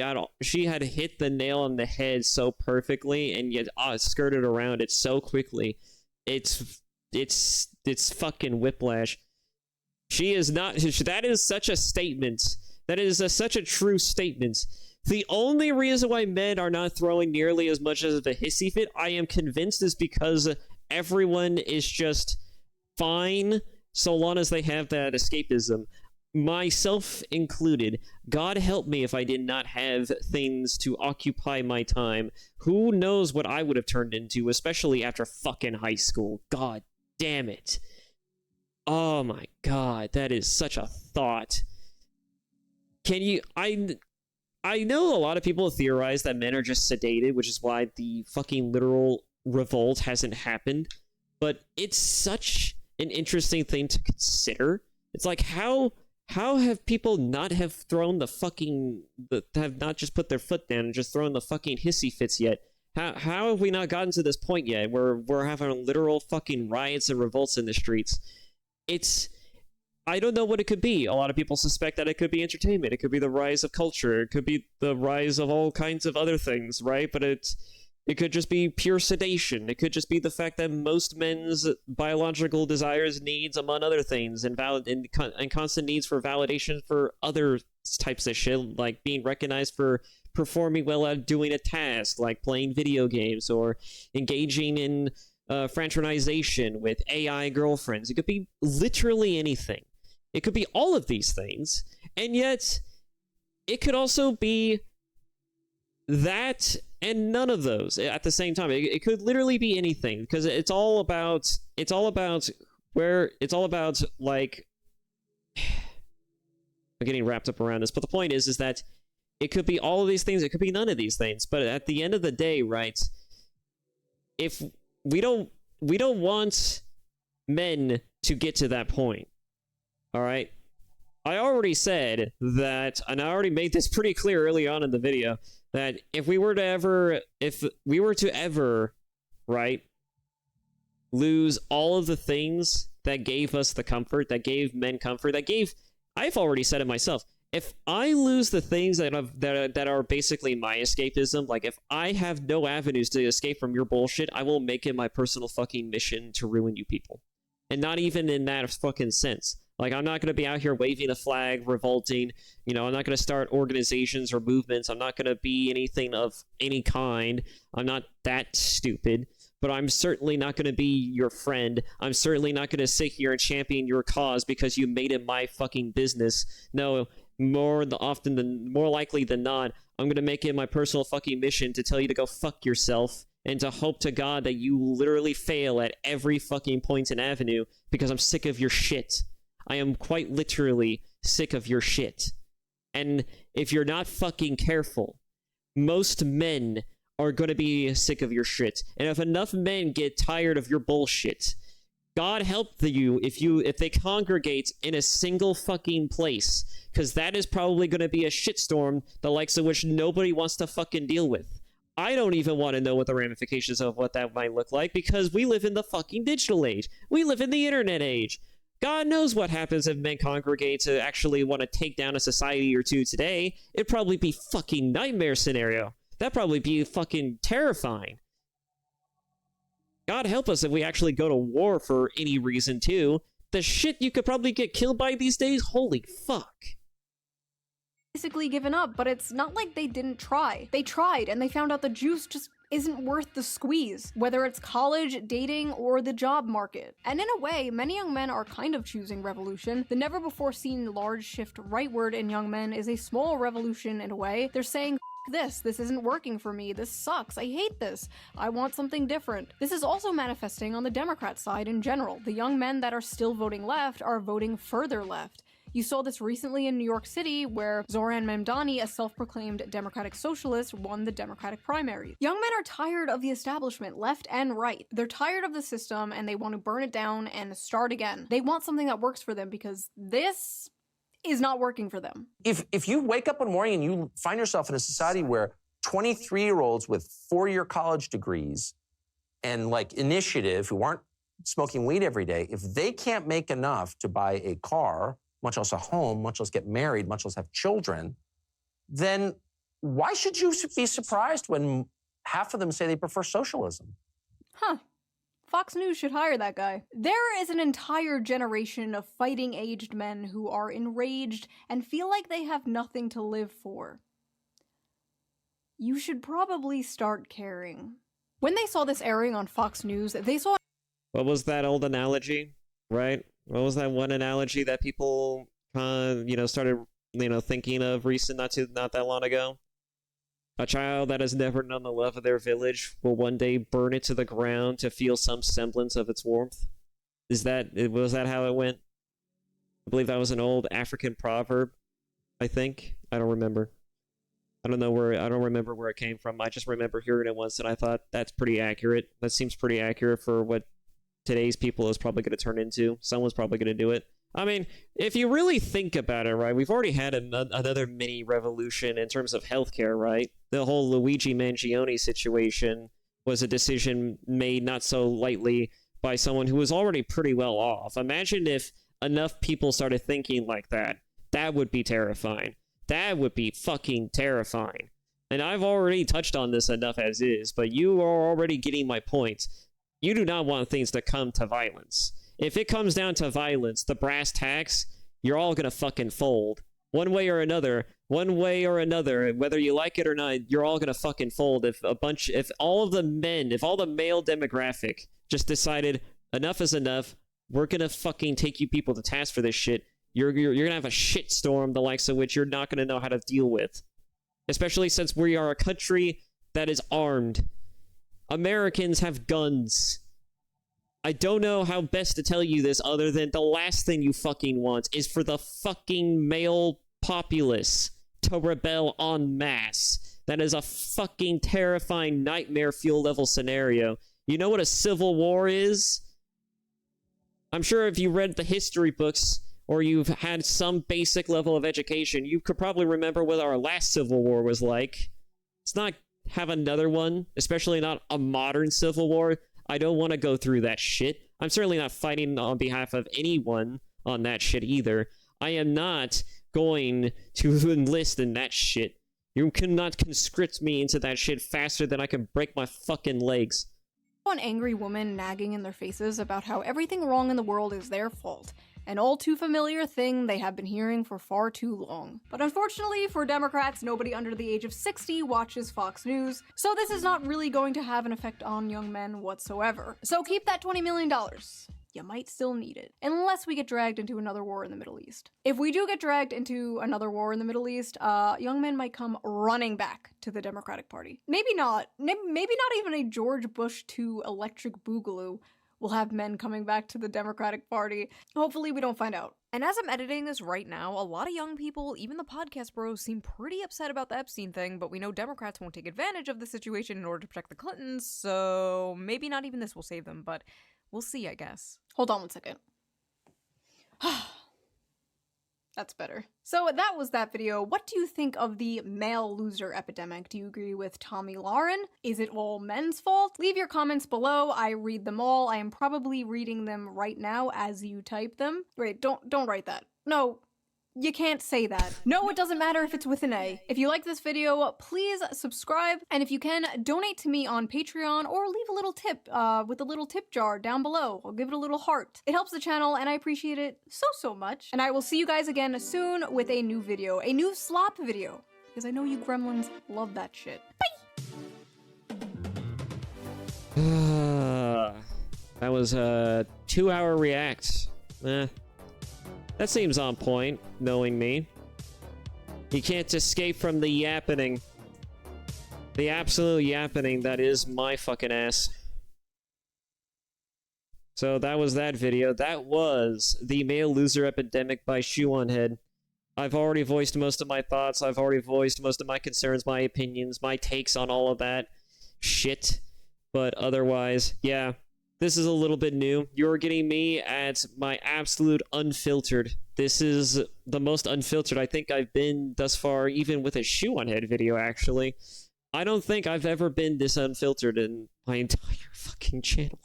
had hit the nail on the head so perfectly, and yet skirted around it so quickly. It's fucking whiplash. She is not— that is such a statement. That is such a true statement. The only reason why men are not throwing nearly as much as the hissy fit, I am convinced, is because everyone is just fine so long as they have that escapism. Myself included. God help me if I did not have things to occupy my time. Who knows what I would have turned into, especially after fucking high school. God damn it. Oh my god, that is such a thought. Can you— I know a lot of people theorize that men are just sedated, which is why the fucking literal revolt hasn't happened, but it's such an interesting thing to consider. It's like, how have people not have thrown the fucking— have not just put their foot down and just thrown the fucking hissy fits yet? How have we not gotten to this point yet where we're having literal fucking riots and revolts in the streets? I don't know what it could be. A lot of people suspect that it could be entertainment. It could be the rise of culture. It could be the rise of all kinds of other things, right? But it could just be pure sedation. It could just be the fact that most men's biological desires, needs, among other things, and constant needs for validation for other types of shit, like being recognized for performing well at doing a task, like playing video games or engaging in fraternization with AI girlfriends. It could be literally anything. It could be all of these things, and yet it could also be that and none of those at the same time. It could literally be anything, because it's all about like I'm getting wrapped up around this, but the point is that it could be all of these things, it could be none of these things, but at the end of the day, right, if we don't we don't want men to get to that point. All right? I already said that, and I already made this pretty clear early on in the video, that if we were to ever, right, lose all of the things that gave us the comfort, that gave men comfort, I've already said it myself, if I lose the things that are basically my escapism, like if I have no avenues to escape from your bullshit, I will make it my personal fucking mission to ruin you people. And not even in that fucking sense. Like, I'm not going to be out here waving a flag, revolting. You know, I'm not going to start organizations or movements. I'm not going to be anything of any kind. I'm not that stupid. But I'm certainly not going to be your friend. I'm certainly not going to sit here and champion your cause because you made it my fucking business. No, more likely than not, I'm going to make it my personal fucking mission to tell you to go fuck yourself and to hope to God that you literally fail at every fucking point and avenue because I'm sick of your shit. I am quite literally sick of your shit. And if you're not fucking careful, most men are going to be sick of your shit. And if enough men get tired of your bullshit, God help you if they congregate in a single fucking place, because that is probably going to be a shitstorm the likes of which nobody wants to fucking deal with. I don't even want to know what the ramifications of what that might look like, because we live in the fucking digital age. We live in the internet age. God knows what happens if men congregate to actually want to take down a society or two today. It'd probably be fucking nightmare scenario. That'd probably be fucking terrifying. God help us if we actually go to war for any reason too. The shit you could probably get killed by these days, holy fuck.
Basically given up, but it's not like they didn't try. They tried, and they found out the juice just isn't worth the squeeze, whether it's college, dating, or the job market. And in a way, many young men are kind of choosing revolution. The never-before-seen large shift rightward in young men is a small revolution in a way. They're saying, this isn't working for me, this sucks, I hate this, I want something different. This is also manifesting on the Democrat side in general. The young men that are still voting left are voting further left. You saw this recently in New York City, where Zohran Mamdani, a self-proclaimed Democratic socialist, won the Democratic primary. Young men are tired of the establishment, left and right. They're tired of the system, and they want to burn it down and start again. They want something that works for them, because this is not working for them.
If you wake up one morning and you find yourself in a society where 23-year-olds with 4-year college degrees and like initiative who aren't smoking weed every day, if they can't make enough to buy a car, much less a home, much less get married, much less have children, then why should you be surprised when half of them say they prefer socialism?
Huh. Fox News should hire that guy. There is an entire generation of fighting-aged men who are enraged and feel like they have nothing to live for. You should probably start caring. When they saw this airing on Fox News, they saw—
What was that old analogy, right? What was that one analogy that people, started, thinking of not that long ago? A child that has never known the love of their village will one day burn it to the ground to feel some semblance of its warmth. Was that how it went? I believe that was an old African proverb, I think. I don't remember. I don't remember where it came from. I just remember hearing it once and I thought that's pretty accurate. That seems pretty accurate for what today's people is probably going to turn into. Someone's probably going to do it. I mean, if you really think about it, right, we've already had another mini revolution in terms of healthcare, right? The whole Luigi Mangione situation was a decision made not so lightly by someone who was already pretty well off. Imagine if enough people started thinking like that. That would be terrifying. That would be fucking terrifying. And I've already touched on this enough as is, but you are already getting my point. You do not want things to come to violence. If it comes down to violence, the brass tacks, you're all gonna fucking fold. One way or another, whether you like it or not, you're all gonna fucking fold. If all the male demographic just decided enough is enough, we're gonna fucking take you people to task for this shit, you're gonna have a shitstorm the likes of which you're not gonna know how to deal with. Especially since we are a country that is armed. Americans have guns. I don't know how best to tell you this other than the last thing you fucking want is for the fucking male populace to rebel en masse. That is a fucking terrifying nightmare fuel level scenario. You know what a civil war is? I'm sure if you read the history books or you've had some basic level of education, you could probably remember what our last civil war was like. Let's not have another one, especially not a modern civil war. I don't want to go through that shit. I'm certainly not fighting on behalf of anyone on that shit either. I am not going to enlist in that shit. You cannot conscript me into that shit faster than I can break my fucking legs.
An angry woman nagging in their faces about how everything wrong in the world is their fault. An all too familiar thing they have been hearing for far too long. But unfortunately for Democrats, nobody under the age of 60 watches Fox News, so this is not really going to have an effect on young men whatsoever. So keep that $20 million. You might still need it, unless we get dragged into another war in the Middle East. If we do get dragged into another war in the Middle East, young men might come running back to the Democratic Party. Maybe not even a George Bush II electric boogaloo will have men coming back to the Democratic Party. Hopefully we don't find out. And as I'm editing this right now, a lot of young people, even the podcast bros, seem pretty upset about the Epstein thing, but we know Democrats won't take advantage of the situation in order to protect the Clintons, so maybe not even this will save them, but we'll see, I guess. Hold on one second. That's better. So that was that video. What do you think of the male loser epidemic? Do you agree with Tommy Lauren? Is it all men's fault? Leave your comments below. I read them all. I am probably reading them right now as you type them. Wait, don't write that. No. You can't say that. No, it doesn't matter if it's with an A. If you like this video, please subscribe, and if you can, donate to me on Patreon or leave a little tip with a little tip jar down below. I'll give it a little heart. It helps the channel, and I appreciate it so much. And I will see you guys again soon with a new video, a new slop video, because I know you gremlins love that shit.
Bye! That was a 2-hour react. That seems on point, knowing me. You can't escape from the yappening. The absolute yappening that is my fucking ass. So that was that video. That was the male loser epidemic by Shoe on Head. I've already voiced most of my thoughts. I've already voiced most of my concerns, my opinions, my takes on all of that shit. But otherwise, yeah. This is a little bit new. You're getting me at my absolute unfiltered. This is the most unfiltered I think I've been thus far, even with a Shoe on Head video, actually. I don't think I've ever been this unfiltered in my entire fucking channel.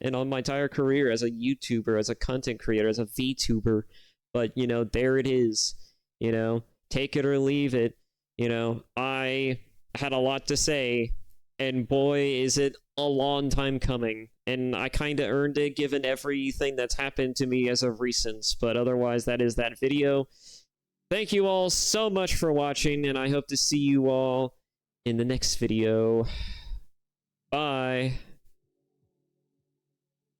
And on my entire career as a YouTuber, as a content creator, as a VTuber. But, you know, there it is. You know, take it or leave it. You know, I had a lot to say. And boy, is it a long time coming. And I kind of earned it given everything that's happened to me as of recent. But otherwise, that is that video. Thank you all so much for watching, and I hope to see you all in the next video. Bye.